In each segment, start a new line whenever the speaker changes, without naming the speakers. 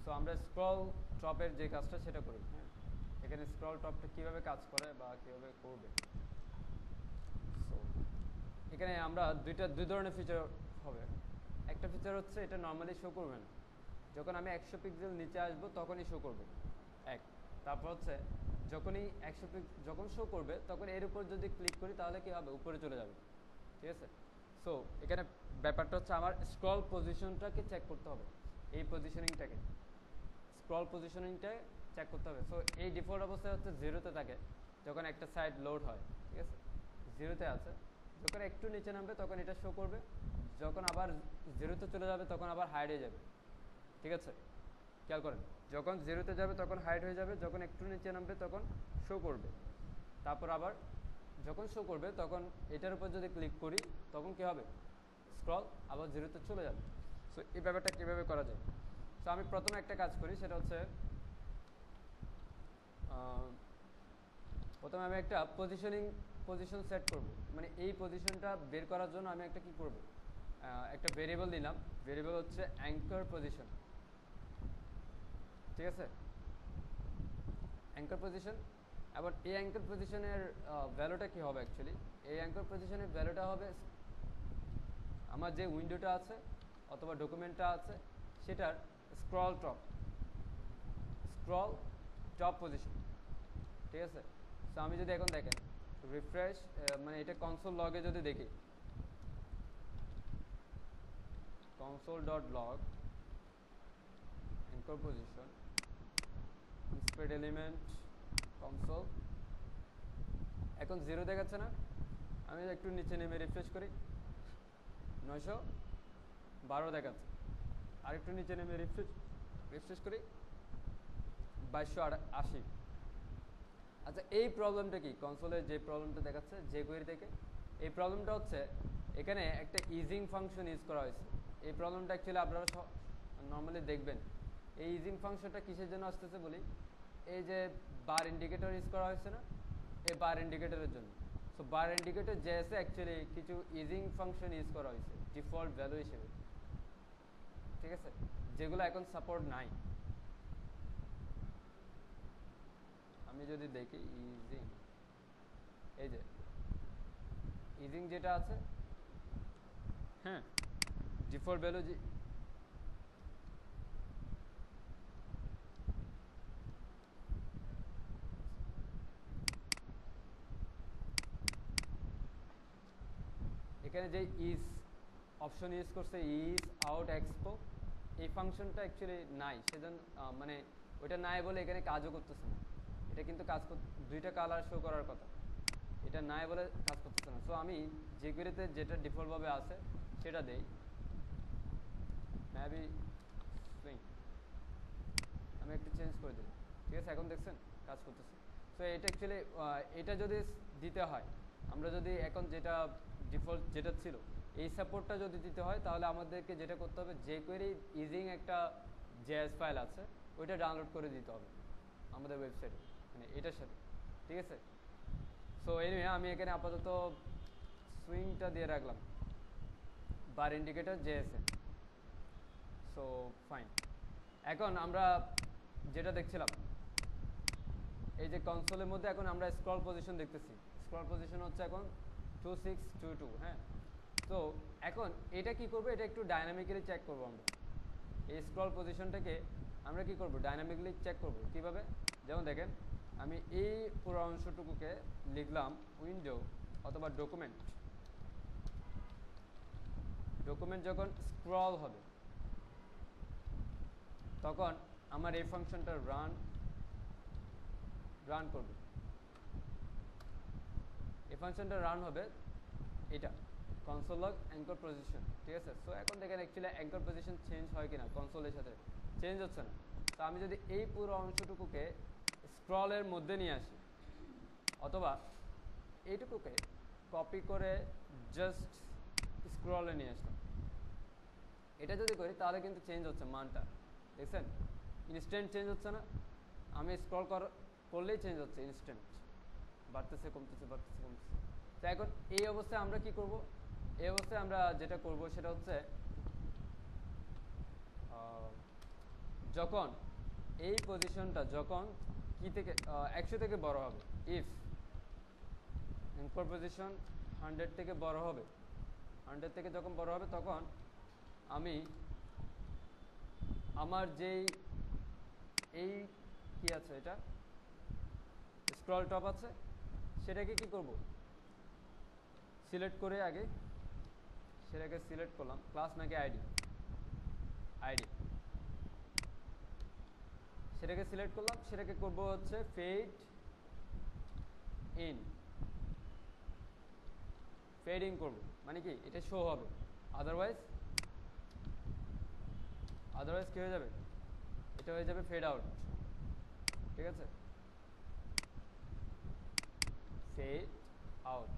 So আমরা scroll টপের যে কাজটা সেটা করি। হ্যাঁ, এখানে স্ক্রল টপটা কীভাবে কাজ করে বা কীভাবে করবে। সো এখানে আমরা দুই ধরনের ফিচার হবে। একটা ফিচার হচ্ছে এটা নর্মালি শো করবে না, যখন আমি 100 পিক্সেল নিচে আসবো তখনই শো করবে এক। তারপর হচ্ছে যখনই 100 যখন শো করবে তখন এর উপর যদি ক্লিক করি তাহলে কী হবে, উপরে চলে যাবে। ঠিক আছে, সো এখানে ব্যাপারটা হচ্ছে আমার স্ক্রল পজিশনটাকে চেক করতে হবে, এই পজিশনিংটাকে স্ক্রল পজিশনিংটা চেক করতে হবে। সো এই ডিফল্ট অবস্থায় হচ্ছে 0-তে থাকে যখন একটা সাইট লোড হয়। ঠিক আছে, 0-তে আছে, যখন একটু নিচে নামবে তখন এটা শো করবে, যখন আবার 0-তে চলে যাবে তখন আবার হাইড হয়ে যাবে। ঠিক আছে, খেয়াল করেন, যখন 0-তে যাবে তখন হাইড হয়ে যাবে, যখন একটু নিচে নামবে তখন শো করবে, তারপর আবার যখন শো করবে তখন এটার উপর যদি ক্লিক করি তখন কী হবে, স্ক্রল আবার 0-তে চলে যাবে। সো এই ব্যাপারটা কীভাবে করা যায়। সো আমি প্রথমে একটা কাজ করি, সেটা হচ্ছে প্রথমে আমি একটা পজিশন সেট করব। মানে এই পজিশনটা বের করার জন্য আমি একটা কি করব, একটা ভেরিয়েবল দিলাম, ভেরিয়েবল হচ্ছে অ্যাঙ্কর পজিশন। ঠিক আছে, অ্যাঙ্কর পজিশন। এবার এই অ্যাঙ্কর পজিশনের ভ্যালুটা কী হবে, অ্যাকচুয়ালি এই অ্যাঙ্কর পজিশনের ভ্যালুটা হবে আমার যে উইন্ডোটা আছে অথবা ডকুমেন্টটা আছে সেটার স্ক্রল টপ পজিশন। ঠিক আছে, সো আমি যদি এখন দেখেন রিফ্রেশ, মানে এটা কনসোল লগে যদি দেখি, console.log anchor position spread element console, এখন 0 দেখাচ্ছে না। আমি একটু নিচে নেমে রিফ্রেশ করি, 912 দেখাচ্ছে। আর একটু নিচে নেমে রিফ্রেশ করি, 2280। আচ্ছা, এই প্রবলেমটা কি, কনসোলের যে প্রবলেমটা দেখাচ্ছে যে কোয়েরি থেকে, এই প্রবলেমটা হচ্ছে এখানে একটা ইজিং ফাংশন ইউজ করা হয়েছে। এই প্রবলেমটা অ্যাকচুয়ালি আপনারা নর্মালি দেখবেন। এই ইজিং ফাংশনটা কিসের জন্য আসতেছে বলি, এই যে বার ইন্ডিকেটর ইউজ করা হয়েছে না, এই বার ইন্ডিকেটরের জন্য। সো বার ইন্ডিকেটর জেএসে অ্যাকচুয়ালি কিছু ইজিং ফাংশন ইউজ করা হয়েছে ডিফল্ট ভ্যালু হিসেবে। ঠিক আছে, যেগুলো এখন সাপোর্ট নাই। আমি যদি দেখি এই যে ইজিং যেটা আছে, হ্যাঁ, ডিফল্ট ভ্যালু এখানে যে ইজ অপশন ইউজ করছে, ইজ আউট এক্সপো, এই ফাংশনটা অ্যাকচুয়ালি নাই, সেজন্য মানে ওইটা নাই বলে এখানে কাজও করতেছে না। এটা কিন্তু দুইটা কালার শো করার কথা, এটা নাই বলে কাজ করতেছে না। সো আমি যে কোয়েরিতে যেটা ডিফল্টভাবে আছে সেটা দেই, মেবি সুইং, আমি একটু চেঞ্জ করে দিই। ঠিক আছে, এখন দেখছেন কাজ করতেছে। সো এটা অ্যাকচুয়ালি এটা যদি দিতে হয়, আমরা যদি এখন যেটা ডিফল্ট যেটা ছিল এই সাপোর্টটা যদি দিতে হয় তাহলে আমাদেরকে যেটা করতে হবে, যে কোয়েরি ইজিং একটা জেএস ফাইল আছে ওইটা ডাউনলোড করে দিতে হবে আমাদের ওয়েবসাইটে, মানে এটার সাথে। ঠিক আছে, সো এনিওয়ে আমি এখানে আপাতত সুইংটা দিয়ে রাখলাম, বার ইন্ডিকেটর জেএসএ। সো ফাইন, এখন আমরা যেটা দেখছিলাম এই যে কনসোলের মধ্যে এখন আমরা স্ক্রল পজিশন দেখতেছি। স্ক্রল পজিশন হচ্ছে এখন 2622। হ্যাঁ, তো এখন এটা কি করব, এটা একটু ডাইনামিক্যালি চেক করব আমরা। এই স্ক্রল পজিশনটাকে আমরা কি করব, ডাইনামিক্যালি চেক করব। কিভাবে, যেমন দেখেন আমি এই পুরো অংশটুকুকে লিখলাম উইন্ডো অথবা ডকুমেন্ট যখন স্ক্রল হবে তখন আমার এই ফাংশনটা রান করবে। এই ফাংশনটা রান হবে এটা কনসোল লগ অ্যাঙ্কর পজিশন। ঠিক আছে, সো এখন দেখেন অ্যাকচুয়ালি অ্যাঙ্কর পজিশন চেঞ্জ হয় কিনা, কনসোলের সাথে চেঞ্জ হচ্ছে না। তো আমি যদি এই পুরো অংশটুকুকে স্ক্রলের মধ্যে নিয়ে আসি অথবা এইটুকুকে কপি করে জাস্ট স্ক্রলে নিয়ে আসলাম, এটা যদি করি তাহলে কিন্তু চেঞ্জ হচ্ছে মানটা। দেখছেন, ইনস্ট্যান্ট চেঞ্জ হচ্ছে না, আমি স্ক্রল করলেই চেঞ্জ হচ্ছে ইনস্ট্যান্ট, বাড়তেছে কমতেছে বাড়তেছে কমতেছে। তো এখন এই অবস্থায় আমরা কি করব, এই অবস্থায় আমরা যেটা করব সেটা হচ্ছে যখন এই পজিশনটা যখন কি থেকে 100 থেকে বড় হবে, ইফ অ্যাঙ্কর পজিশন 100 থেকে বড় হবে, 100 থেকে যখন বড় হবে তখন আমি আমার যেই এই কি আছে এটা স্ক্রল টপ আছে সেটাকে কি করব, সিলেক্ট করে আগে সেটাকে সিলেক্ট করলাম, ক্লাস নাকি আইডি, সেটাকে সিলেক্ট করলাম, সেটাকে করব হচ্ছে ফেড ইন করব, মানে কি এটা শো হবে, আদারওয়াইজ কি হয়ে যাবে, এটা হয়ে যাবে ফেড আউট। ঠিক আছে, ফেড আউট।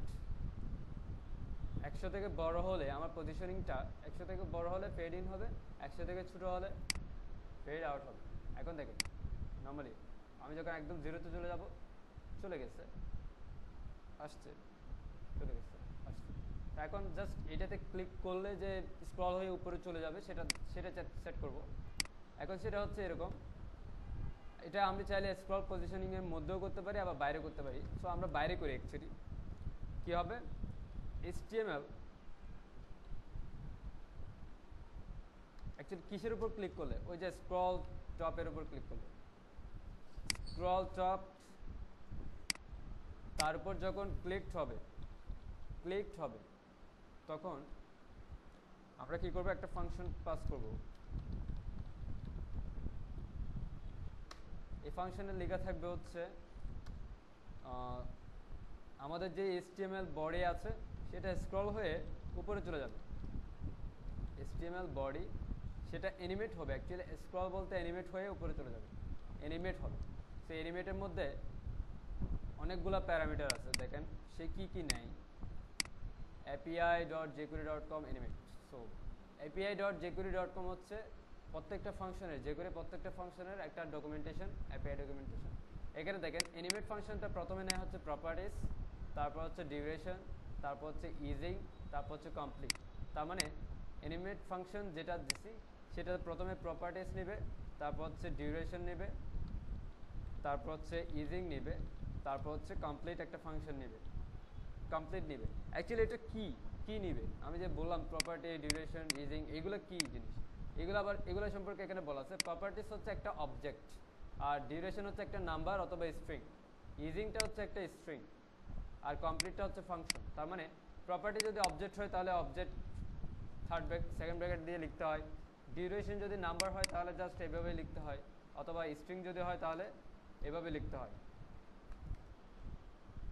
100 থেকে বড় হলে আমার পজিশনিংটা 100 থেকে বড় হলে ফেড ইন হবে, 100 থেকে ছোট হলে ফেড আউট হবে। এখন দেখেন নর্মালি আমি যখন একদম জিরোতে চলে যাব, চলে গেছে, আসছে, চলে গেছে, আসছে। এখন জাস্ট এটাতে ক্লিক করলে যে স্ক্রল হয়ে উপরে চলে যাবে সেটা সেট করব। এখন সেটা হচ্ছে এরকম, এটা আমি চাইলে স্ক্রল পজিশনিং এর মধ্যেও করতে পারি আবার বাইরে করতে পারি। সো আমরা বাইরে করি অ্যাকচুয়ালি। কি হবে, HTML অ্যাকচুয়ালি কিসের উপর ক্লিক করলে, ওই যে স্ক্রল টপের উপর ক্লিক করলে, স্ক্রল টপ, তারপর যখন ক্লিকড হবে তখন আমরা কি করব, একটা ফাংশন পাস করব। এই ফাংশনে লেখা থাকবে হচ্ছে আমাদের যে HTML বডি আছে সেটা স্ক্রল হয়ে উপরে চলে যাবে, HTML বডি সেটা অ্যানিমেট হবে, অ্যাকচুয়ালি স্ক্রল বলতে অ্যানিমেট হয়ে উপরে চলে যাবে, অ্যানিমেট হবে। সেই অ্যানিমেটের মধ্যে অনেকগুলো প্যারামিটার আছে, দেখেন সে কি নেয়, api.jquery.com অ্যানিমেট। সো api.jquery.com হচ্ছে প্রত্যেকটা ফাংশনের, প্রত্যেকটা ফাংশনের একটা ডকুমেন্টেশন, API ডকুমেন্টেশন। এখানে দেখেন অ্যানিমেট ফাংশনটা প্রথমে নেয় হচ্ছে প্রপার্টিস, তারপর হচ্ছে ডিউরেশন, তারপর হচ্ছে ইজিং, তারপর হচ্ছে কমপ্লিট। তার মানে অ্যানিমেট ফাংশন যেটা দিছি সেটা প্রথমে প্রপার্টিস নেবে, তারপর হচ্ছে ডিউরেশন নেবে, তারপর হচ্ছে ইজিং নেবে, তারপর হচ্ছে কমপ্লিট একটা ফাংশন নেবে, কমপ্লিট নেবে। অ্যাকচুয়ালি এটা কি নিবে, আমি যে বললাম প্রপার্টি, ডিউরেশন, ইজিং, এগুলো কি জিনিস, এগুলো সম্পর্কে এখানে বলা আছে। প্রপার্টিস হচ্ছে একটা অবজেক্ট, আর ডিউরেশন হচ্ছে একটা নাম্বার অথবা স্ট্রিং, ইজিংটা হচ্ছে একটা স্ট্রিং, আর কমপ্লিটটা হচ্ছে ফাংশন। তার মানে প্রপার্টি যদি অবজেক্ট হয় তাহলে অবজেক্ট সেকেন্ড ব্র্যাকেট দিয়ে লিখতে হয়, ডিউরেশন যদি নাম্বার হয় তাহলে জাস্ট এভাবে লিখতে হয়, অথবা স্ট্রিং যদি হয় তাহলে এভাবে লিখতে হয়।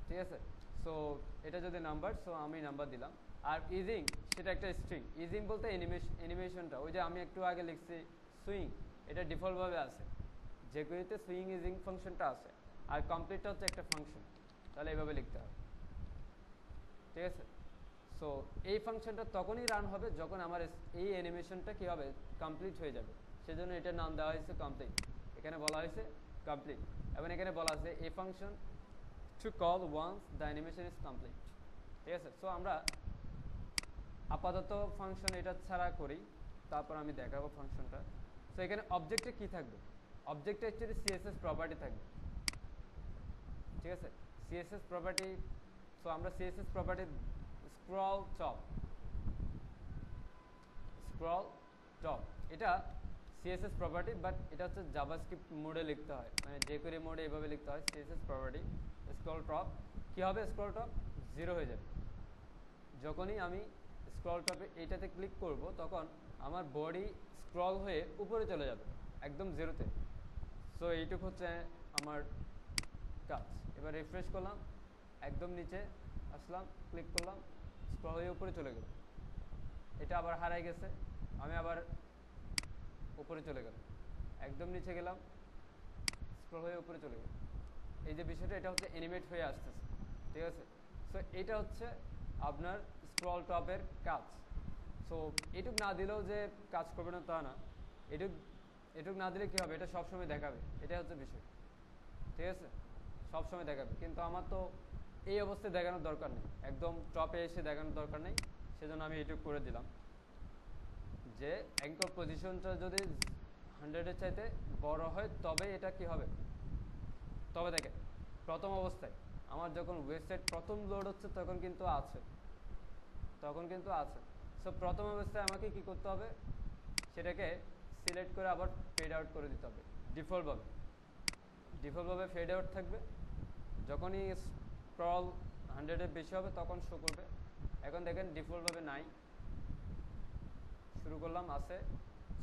ঠিক আছে, সো এটা যদি নাম্বার, সো আমি নাম্বার দিলাম। আর ইজিং সেটা একটা স্ট্রিং, ইজিং বলতে অ্যানিমেশনটা, ওই যে আমি একটু আগে লিখছি সুইং, এটা ডিফল্টভাবে আছে, যেগুলিতে সুইং ইজিং ফাংশনটা আছে। আর কমপ্লিটটা হচ্ছে একটা ফাংশন, তাহলে এভাবে লিখতে হবে। ঠিক আছে, সো এই ফাংশনটা তখনই রান হবে যখন আমার এই অ্যানিমেশনটা কি হবে, কমপ্লিট হয়ে যাবে। সেজন্য এটার নাম দেওয়া হয়েছে কমপ্লিট, এখানে বলা হয়েছে কমপ্লিট। এবং এখানে বলা আছে এই function to call once the animation is complete। ঠিক আছে, সো আমরা আপাতত ফাংশন এটা ছাড়া করি, তারপর আমি দেখাবো ফাংশনটা। সো এখানে অবজেক্টে কি থাকবে, অবজেক্টে অ্যাকচুয়ালি CSS প্রপার্টি থাকবে। ঠিক আছে, CSS প্রপার্টি। সো আমরা CSS প্রপার্টি স্ক্রল টপ, এটা CSS প্রপার্টি, বাট এটা হচ্ছে জাভাস্ক্রিপ্ট মোডে লিখতে হয়, মানে jQuery মোডে এভাবে লিখতে হয়। CSS প্রপার্টি স্ক্রল টপ কি হবে, স্ক্রল টপ 0 হয়ে যাবে যখনই আমি স্ক্রল টপে এইটাতে ক্লিক করব, তখন আমার বডি স্ক্রল হয়ে উপরে চলে যাবে একদম 0-তে। সো এইটুকু হচ্ছে আমার কাজ। এবার রিফ্রেশ করলাম, একদম নিচে আসলাম, ক্লিক করলাম, স্ক্রল হয়ে উপরে চলে গেল। এটা আবার হারাই গেছে, আমি আবার উপরে চলে গেলাম, একদম নিচে গেলাম, স্ক্রল হয়ে উপরে চলে গেল। এই যে বিষয়টা, এটা হচ্ছে অ্যানিমেট হয়ে আসতেছে। ঠিক আছে, সো এটা হচ্ছে আপনার স্ক্রল টপের কাজ। সো এটুক না দিলেও যে কাজ করবে না তা না, এটুক না দিলে কী হবে, এটা সবসময় দেখাবে, এটা হচ্ছে বিষয়। ঠিক আছে, সবসময় দেখাবে, কিন্তু আমার তো এই অবস্থায় দেখানোর দরকার নেই, একদম টপে এসে দেখানোর দরকার নেই। সেজন্য আমি এটুক করে দিলাম যে অ্যাঙ্কর পজিশনটা যদি 100-এর চাইতে বড় হয় তবে এটা কি হবে। তবে দেখেন প্রথম অবস্থায় আমার যখন ওয়েবসাইট প্রথম লোড হচ্ছে তখন কিন্তু আছে, সো প্রথম অবস্থায় আমাকে কি করতে হবে, সেটাকে সিলেক্ট করে আবার ফেড আউট করে দিতে হবে ডিফল্টভাবে ফেড আউট থাকবে। যখনই স্ক্রল 100-এর বেশি হবে তখন শো করবে। এখন দেখেন ডিফল্টভাবে নাই, শুরু করলাম আছে,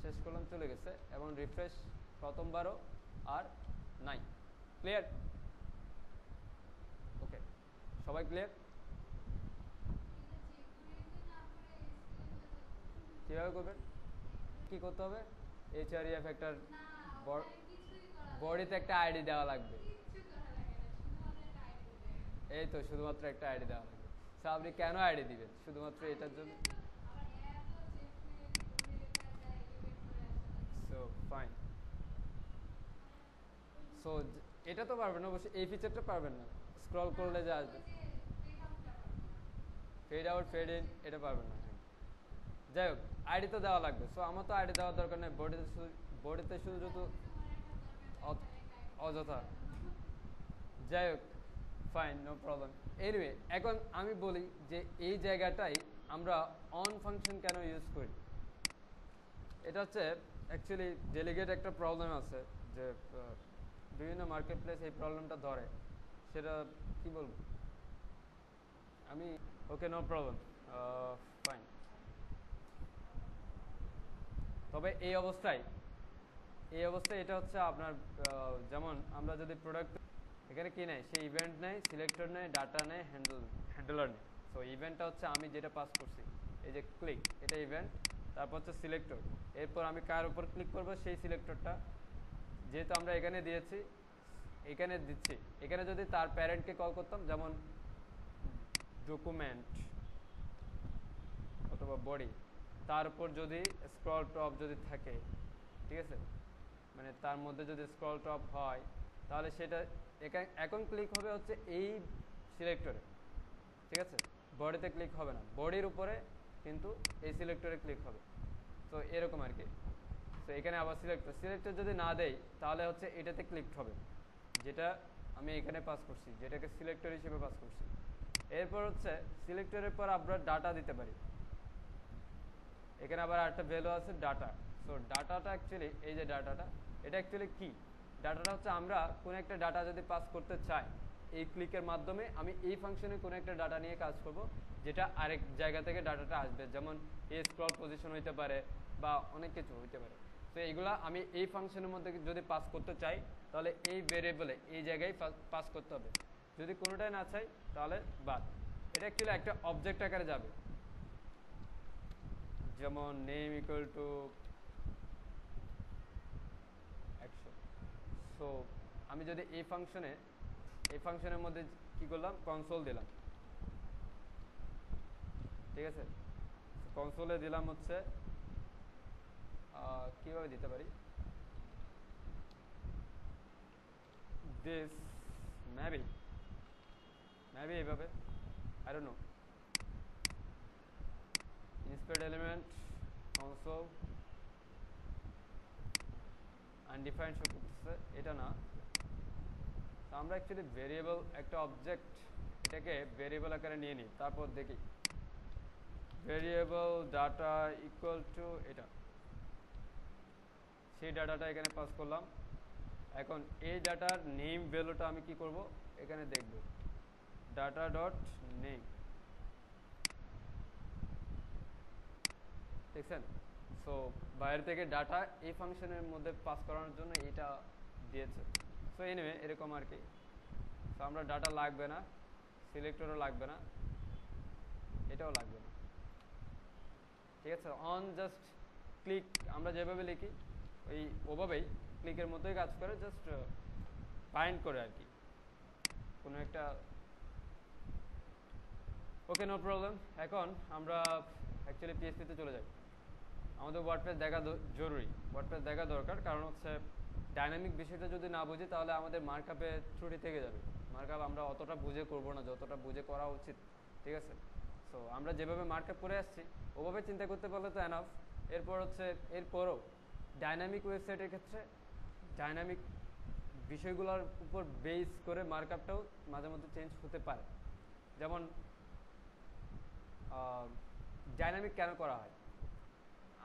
শেষ করলাম চলে গেছে, এবং রিফ্রেশ প্রথমবারও আর নাই। ক্লিয়ার? ওকে, সবাই ক্লিয়ার? কীভাবে করবেন, কি করতে হবে, এইচআরইএফ ফ্যাক্টর বডিতে একটা আইডি দেওয়া লাগবে। এই তো শুধুমাত্র একটা আইডি দেওয়া লাগবে। সো আপনি কেন আইডি দিবেন, শুধুমাত্র এটার জন্য। সো ফাইন, সো এটা তো পারবেন না অবশ্যই, এই ফিচারটা পারবেন না, স্ক্রল করলে যা আসবে। ফেড আউট ফেড ইন এটা পারবেন না। যাই হোক, আইডি তো দেওয়া লাগবে। সো আমার তো আইডি দেওয়ার দরকার নেই, বডিতে শুধু যত অযথা। যাই হোক, ফাইন, নো প্রবলেম। এনিওয়ে, এখন আমি বলি যে এই জায়গাটাই আমরা অন ফাংশন কেন ইউজ করি। এটা হচ্ছে অ্যাকচুয়ালি ডেলিগেট একটা প্রবলেম আছে যে বিভিন্ন মার্কেট প্লেস এই প্রবলেমটা ধরে, সেটা কি বলবো আমি। ওকে, নো প্রবলেম, ফাইন। তবে এই অবস্থায় এটা হচ্ছে আপনার যেমন আমরা যদি প্রোডাক্ট এখানে কি নেয়, সেই ইভেন্ট নেয়, সিলেক্টর নেয়, ডাটা নেয়, হ্যান্ডলার নেয়। সো ইভেন্টটা হচ্ছে আমি যেটা পাস করছি, এই যে ক্লিক, এটা ইভেন্ট। তারপর হচ্ছে সিলেক্টর, এরপর আমি কার উপর ক্লিক করবো সেই সিলেক্টরটা যেহেতু আমরা এখানে দিচ্ছি, এখানে যদি তার প্যারেন্টকে কল করতাম, যেমন ডকুমেন্ট অথবা বডি, তার উপর যদি স্ক্রল টপ যদি থাকে, ঠিক আছে, মানে তার মধ্যে যদি স্ক্রল টপ হয়, তাহলে সেটা এখন ক্লিক হবে হচ্ছে এই সিলেক্টরে, ঠিক আছে, বডিতে ক্লিক হবে না, বডির উপরে কিন্তু এই সিলেক্টরে ক্লিক হবে। তো এরকম আর কি। তো এখানে আবার সিলেক্টর যদি না দেই তাহলে হচ্ছে এটাতে ক্লিক হবে, যেটা আমি এখানে পাস করছি, যেটাকে সিলেক্টর হিসেবে পাস করছি। এরপর হচ্ছে সিলেক্টরের পর আমরা ডাটা দিতে পারি। এখানে আবার একটা ভ্যালু আছে ডাটা। সো ডাটাটা অ্যাকচুয়ালি, এই যে ডাটাটা, এটা অ্যাকচুয়ালি কি, ডাটাটা হচ্ছে আমরা কোনো একটা ডাটা যদি পাস করতে চাই, এই ক্লিকের মাধ্যমে আমি এই ফাংশনে কোনো একটা ডাটা নিয়ে কাজ করব, যেটা আরেক জায়গা থেকে ডাটাটা আসবে, যেমন এই স্ক্রল পজিশন হইতে পারে বা অনেক কিছু হইতে পারে। তো এইগুলা আমি এই ফাংশনের মধ্যে যদি পাস করতে চাই, তাহলে এই ভেরিয়েবলে এই জায়গায় পাস করতে হবে। যদি কোনোটাই না চাই তাহলে বাদ। এটা অ্যাকচুয়ালি একটা অবজেক্ট আকারে যাবে, যেমন নেম ইকুয়াল টু 100। সো আমি যদি এই ফাংশনের মধ্যে কি করলাম, কনসোল দিলাম, ঠিক আছে, কনসোলে দিলাম হচ্ছে কিভাবে দিতে পারি, দিস মেবি এইভাবে, I don't no, inspect element console undefined show করতেছে, এটা না। আমরা অ্যাকচুয়ালি ভেরিয়েবল একটা অবজেক্ট, এটাকে ভেরিয়েবল আকারে নিয়ে নিই, তারপর দেখি ভেরিয়েবল ডাটা ইকুয়াল টু এটা, সেই ডাটাটা এখানে পাস করলাম। এখন এই ডাটার নেম ভ্যালুটা আমি কি করব, এখানে দেখব ডাটা ডট নেম, দেখছেন। সো বাইরে থেকে ডাটা এই ফাংশনের মধ্যে পাস করানোর জন্য এটা দিয়েছে। সো এনিওয়ে এরকম আর কি। সো আমরা ডাটা লাগবে না, সিলেক্টরও লাগবে না, এটাও লাগবে না, ঠিক আছে। অন জাস্ট ক্লিক আমরা যেভাবে লিখি ওভাবেই ক্লিকের মতোই কাজ করে, জাস্ট বাইন্ড করে আর কি কোনো একটা। ওকে, নো প্রবলেম। এখন আমরা অ্যাকচুয়ালি পিএইচপিতে চলে যাই। আমাদের ওয়ার্ডপ্রেস দেখা জরুরি, ওয়ার্ডপ্রেস দেখা দরকার, কারণ হচ্ছে ডাইনামিক বিষয়টা যদি না বুঝি তাহলে আমাদের মার্কআপে ত্রুটি থেকে যাবে। মার্কআপ আমরা অতটা বুঝে করব না যতটা বুঝে করা উচিত, ঠিক আছে। সো আমরা যেভাবে মার্কআপ করে আসছি ওভাবে চিন্তা করতে পারলে তো এনাফ। এরপর হচ্ছে এরপরও ডাইনামিক ওয়েবসাইটের ক্ষেত্রে ডাইনামিক বিষয়গুলোর উপর বেস করে মার্কআপটাও মাঝে মধ্যে চেঞ্জ হতে পারে। যেমন ডাইনামিক কেন করা হয়,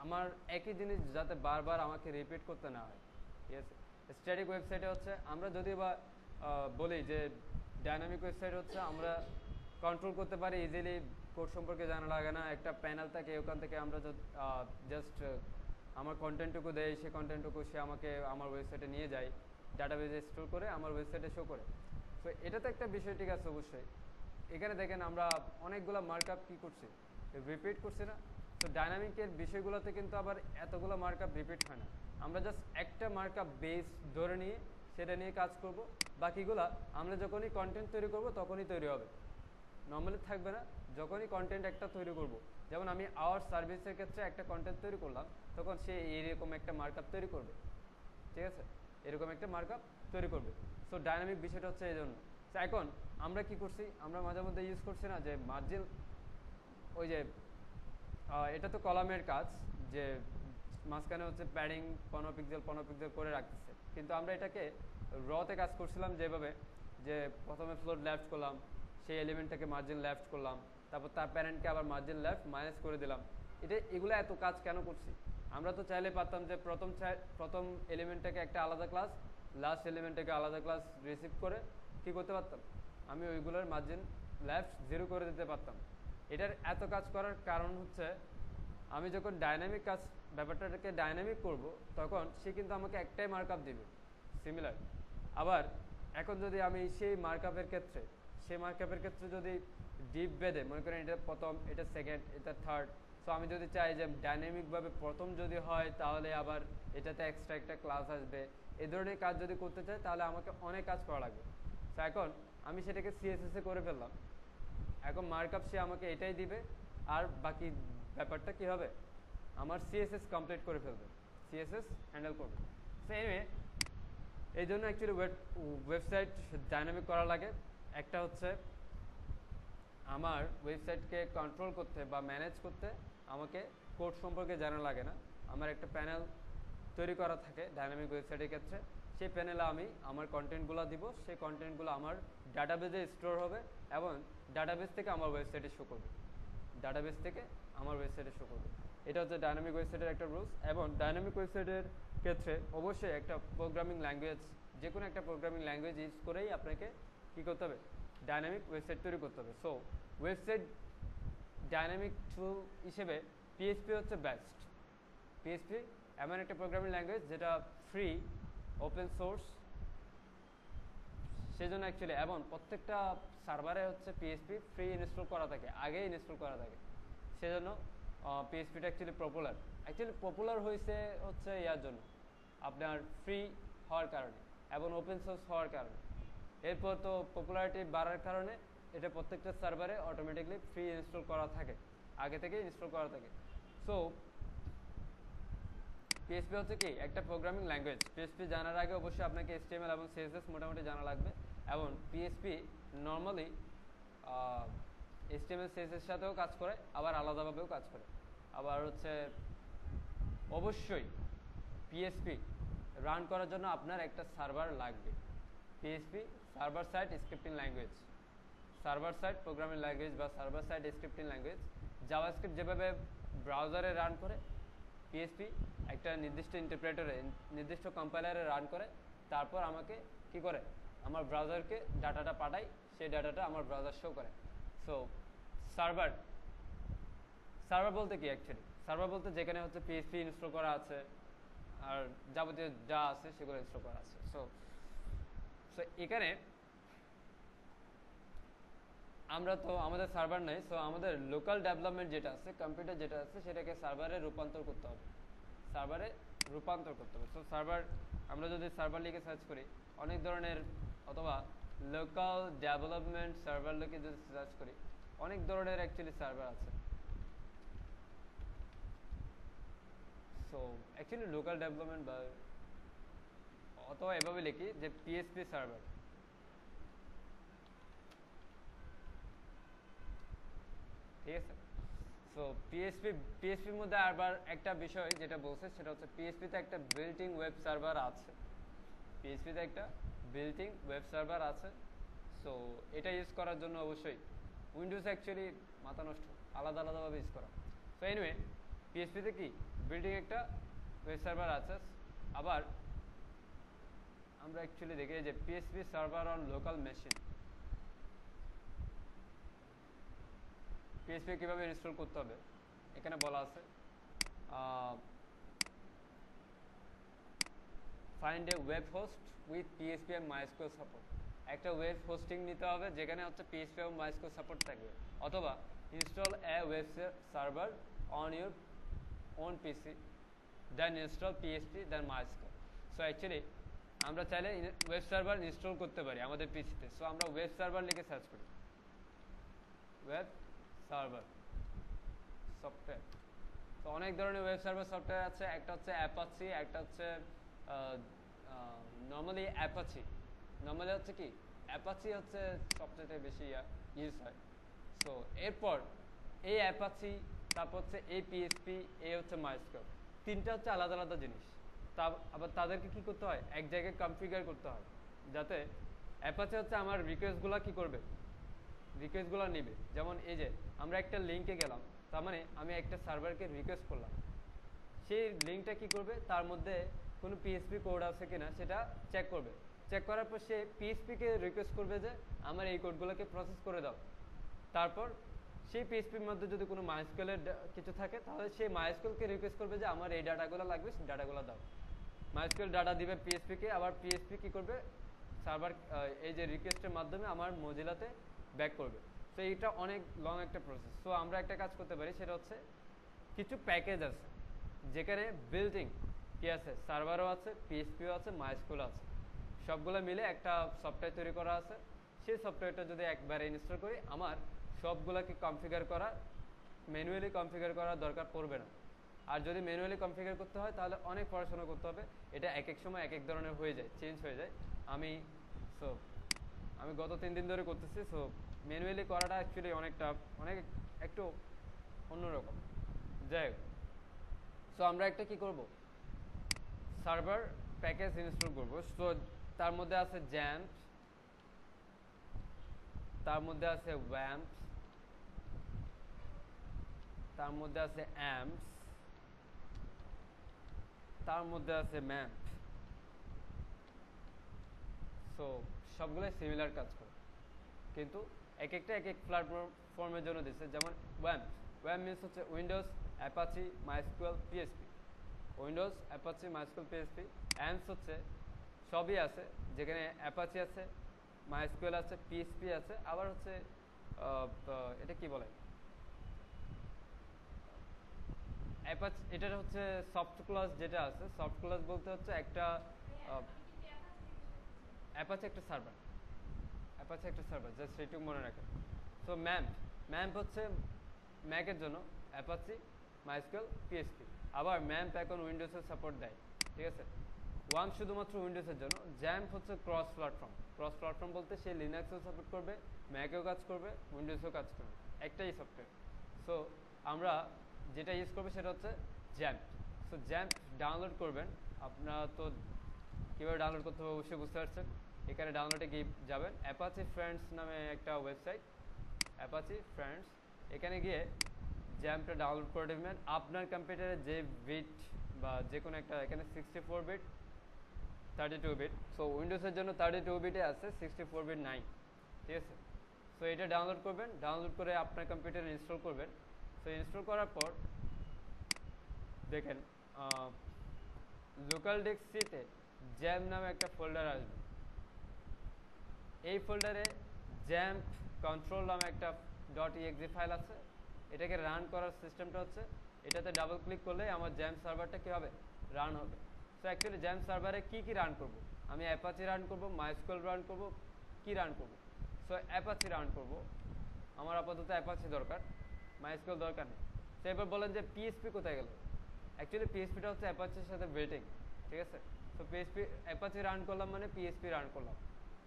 আমার একই জিনিস যাতে বারবার আমাকে রিপিট করতে না হয়, ঠিক আছে। স্ট্যাটিক ওয়েবসাইটে হচ্ছে আমরা যদি বা বলি যে ডাইনামিক ওয়েবসাইট হচ্ছে আমরা কন্ট্রোল করতে পারি ইজিলি, কোড সম্পর্কে জানা লাগে না, একটা প্যানেল থাকে, ওখান থেকে আমরা জাস্ট আমার কন্টেন্টটুকু দেয়, সেই কন্টেন্টটুকু সে আমাকে আমার ওয়েবসাইটে নিয়ে যায়, ডাটাবেজে স্টোর করে আমার ওয়েবসাইটে শো করে। তো এটা তো একটা বিষয়, ঠিক আছে। অবশ্যই এখানে দেখেন আমরা অনেকগুলো মার্কআপ কি করছি, রিপিট করছি না। তো ডাইনামিকের বিষয়গুলোতে কিন্তু আবার এতগুলো মার্কআপ রিপিট হয় না, আমরা জাস্ট একটা মার্কআপ বেস ধরে নিয়ে সেটা নিয়ে কাজ করব, বাকিগুলা আমরা যখনই কন্টেন্ট তৈরি করব তখনই তৈরি হবে, নর্মালি থাকবে না। যখনই কন্টেন্ট একটা তৈরি করব, যেমন আমি আওয়ার সার্ভিসের ক্ষেত্রে একটা কন্টেন্ট তৈরি করলাম, তখন সে এরকম একটা মার্কআপ তৈরি করবে, ঠিক আছে, এরকম একটা মার্কআপ তৈরি করবে। সো ডাইনামিক বিষয়টা হচ্ছে এই জন্য। তো এখন আমরা কি করছি, আমরা মাঝে মধ্যে ইউজ করছি না যে মার্জিন, ওই যে এটা তো কলামের কাজ, যে মাঝখানে হচ্ছে প্যাডিং 15 পিক্সেল করে রাখতেছে, কিন্তু আমরা এটাকে রতে কাজ করছিলাম যেভাবে, যে প্রথমে ফ্লোট লেফট করলাম, সেই এলিমেন্টটাকে মার্জিন লেফট করলাম, তারপর তার প্যারেন্টকে আবার মার্জিন লেফট মাইনাস করে দিলাম। এগুলো এত কাজ কেন করছি, আমরা তো চাইলে পারতাম যে প্রথম এলিমেন্টটাকে একটা আলাদা ক্লাস, লাস্ট এলিমেন্টটাকে আলাদা ক্লাস রিসিভ করে কি করতে পারতাম, আমি ওইগুলোর মার্জিন লেফট 0 করে দিতে পারতাম। এটার এত কাজ করার কারণ হচ্ছে আমি যখন ডাইনামিক কাজ ব্যাপারটাকে ডাইনামিক করব, তখন সে কিন্তু আমাকে একটাই মার্কআপ দিবে সিমিলার। আবার এখন যদি আমি সেই মার্কআপের ক্ষেত্রে যদি ডিপ বেঁধে মনে করেন এটা প্রথম, এটা সেকেন্ড, এটা থার্ড, সো আমি যদি চাই যে ডাইনামিকভাবে প্রথম যদি হয় তাহলে আবার এটাতে এক্সট্রা একটা ক্লাস আসবে, এই ধরনের কাজ যদি করতে চাই তাহলে আমাকে অনেক কাজ করা লাগবে। তো এখন আমি সেটাকে সিএসএস এ করে ফেললাম, এখন মার্কআপ সে আমাকে এটাই দিবে, আর বাকি ব্যাপারটা কি হবে, আমার সিএসএস কমপ্লিট করে ফেলবে, সিএসএস হ্যান্ডেল করবে। সো এনিওয়ে, এই জন্য অ্যাকচুয়ালি ওয়েবসাইট ডাইনামিক করা লাগে। একটা হচ্ছে আমার ওয়েবসাইটকে কন্ট্রোল করতে বা ম্যানেজ করতে আমাকে কোড সম্পর্কে জানা লাগে না, আমার একটা প্যানেল তৈরি করা থাকে ডাইনামিক ওয়েবসাইটের ক্ষেত্রে, সেই প্যানেলে আমি আমার কন্টেন্টগুলো দিব, সেই কন্টেন্টগুলো আমার ডাটাবেজে স্টোর হবে এবং ডাটাবেজ থেকে আমার ওয়েবসাইটে শো করবে, এটা হচ্ছে ডাইনামিক ওয়েবসাইটের একটা রুলস। এবং ডাইনামিক ওয়েবসাইটের ক্ষেত্রে অবশ্যই একটা প্রোগ্রামিং ল্যাঙ্গুয়েজ, যে কোনো একটা প্রোগ্রামিং ল্যাঙ্গুয়েজ ইউজ করেই আপনাকে কী করতে হবে, ডাইনামিক ওয়েবসাইট তৈরি করতে হবে। সো ওয়েবসাইট ডাইনামিক টুল হিসেবে পিএইচপি হচ্ছে বেস্ট। পিএইচপি এমন একটা প্রোগ্রামিং ল্যাঙ্গুয়েজ যেটা ফ্রি, ওপেন সোর্স, সেজন্য অ্যাকচুয়ালি, এবং প্রত্যেকটা সার্ভারে হচ্ছে পিএইচপি ফ্রি ইনস্টল করা থাকে, আগেই ইনস্টল করা থাকে, সেজন্য পিএইচপিটা অ্যাকচুয়ালি পপুলার হয়েছে হচ্ছে ইয়ার জন্য, আপনার ফ্রি হওয়ার কারণে এবং ওপেন সোর্স হওয়ার কারণে। এরপর তো পপুলারিটি বাড়ার কারণে এটা প্রত্যেকটা সার্ভারে অটোমেটিকলি ফ্রি ইনস্টল করা থাকে, আগে থেকে ইনস্টল করা থাকে। সো পিএইচপি হচ্ছে কি একটা প্রোগ্রামিং ল্যাঙ্গুয়েজ। পিএইচপি জানার আগে অবশ্যই আপনাকে এইচটিএমএল এবং সিএসএস মোটামুটি জানা লাগবে, এবং পিএইচপি নর্মালি এইচটিএমএল সিএসএস সাথেও কাজ করে, আবার আলাদাভাবেও কাজ করে। আবার হচ্ছে অবশ্যই পিএইচপি রান করার জন্য আপনার একটা সার্ভার লাগবে। PHP server side scripting language, server side programming language বা server side scripting language. JavaScript যেভাবে ব্রাউজারে রান করে, পিএইচপি একটা নির্দিষ্ট ইন্টারপ্রেটারে, নির্দিষ্ট কম্পাইলারে রান করে, তারপর আমাকে কি করে, আমার ব্রাউজারকে ডাটাটা পাঠাই, সেই ডাটাটা আমার ব্রাউজার শো করে। সো সার্ভার বলতে কি অ্যাকচুয়ালি, সার্ভার বলতে যেখানে হচ্ছে পিএইচপি ইনস্টল করা আছে আর যাবতীয় যা আছে সেগুলো ইনস্টল করা আছে। সো এখানে আমরা তো আমাদের সার্ভার নেই, সো আমাদের লোকাল ডেভেলপমেন্ট যেটা আছে, কম্পিউটার যেটা আছে, সেটাকে সার্ভারে রূপান্তর করতে হবে। সো সার্ভার, আমরা যদি সার্ভার লিখে সার্চ করি অনেক ধরনের, অথবা লোকাল ডেভেলপমেন্ট সার্ভার লিখে যদি সার্চ করি অনেক ধরনের অ্যাকচুয়ালি সার্ভার আছে। সো অ্যাকচুয়ালি লোকাল ডেভেলপমেন্ট বা অথবা এভাবে লিখি যে পিএইচপি সার্ভার, ঠিক আছে। সো পিএসপির মধ্যে আবার একটা বিষয় যেটা বলছে সেটা হচ্ছে পিএসপিতে একটা বিল্ট ইন ওয়েব সার্ভার আছে। পিএসপিতে একটা বিল্ট ইন ওয়েব সার্ভার আছে। সো এটা ইউজ করার জন্য অবশ্যই উইন্ডোজ অ্যাকচুয়ালি মাথা নষ্ট, আলাদা আলাদাভাবে ইউজ করা। সো এনিওয়ে পিএসপিতে কি বিল্ট ইন একটা ওয়েব সার্ভার আছে। আবার আমরা অ্যাকচুয়ালি দেখি যে PHP server on local machine, PHP কীভাবে ইনস্টল করতে হবে এখানে বলা আছে। Find a web host with PHP and MySQL support. একটা ওয়েব হোস্টিং নিতে হবে যেখানে হচ্ছে পিএসপি এবং মাইস্কুয়েল সাপোর্ট থাকবে, অথবা install a web server on your own PC then install PHP then MySQL. So actually আমরা চাইলে ওয়েব সার্ভার ইনস্টল করতে পারি আমাদের পিসিতে। সো আমরা ওয়েব সার্ভার লিখে সার্চ করি, ওয়েব সার্ভার সফটওয়্যার। তো অনেক ধরনের ওয়েব সার্ভার সফটওয়্যার আছে। একটা হচ্ছে অ্যাপাচি, একটা হচ্ছে নর্মালি হচ্ছে কি অ্যাপাচি হচ্ছে সবচেয়ে বেশি ইউজ হয়। সো এরপর এই অ্যাপাচি, তারপর হচ্ছে এই পিএসপি, এই হচ্ছে মাইস্কুয়েল, তিনটা হচ্ছে আলাদা আলাদা জিনিস। আবার তাদেরকে কি করতে হয়, এক জায়গায় কনফিগার করতে হয়, যাতে অ্যাপাচি হচ্ছে আমার রিকোয়েস্টগুলো কি করবে, রিকোয়েস্টগুলো নেবে। যেমন এই যে আমরা একটা লিঙ্কে গেলাম, তার মানে আমি একটা সার্ভারকে রিকোয়েস্ট করলাম, সেই লিঙ্কটা কি করবে, তার মধ্যে কোনো পিএসপি কোড আছে কিনা সেটা চেক করবে। চেক করার পর সে পিএসপিকে রিকোয়েস্ট করবে যে আমার এই কোডগুলোকে প্রসেস করে দাও। তারপর সেই পিএসপির মধ্যে যদি কোনো মাইস্কুয়েলের কিছু থাকে তাহলে সেই মাইস্কুয়েলকে রিকোয়েস্ট করবে যে আমার এই ডাটাগুলো লাগবে, সেই ডাটাগুলো দাও। মাইস্কুয়েল ডাটা দিবে পিএসপিকে, আবার পিএসপি কি করবে, সার্ভার এই যে রিকোয়েস্টের মাধ্যমে আমার মজিলাতে ব্যাক করবে। তো এইটা অনেক লং একটা প্রসেস। সো আমরা একটা কাজ করতে পারি, সেটা হচ্ছে কিছু প্যাকেজ আছে যেখানে বিল্ডিং কি আছে, সার্ভারও আছে, পিএসপিও আছে, মাইস্কুয়েল আছে, সবগুলো মিলে একটা সফটওয়্যার তৈরি করা আছে। সেই সফটওয়্যারটা যদি একবারে ইনস্টল করি, আমার সবগুলোকে কনফিগার করা, ম্যানুয়ালি কনফিগার করার দরকার পড়বে না। আর যদি ম্যানুয়ালি কনফিগার করতে হয় তাহলে অনেক পড়াশোনা করতে হবে। এটা এক এক সময় এক এক ধরনের হয়ে যায়, চেঞ্জ হয়ে যায়। আমি গত 3 দিন ধরে করতেছি। সো ম্যানুয়ালি করাটা অ্যাকচুয়ালি অনেক একটু অন্যরকম। যাই হোক, সো আমরা একটা কি করব, সার্ভার প্যাকেজ ইনস্টল করব। সো তার মধ্যে আছে জ্যাম্প, তার মধ্যে আছে ওয়াম্প, তার মধ্যে আছে অ্যাম্পস, তার মধ্যে আছে ম্যাম্প। সো সবগুলো সিমিলার কাজ করে, কিন্তু এক একটা এক এক প্ল্যাটফর্মের জন্য দিচ্ছে। যেমন ওয়াম্প মিনস হচ্ছে Windows, Apache, MySQL, PSP. Windows, Apache, MySQL, PSP. Amps হচ্ছে সবই আছে, যেখানে অ্যাপাচি আছে, মাইস্কুয়েল আছে, পিএসপি আছে, আবার হচ্ছে এটা কি বলে, অ্যাপাচি, এটা হচ্ছে সফট ক্লাস যেটা আছে। সফট ক্লাস বলতে হচ্ছে একটা অ্যাপাচি একটা সার্ভার, জাস্ট এইটুকু মনে রাখেন। সো ম্যাম্প হচ্ছে ম্যাকের জন্য, অ্যাপাচি, মাইস্কুয়েল, পিএসপি। আবার ম্যাম্প এখন উইন্ডোজের সাপোর্ট দেয়, ঠিক আছে। ওয়াম্প শুধুমাত্র উইন্ডোজের জন্য। জ্যাম্প হচ্ছে ক্রস প্ল্যাটফর্ম বলতে সে লিনাক্সও সাপোর্ট করবে, ম্যাকেও কাজ করবে, উইন্ডোজেও কাজ করবে, একটাই সফটওয়্যার। সো আমরা যেটা ইউজ করবে সেটা হচ্ছে জ্যাম্প। সো জ্যাম্প ডাউনলোড করবেন। আপনারা তো কীভাবে ডাউনলোড করতে হবে অবশ্যই বুঝতে পারছেন। এখানে ডাউনলোডে গিয়ে যাবেন, অ্যাপাচি ফ্রেন্ডস নামে একটা ওয়েবসাইট, অ্যাপাচি ফ্রেন্ডস। এখানে গিয়ে জ্যাম্পটা ডাউনলোড করে নেবেন। আপনার কম্পিউটারে যে বিট বা যে কোনো একটা, এখানে 64 বিট, 32 বিট। সো উইন্ডোজের জন্য 32 বিটে আছে, 64 বিট নাই, ঠিক আছে। সো এটা ডাউনলোড করবেন, ডাউনলোড করে আপনার কম্পিউটারে ইনস্টল করবেন। সো ইনস্টল করার পর দেখেন লোকাল ডেস্কটিতে জ্যাম্প নামে একটা ফোল্ডার আসবে। এই ফোল্ডারে জ্যাম্প কন্ট্রোল নামে একটা .exe ফাইল আছে। এটাকে রান করার সিস্টেমটা হচ্ছে, এটাতে ডাবল ক্লিক করলে আমার জ্যাম্প সার্ভারটা কী হবে, রান হবে। সো অ্যাকচুয়ালি জ্যাম্প সার্ভারে কী রান করব, আমি অ্যাপাচি রান করব, মাইস্কুয়েল রান করব, কি রান করব। সো অ্যাপাচি রান করব, আমার আপাতত অ্যাপাচি দরকার, মাইস্কুয়েল দরকার নেই। তো এবার বলেন যে পিএসপি কোথায় গেল। অ্যাকচুয়ালি পিএসপিটা হচ্ছে অ্যাপাচির সাথে ওয়েটিং, ঠিক আছে। তো অ্যাপাচি রান করলাম মানে পিএসপি রান করলাম,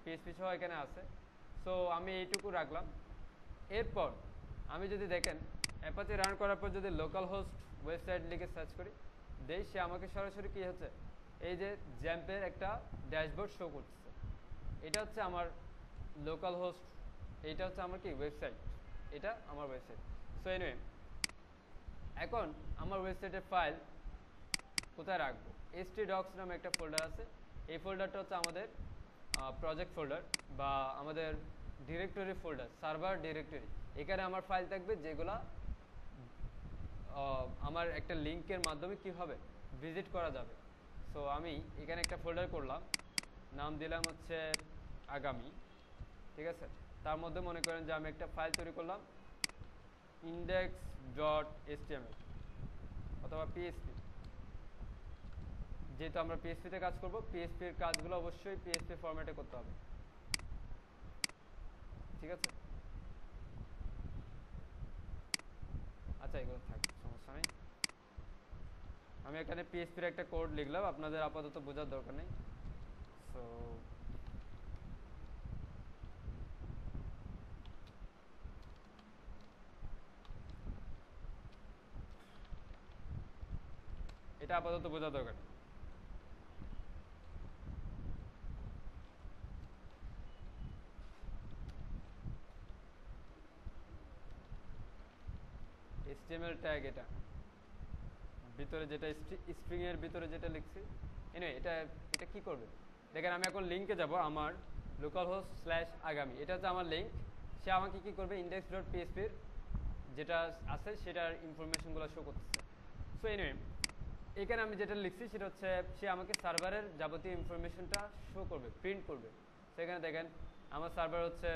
পিএসপি সহ এখানে আছে। সো আমি এইটুকু রাখলাম। এরপর আমি যদি দেখেন অ্যাপাচি রান করার পর যদি লোকাল হোস্ট ওয়েবসাইট লিখে সার্চ করি দেই, সে আমাকে সরাসরি কি হচ্ছে এই যে জ্যাম্পের একটা ড্যাশবোর্ড শো করতেছে। এটা হচ্ছে আমার লোকাল হোস্ট, এইটা হচ্ছে আমার কি ওয়েবসাইট, এটা আমার ওয়েবসাইট। সো এনিওয়ে, এখন আমার ওয়েবসাইটের ফাইল কোথায় রাখবো? htdocs নামে একটা ফোল্ডার আছে। এই ফোল্ডারটা হচ্ছে আমাদের প্রজেক্ট ফোল্ডার বা আমাদের ডিরেক্টরি ফোল্ডার, সার্ভার ডিরেক্টরি। এখানে আমার ফাইল থাকবে যেগুলা আমার একটা লিঙ্কের মাধ্যমে কি হবে ভিজিট করা যাবে। সো আমি এখানে একটা ফোল্ডার করলাম, নাম দিলাম হচ্ছে আগামী, ঠিক আছে। তার মধ্যে মনে করেন যে আমি একটা ফাইল তৈরি করলাম index.html অথবা পিএসপি, যেহেতু আমরা পিএসপিতে কাজ করব, পিএসপির কাজগুলো অবশ্যই পিএসপি ফরম্যাটে করতে হবে, ঠিক আছে। আচ্ছা, এগুলো থাক, সমস্যা নেই। আমি এখানে পিএসপির একটা কোড লিখলাম, আপনাদের আপাতত বোঝার দরকার নেই। সো এটা আপাতত বোঝার দরকার নেই। HTML ট্যাগ, এটা ভিতরে যেটা স্ট্রিং এর ভিতরে যেটা লিখছি, এনিওয়ে এটা এটা কি করবে দেখেন। আমি এখন লিংকে যাব, আমার লোকাল হোস্ট স্ল্যাশ আগামী, এটা হচ্ছে আমার লিংক। সে আমাকে কি করবে index.php এর যেটা আছে সেটার ইনফরমেশনগুলো শো করতেছে। সো এনিওয়ে, এখানে আমি যেটা লিখছি সেটা হচ্ছে সে আমাকে সার্ভারের যাবতীয় ইনফরমেশনটা শো করবে, প্রিন্ট করবে। সেখানে দেখেন আমার সার্ভার হচ্ছে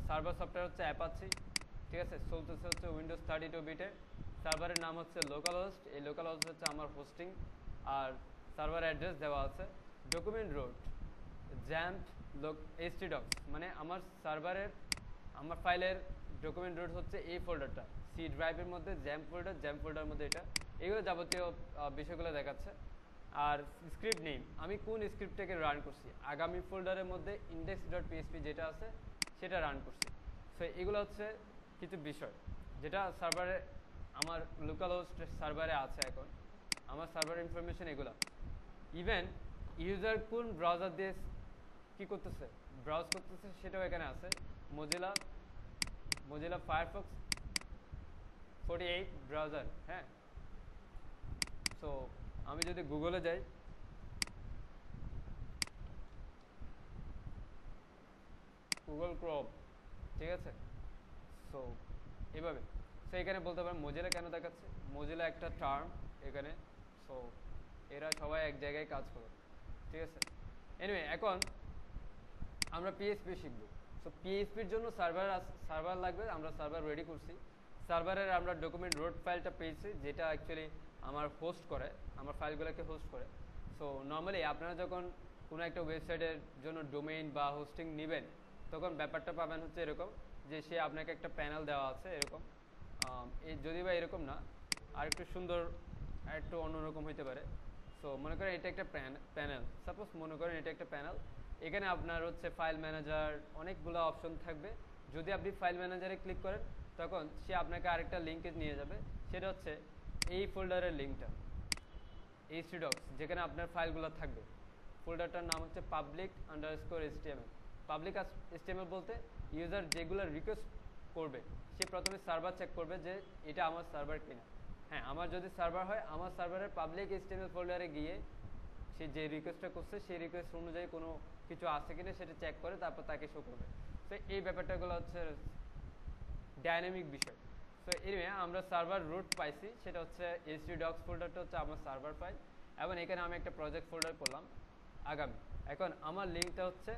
সার্ভার সফটওয়্যার হচ্ছে অ্যাপাচি, ঠিক আছে, চলতেছে হচ্ছে উইন্ডোজ 32 বিটে। সার্ভারের নাম হচ্ছে লোকাল হোস্ট, এই লোকাল হোস্ট হচ্ছে আমার হোস্টিং, আর সার্ভার অ্যাড্রেস দেওয়া আছে ডকুমেন্ট রোড জ্যাম্প htdocs, মানে আমার সার্ভারের আমার ফাইলের ডকুমেন্ট রোড হচ্ছে এই ফোল্ডারটা, সি ড্রাইভের মধ্যে জ্যাম্প ফোল্ডার মধ্যে এটা, এগুলো যাবতীয় বিষয়গুলো দেখাচ্ছে। আর স্ক্রিপ্ট নেম, আমি কোন স্ক্রিপ্টটাকে রান করছি, আগামী ফোল্ডারের মধ্যে index.php যেটা আছে সেটা রান করছি। সো এগুলো হচ্ছে কিছু বিষয় যেটা সার্ভারে আমার লোকাল হোস্ট সার্ভারে আছে। এখন আমার সার্ভার ইনফরমেশন এগুলো, ইভেন ইউজার কোন ব্রাউজার দিয়ে কি করতেছে, ব্রাউজ করতেছে সেটাও এখানে আছে, মজিলা ফায়ারফক্স 48 ব্রাউজার। হ্যাঁ, সো আমি যদি গুগলে যাই, গুগল ক্রোম, ঠিক আছে। সো এভাবে, সো এখানে বলতে পারেন মজিলা কেন দেখাচ্ছে, মজিলা একটা টার্ম এখানে। সো এরা সবাই এক জায়গায় কাজ করে, ঠিক আছে। এনিওয়ে, এখন আমরা পিএসপি শিখবো। সো পিএসপির জন্য সার্ভার লাগবে, আমরা সার্ভার রেডি করছি। সার্ভারের আমরা ডকুমেন্ট রোড ফাইলটা পেয়েছি, যেটা অ্যাকচুয়ালি আমার হোস্ট করে, আমার ফাইলগুলোকে হোস্ট করে। সো নর্মালি আপনারা যখন কোনো একটা ওয়েবসাইটের জন্য ডোমেইন বা হোস্টিং নেবেন, তখন ব্যাপারটা পাবেন হচ্ছে এরকম, যে সে আপনাকে একটা প্যানেল দেওয়া আছে এরকম, যদি বা এরকম না, আর একটু সুন্দর, আর একটু অন্যরকম হইতে পারে। সো মনে করেন এটা একটা প্যানেল, সাপোজ মনে করেন এটা একটা প্যানেল। এখানে আপনার হচ্ছে ফাইল ম্যানেজার, অনেকগুলো অপশন থাকবে। যদি আপনি ফাইল ম্যানেজারে ক্লিক করেন, তখন সে আপনাকে আরেকটা লিঙ্কে নিয়ে যাবে, সেটা হচ্ছে এই ফোল্ডারের লিঙ্কটা, htdocs, যেখানে আপনার ফাইলগুলো থাকবে। ফোল্ডারটার নাম হচ্ছে public_html। পাবলিক HTML বলতে ইউজার যেগুলো রিকোয়েস্ট করবে, সে প্রথমে সার্ভার চেক করবে যে এটা আমার সার্ভার কিনা। হ্যাঁ, আমার যদি সার্ভার হয়, আমার সার্ভারের পাবলিক HTML ফোল্ডারে গিয়ে সে যে রিকোয়েস্টটা করছে সেই রিকোয়েস্ট অনুযায়ী কোনো কিছু আছে কিনা সেটা চেক করে তারপর তাকে শো করবে। তো এই ব্যাপারটাগুলো হচ্ছে ডাইনামিক বিষয়। সো এনিওয়ে, আমরা সার্ভার রুট পাইছি, সেটা হচ্ছে htdocs ফোল্ডারটা হচ্ছে আমার সার্ভার ফাইল, এবং এখানে আমি একটা প্রজেক্ট ফোল্ডার করলাম আগামী। এখন আমার লিঙ্কটা হচ্ছে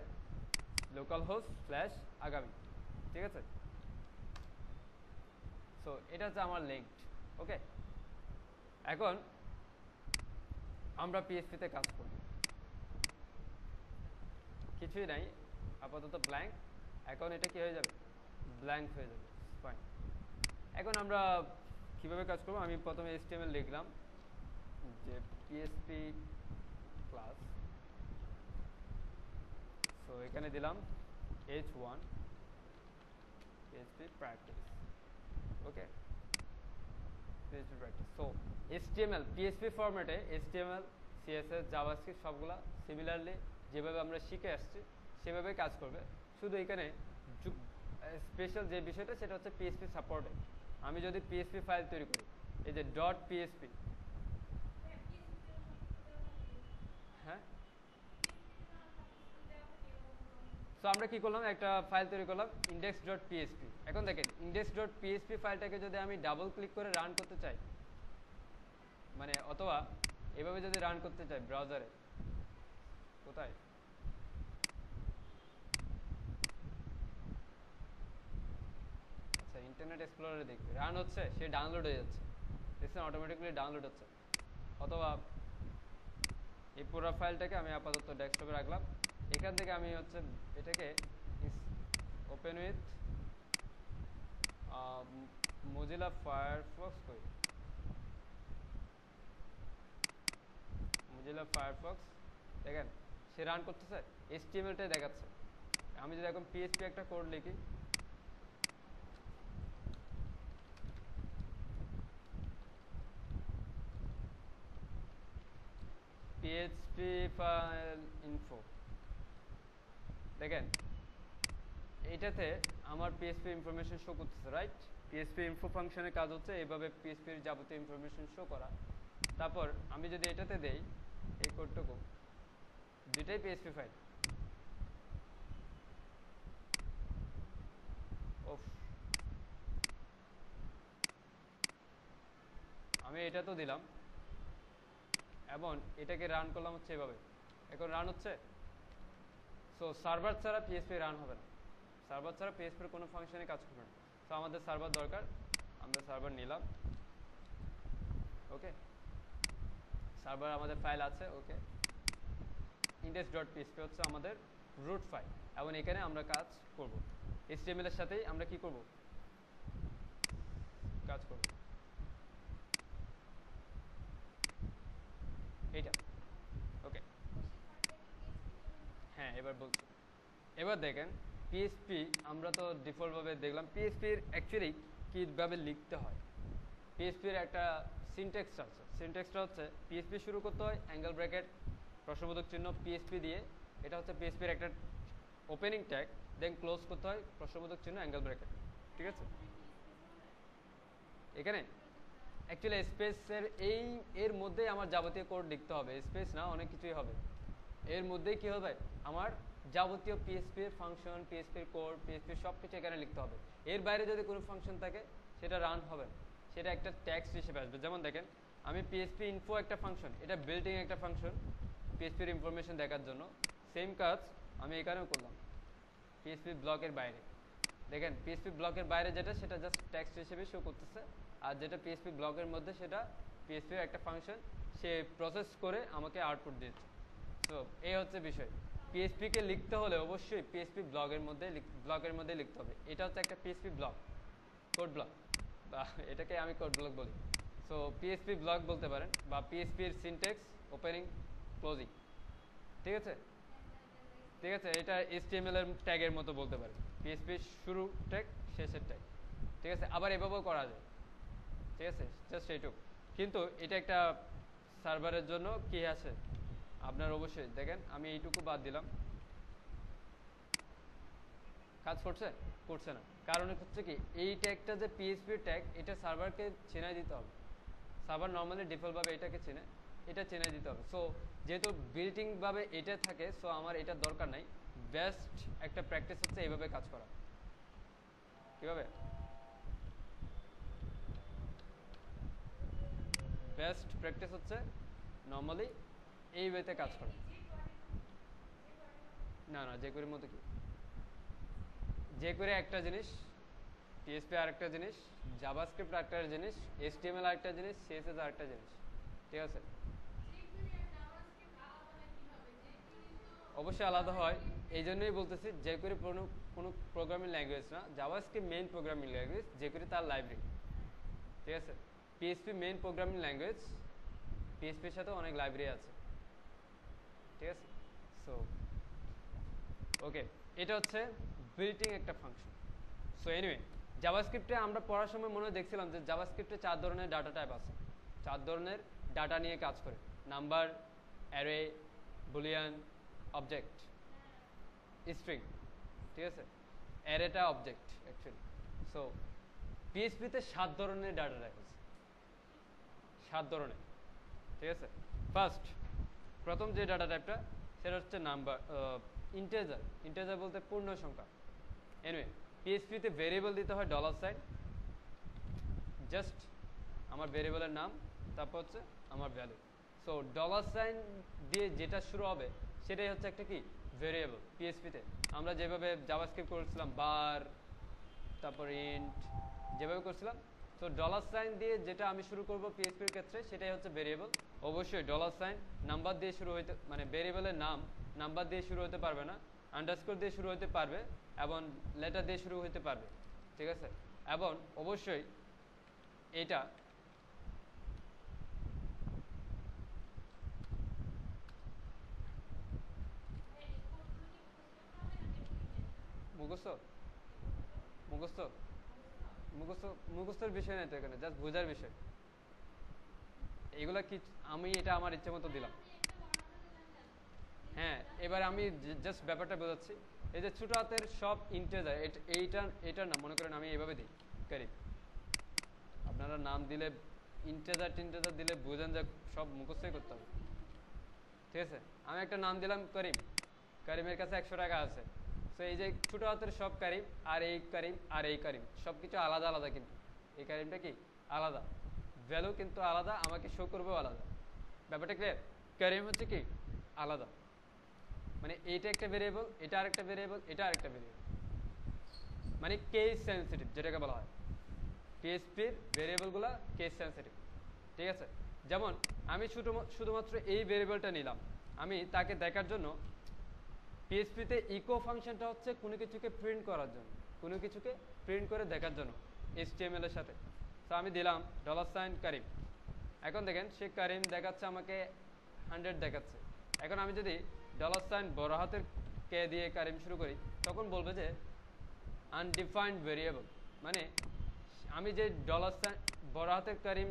লোকাল হোস্ট স্ল্যাশ আগামী, ঠিক আছে। সো এটা হচ্ছে আমার লিঙ্ক, ওকে। এখন আমরা পিএসপিতে কাজ করব, কিছুই নাই আপাতত, ব্ল্যাঙ্ক। এখন এটা কি হয়ে যাবে, ব্ল্যাঙ্ক হয়ে যাবে, ফাইন। এখন আমরা কিভাবে কাজ করব, আমি প্রথমে HTML লিখলাম যে পিএসপি ক্লাস, সো এখানে দিলাম h1 PHP প্র্যাকটিস, ওকে। PHP practice. So HTML PHP ফরম্যাটে HTML CSS জাভাস্ক্রিপ্ট সবগুলা সিমিলারলি যেভাবে আমরা শিখে আসছি সেভাবে কাজ করবে। শুধু এখানে স্পেশাল যে বিষয়টা সেটা হচ্ছে PHP সাপোর্টে। আমি যদি PHP ফাইল তৈরি করি, এই যে .php, হ্যাঁ, তো আমরা কি করলাম, একটা ফাইল তৈরি করলাম index.php। এখন দেখেন index.php ফাইলটাকে যদি আমি ডাবল ক্লিক করে রান করতে চাই, মানে অথবা এভাবে যদি রান করতে চাই ব্রাউজারে, কোথায়, আচ্ছা ইন্টারনেট এক্সপ্লোরারে দেখবে রান হচ্ছে, সে ডাউনলোড হয়ে যাচ্ছে, দেখছেন অটোমেটিক্যালি ডাউনলোড হচ্ছে। অথবা এই পুরো ফাইলটাকে আমি আপাতত ডেস্কটপে রাখলাম, এখান থেকে আমি হচ্ছে এটাকে ওপেন উইথ মোজিলা ফায়ারফক্স করি, মোজিলা ফায়ারফক্স, দেখেন সে রান করতেছে, HTML-টাই দেখাচ্ছে। আমি যদি এখন PHP একটা কোড লিখি, PHP ফাইল ইনফো, দেখেন এইটাতে আমার PHP ইনফরমেশন শো করতেছে, রাইট? PHP ইনফো ফাংশনের কাজ হচ্ছে এইভাবে PHP এর যাবতীয় ইনফরমেশন শো করা। তারপর আমি যদি এটাতে দেই এই কোডটুকু, দুইটাই PHP ফাইল, ওফ, আমি এটা তো দিলাম এবং এটাকে রান করলাম হচ্ছে এভাবে, এখন রান হচ্ছে। সো সার্ভার ছাড়া PHP রান হবে না, সার্ভার ছাড়া PHP এর কোনো ফাংশনে কাজ করবে না। তো আমাদের সার্ভার দরকার, আমরা সার্ভার নিলাম, ওকে, সার্ভার আমাদের ফাইল আছে, ওকে, index.php হচ্ছে আমাদের রুট ফাইল এবং এখানে আমরা কাজ করব। HTML এর সাথেই আমরা কি করব, কাজ করব, এইটা, ওকে। হ্যাঁ এবার বলছি, এবার দেখেন PHP আমরা তো ডিফল্টভাবে দেখলাম PHP এর অ্যাকচুয়ালি কীভাবে লিখতে হয়। PHP এর একটা সিনট্যাক্স আছে, সিনট্যাক্সটা হচ্ছে PHP শুরু করতে হয় অ্যাঙ্গেল ব্র্যাকেট প্রশ্নবোধক চিহ্ন PHP দিয়ে, এটা হচ্ছে PHP এর একটা ওপেনিং ট্যাগ, দেন ক্লোজ করতে হয় প্রশ্নবোধক চিহ্ন অ্যাঙ্গেল ব্র্যাকেট, ঠিক আছে? এখানে অ্যাকচুয়ালি স্পেসের এর মধ্যেই আমার যাবতীয় কোড লিখতে হবে, স্পেস না, অনেক কিছুই হবে এর মধ্যেই, কি হবে আমার যাবতীয় PHP এর ফাংশন, PHP এর কোড, PHP সব কিছু এখানে লিখতে হবে। এর বাইরে যদি কোনো ফাংশন থাকে সেটা রান হবে না, সেটা একটা ট্যাক্স হিসেবে আসবে। যেমন দেখেন আমি PHP ইনফো একটা ফাংশন, এটা বিল্ডিং একটা ফাংশন PHP এর ইনফরমেশন দেখার জন্য, সেম কাজ আমি এখানেও করলাম PHP ব্লকের বাইরে। দেখেন PHP ব্লকের বাইরে যেটা সেটা জাস্ট টেক্সট হিসেবে শো করতেছে, আর যেটা PHP ব্লকের মধ্যে সেটা PHP এর একটা ফাংশন, সে প্রসেস করে আমাকে আউটপুট দিচ্ছে। তো এই হচ্ছে বিষয়, PHP কে লিখতে হলে অবশ্যই PHP ব্লকের মধ্যে লিখতে হবে। এটা হচ্ছে একটা PHP ব্লক, কোড ব্লক, বা এটাকে আমি কোড ব্লক বলি। সো PHP ব্লক বলতে পারেন, বা PHP এর সিনট্যাক্স ওপেনিং ক্লোজিং, ঠিক আছে, ঠিক আছে, এটা HTML এর ট্যাগের মতো বলতে পারেন, PHP শুরু ট্যাগ শেষের ট্যাগ, ঠিক আছে। আবার এভাবেও করা যায়, ঠিক আছে, জাস্ট এইটুকু। কিন্তু এটা একটা সার্ভারের জন্য কি আছে আপনার অবশ্যই দেখেন, আমি এইটুকু বাদ দিলাম, কাজ করছে, করছে না, কারণ হচ্ছে কি এই ট্যাগটা যে PHP ট্যাগ, এটা সার্ভারকে চেনাই দিতে হবে। সার্ভার নর্মালি ডিফল্টভাবে এটাকে চেনে, এটা চেনাই দিতে হবে। সো যেহেতু বিল্টিং ভাবে এটা থাকে, সো আমার এটার দরকার নাই। বেস্ট একটা প্র্যাকটিস হচ্ছে এইভাবে কাজ করা। কিভাবে বেস্ট প্র্যাকটিস হচ্ছে নর্মালি এই ওয়েতে কাজ করা। না না, যে করে মতো কি, যে করে একটা জিনিস, PHP আরেকটা জিনিস, জাভাস্ক্রিপ্ট আরেকটা জিনিস, HTML আরেকটা জিনিস, CSS আরেকটা জিনিস, ঠিক আছে। অবশ্যই আলাদা হয়, এই জন্যই বলতেছি যে করে কোনো প্রোগ্রামিং ল্যাঙ্গুয়েজ না, জাভাস্ক্রিপ্ট মেইন প্রোগ্রামিং ল্যাঙ্গুয়েজ, যে করে তার লাইব্রেরি, ঠিক আছে। PHP main programming language, PHP এর সাথে অনেক লাইব্রেরি আছে, ঠিক আছে। সো ওকে, এটা হচ্ছে বিল্টিং একটা ফাংশন। সো এনিওয়ে জাভাস্ক্রিপ্টে আমরা পড়ার সময় মনে হয় দেখছিলাম যে জাভাস্ক্রিপ্টে 4 ধরনের ডাটা টাইপ আছে, 4 ধরনের ডাটা নিয়ে কাজ করে, number, array, Boolean, object, string. ঠিক আছে, অ্যারেটা অবজেক্ট অ্যাকচুয়ালি। সো পিএইচপিতে 7 ধরনের ডাটা টাইপ আছে, 7 ধরনের। ঠিক আছে, ফার্স্ট প্রথম যে ডাটা টাইপটা সেটা হচ্ছে নাম্বার, ইন্টেজার। ইন্টেজার বলতে পূর্ণ সংখ্যা। এনিওয়ে পিএইচপিতে ভেরিয়েবল দিতে হয় $, জাস্ট আমার ভেরিয়েবলের নাম, তারপর হচ্ছে আমার ভ্যালু। সো $, দিয়ে যেটা শুরু হবে সেটাই হচ্ছে একটা কি ভেরিয়েবল পিএইচপিতে। আমরা যেভাবে জাভাস্ক্রিপ্ট করেছিলাম বার, তারপর ইন্ট, যেভাবে করছিলাম, তো $, দিয়ে যেটা আমি শুরু করব পিএইচপির ক্ষেত্রে সেটাই হচ্ছে ভেরিয়েবল। অবশ্যই $, নাম্বার দিয়ে শুরু হইতে, মানে ভেরিয়েবলের নাম নাম্বার দিয়ে শুরু হতে পারবে না, আন্ডারস্কোর দিয়ে শুরু হতে পারবে এবং লেটার দিয়ে শুরু হতে পারবে। ঠিক আছে, এবং অবশ্যই এটা মুখস্থ মুখস্থ মুখস্থ মুখস্থের বিষয় নাই তো এখানে, জাস্ট বোঝার বিষয়। এগুলা কি আমি এটা আমার ইচ্ছে মতো দিলাম। হ্যাঁ, এবার আমি জাস্ট ব্যাপারটা বোঝাচ্ছি। এই যে ছোট হাতের সব ইন্টেজার, এটা না মনে করেন আমি এইভাবে দিই কারিম। আপনারা নাম দিলে ইন্টেজার টিন্টেজার দিলে বুঝেন যে সব মুখস্থই করতে হবে। ঠিক আছে, আমি একটা নাম দিলাম করিম, করিমের কাছে 100 টাকা আছে। তো এই যে ছোট হাতের সব করিম আর এই করিম আর এই করিম সব কিছু আলাদা আলাদা, কিন্তু এই করিমটা কি আলাদা, ভ্যালু কিন্তু আলাদা, আমাকে শো করবেও আলাদা। ব্যাপারটা ক্লিয়ার? করিম হচ্ছে কি আলাদা, মানে এইটা একটা ভেরিয়েবল, এটা আরেকটা ভেরিয়েবল, এটা আরেকটা ভেরিয়েবল, মানে কেস সেন্সিটিভ যেটাকে বলা হয়। পিএইচপির ভেরিয়েবলগুলো কেস সেন্সিটিভ। ঠিক আছে, যেমন আমি শুধুমাত্র এই ভেরিয়েবলটা নিলাম, আমি তাকে দেখার জন্য পিএইচপিতে ইকো ফাংশনটা হচ্ছে কোনো কিছুকে প্রিন্ট করার জন্য, কোনো কিছুকে প্রিন্ট করে দেখার জন্য এইচটিএমএল এর সাথে। তো আমি দিলাম $, করিম। এখন দেখেন সে করিম দেখাচ্ছে আমাকে 100 দেখাচ্ছে। এখন আমি যদি $, বড় হাতের কে দিয়ে করিম শুরু করি, তখন বলবে যে আনডিফাইন্ড ভেরিয়েবল, মানে আমি যে $, বড় হাতের করিম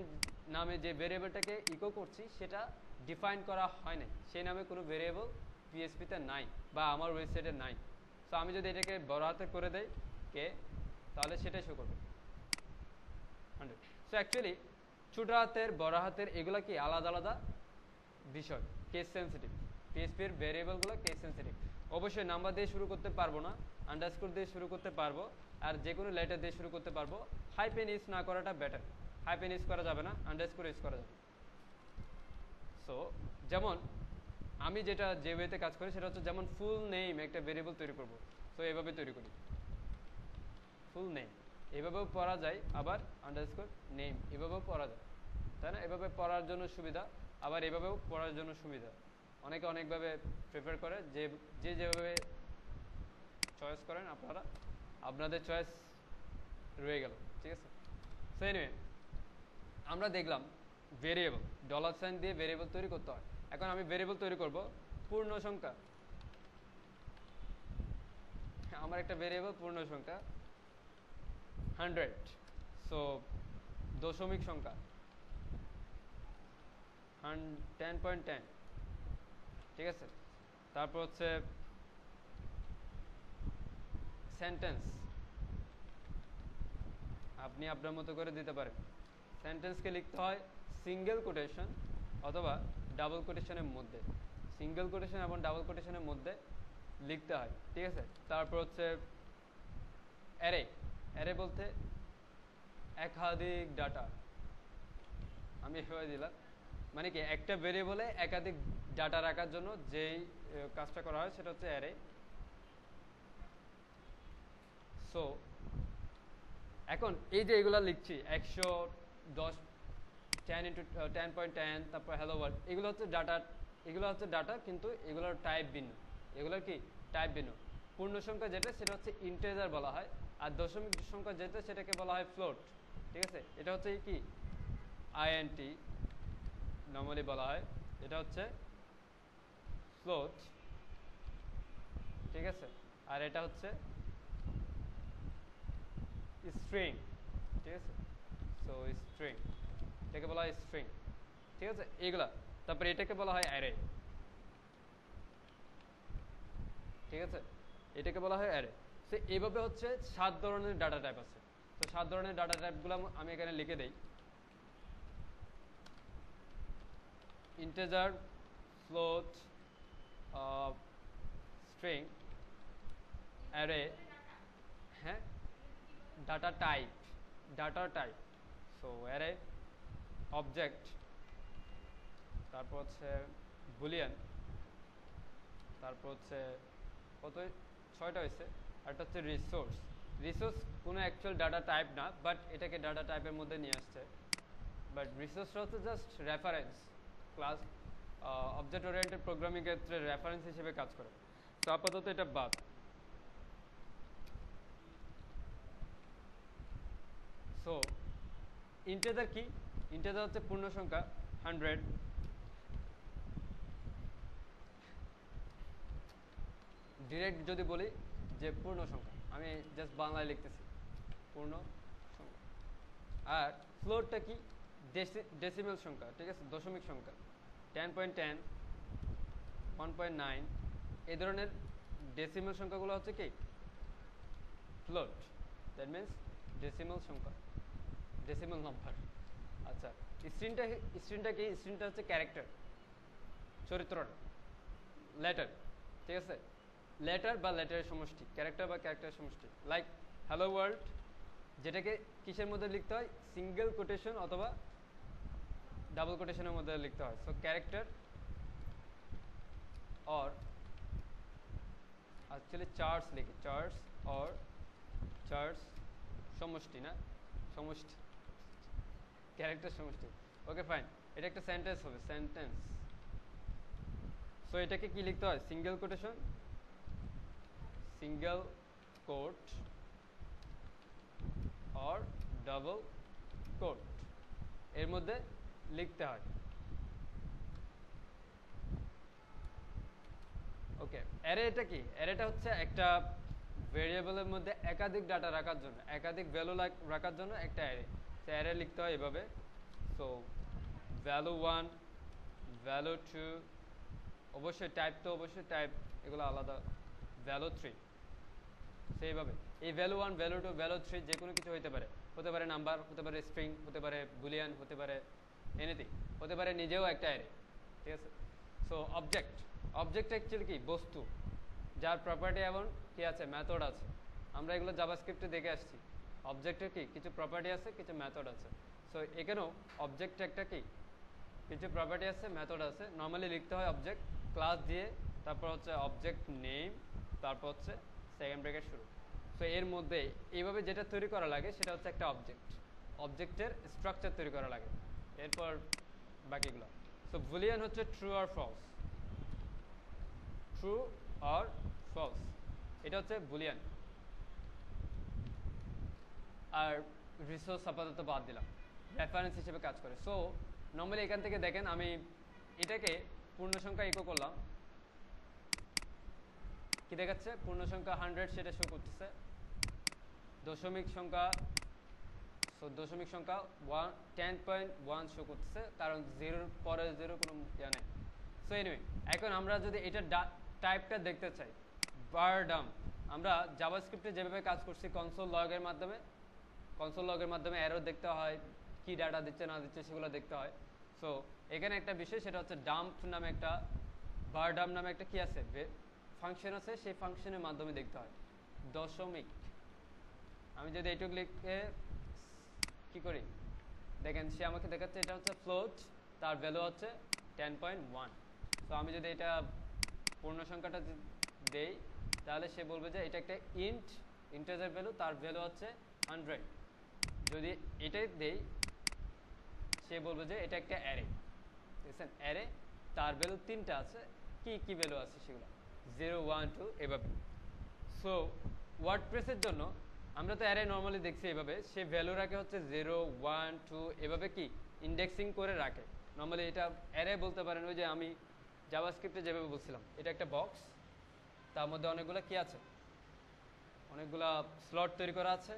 নামে যে ভেরিয়েবলটাকে ইকো করছি সেটা ডিফাইন করা হয় নাই, সেই নামে কোনো ভেরিয়েবল পিএইচপিতে নাই বা আমার ওয়েবসাইটে নাই। তো আমি যদি এটাকে বড় হাতে করে দেই কে, তাহলে সেটাই শো করবে 100। সো অ্যাকচুয়ালি ছোট হাতের বড় হাতের এগুলো কি আলাদা আলাদা বিষয়, কেস সেন্সিটিভ। পিএইচপির ভেরিয়েবলগুলো কেস সেন্সিটিভ। অবশ্যই নাম্বার দিয়ে শুরু করতে পারবো না, আন্ডারস্কোর দিয়ে শুরু করতে পারবো, আর যে কোনো লেটার দিয়ে শুরু করতে পারবো। হাইপেন ইউজ না করাটা বেটার, হাইপেন ইউজ করা যাবে না, আন্ডারস্কোর ইউজ করা যাবে। সো যেমন আমি যেটা যে ওয়েতে কাজ করি সেটা হচ্ছে, যেমন ফুল নেম একটা ভেরিয়েবল তৈরি করব, তো এভাবে তৈরি করি ফুল নেম, এভাবেও পড়া যায়, আবার আন্ডারস্কোর নেম এভাবেও পড়া যায়, তাই না? এভাবে পড়ার জন্য সুবিধা, আবার এভাবেও পড়ার জন্য সুবিধা। অনেকে অনেকভাবে প্রেফার করে, যে যেভাবে চয়েস করেন আপনারা, আপনাদের চয়েস রয়ে গেল। ঠিক আছে, সো এনিওয়ে আমরা দেখলাম ভেরিয়েবল, $, দিয়ে ভেরিয়েবল তৈরি করতে হয়। এখন আমি ভেরিয়েবল তৈরি করব পূর্ণ সংখ্যা, আমার একটা ভেরিয়েবল পূর্ণ সংখ্যা 100, সো দশমিক সংখ্যা 10.10। ঠিক আছে, তারপর হচ্ছে সেন্টেন্স, আপনি আপনার মতো করে দিতে পারেন। সেন্টেন্সকে লিখতে হয় সিঙ্গেল কোটেশন অথবা ডাবল কোটেশনের মধ্যে, সিঙ্গেল কোটেশন এবং ডাবল কোটেশনের মধ্যে লিখতে হয়। ঠিক আছে, তারপর হচ্ছে অ্যারে, অ্যারে বলতে একাধিক ডাটা, আমি এভাবে দিলাম, মানে কি একটা ভেরিয়েবলে একাধিক ডাটা রাখার জন্য যেই কাজটা করা হয় সেটা হচ্ছে অ্যারে। সো এখন এই যে এগুলো লিখছি 110, 10 × 10, তারপর হ্যালো ওয়ার্ল্ড, এগুলো হচ্ছে ডাটা, কিন্তু এগুলোর টাইপ ভিন্ন, এগুলোর কি টাইপ ভিন্ন। পূর্ণ সংখ্যা যেটা সেটা হচ্ছে ইন্টিজার বলা হয়, আর দশমিক সংখ্যা যেটা সেটাকে বলা হয় ফ্লোট। ঠিক আছে, এটা হচ্ছে কি আইএনটি নর্মালি বলা হয়, এটা হচ্ছে ফ্লোট। ঠিক আছে, আর এটা হচ্ছে স্ট্রিং, ঠিক আছে। সো স্ট্রিং, এটাকে বলা হয় স্ট্রিং, ঠিক আছে, এইগুলা। তারপরে এটাকে বলা হয় অ্যারে, ঠিক আছে, এটাকে বলা হয় অ্যারে। সো এইভাবে হচ্ছে 7 ধরনের ডাটা টাইপ আছে। তো 7 ধরনের ডাটা টাইপগুলো আমি এখানে লিখে দেই। ইন্টিজার, ফ্লোট, স্ট্রিং, অ্যারে, হ্যাঁ, data type, data type. So array, object, তারপর হচ্ছে বুলিয়ান, তারপর হচ্ছে কত, 6টা হয়েছে। আরটা হচ্ছে রিসোর্স। রিসোর্স কোনো অ্যাকচুয়াল ডাটা টাইপ না, বাট এটাকে ডাটা টাইপের মধ্যে নিয়ে আসছে। বাট রিসোর্সটা হচ্ছে just reference, class object oriented programming ক্ষেত্রে রেফারেন্স হিসেবে কাজ করে। তো আপাতত এটা বাদ। সো ইন্টিজার কি? ইন্টিজার হচ্ছে পূর্ণ সংখ্যা 100। ডিরেক্ট যদি বলি যে পূর্ণ সংখ্যা, আমি জাস্ট বাংলায় লিখতেছি পূর্ণ সংখ্যা। আর ফ্লোটটা কি? ডেসিমেল সংখ্যা, ঠিক আছে, দশমিক সংখ্যা। 10.10, 1.9 এই ধরনের ডেসিমেল সংখ্যাগুলো হচ্ছে কি ফ্লোট। দ্যাট মিনস ডেসিমেল সংখ্যা, ডেসিমেল নাম্বার। আচ্ছা, স্ট্রিংটা, স্ট্রিংটা কি? স্ট্রিংটা হচ্ছে ক্যারেক্টার, চরিত্র, লেটার, ঠিক আছে, লেটার বা লেটারের সমষ্টি, ক্যারেক্টার বা ক্যারেক্টারের সমষ্টি। লাইক হ্যালো ওয়ার্ল্ড, যেটাকে কিসের মধ্যে লিখতে হয়? সিঙ্গেল কোটেশন অথবা ডাবল কোটেশনের মধ্যে লিখতে হয়। So character or, actually charts লিখি, চার্টস অর চার্টস, সমষ্টি না, সমষ্টি, ক্যারেক্টার সমষ্টি। ওকে ফাইন, এটা একটা সেন্টেন্স হবে, সেন্টেন্স। সো এটাকে কি লিখতে হয়? Single quotation, single quote or double quote এর মধ্যে লিখতে হয়। ওকে, অ্যারে এটা কি? অ্যারেটা হচ্ছে একটা ভেরিয়েবলের মধ্যে একাধিক ডাটা রাখার জন্য, একাধিক ভ্যালু রাখার জন্য একটা অ্যারে। সো অ্যারে লিখতে হয় এভাবে। সো ভ্যালু 1, ভ্যালু 2, অবশ্যই টাইপ, তো অবশ্যই টাইপ এগুলো আলাদা, ভ্যালু 3। সেইভাবে এই ভ্যালু 1, ভ্যালু 2, ভ্যালু 3 যে কোনো কিছু হতে পারে, হতে পারে নাম্বার, হতে পারে স্ট্রিং, হতে পারে বুলিয়ান, হতে পারে এনিথিং, হতে পারে নিজেও একটা অ্যারে, ঠিক আছে। সো অবজেক্ট, অবজেক্ট অ্যাকচুয়ালি কি? বস্তু, যার প্রপার্টি এবং কি আছে? মেথড আছে। আমরা এগুলো জাভাস্ক্রিপ্টে দেখে আসছি। অবজেক্টের কি কিছু প্রপার্টি আছে, কিছু মেথড আছে। সো এখানেও অবজেক্ট একটা কি কিছু প্রপার্টি আছে, মেথড আছে। নর্মালি লিখতে হয় অবজেক্ট ক্লাস দিয়ে, তারপর হচ্ছে অবজেক্ট নেম, তারপর হচ্ছে সেকেন্ড ব্র্যাকেট শুরু। সো এর মধ্যে এইভাবে যেটা তৈরি করা লাগে সেটা হচ্ছে একটা অবজেক্ট, অবজেক্টের স্ট্রাকচার তৈরি করা লাগে। এরপর বাকিগুলো। সো বুলিয়ান হচ্ছে ট্রু আর ফলস, ট্রু আর ফলস, এটা হচ্ছে বুলিয়ান। আর রিসোর্স আপাতত বাদ দিলাম, রেফারেন্স হিসেবে কাজ করে। সো নর্মালি এখান থেকে দেখেন আমি এটাকে পূর্ণ সংখ্যা ইকো করলাম, কি দেখাচ্ছে? পূর্ণ সংখ্যা 100 সেটা শো করতেছে। দশমিক সংখ্যা, সো দশমিক সংখ্যা 10.1 শো করতেছে, কারণ জিরোর পরে জিরো কোনো ইয়া নেই। সো এনিওয়ে, এখন আমরা যদি এটা টাইপটা দেখতে চাই, বারডাম, আমরা জাভাস্ক্রিপ্টে যেভাবে কাজ করছি কনসোল লগের মাধ্যমে, কনসোল লগের মাধ্যমে অ্যারো দেখতে হয়, কি ডাটা দিচ্ছে না দিচ্ছে সেগুলো দেখতে হয়। সো এখানে একটা বিষয়, সেটা হচ্ছে ডাম্প নামে একটা, বারডাম নামে একটা কি আছে, ফাংশন আছে, সেই ফাংশনের মাধ্যমে দেখতে হয়। দশমিক, আমি যদি এইটুকু লিখে কি করি দেখেন, সে আমাকে দেখাচ্ছে এটা হচ্ছে ফ্লোট, তার ভ্যালু হচ্ছে 10.1। সো আমি যদি এটা পূর্ণ সংখ্যাটা দেই, তাহলে সে বলবে যে এটা একটা ইন্টিজার ভ্যালু, তার ভ্যালু হচ্ছে 100। যদি এটাই দেই, সে বলবে যে এটা একটা অ্যারে। দেখছেন, অ্যারে, তার ভ্যালু 3টা আছে। কি কি ভ্যালু আছে সেগুলো 0, 1, 2 এভাবে। সো ওয়ার্ডপ্রেসের জন্য আমরা তো অ্যারে নর্মালি দেখছি এভাবে, সে ভ্যালু রাখে হচ্ছে 0, 1, 2 এভাবে কি ইন্ডেক্সিং করে রাখে। নর্মালি এটা অ্যারে বলতে পারেন। ওই যে আমি জাভাস্ক্রিপ্টে যেভাবে বলছিলাম, এটা একটা বক্স, তার মধ্যে অনেকগুলো কি আছে, অনেকগুলা স্লট তৈরি করা আছে।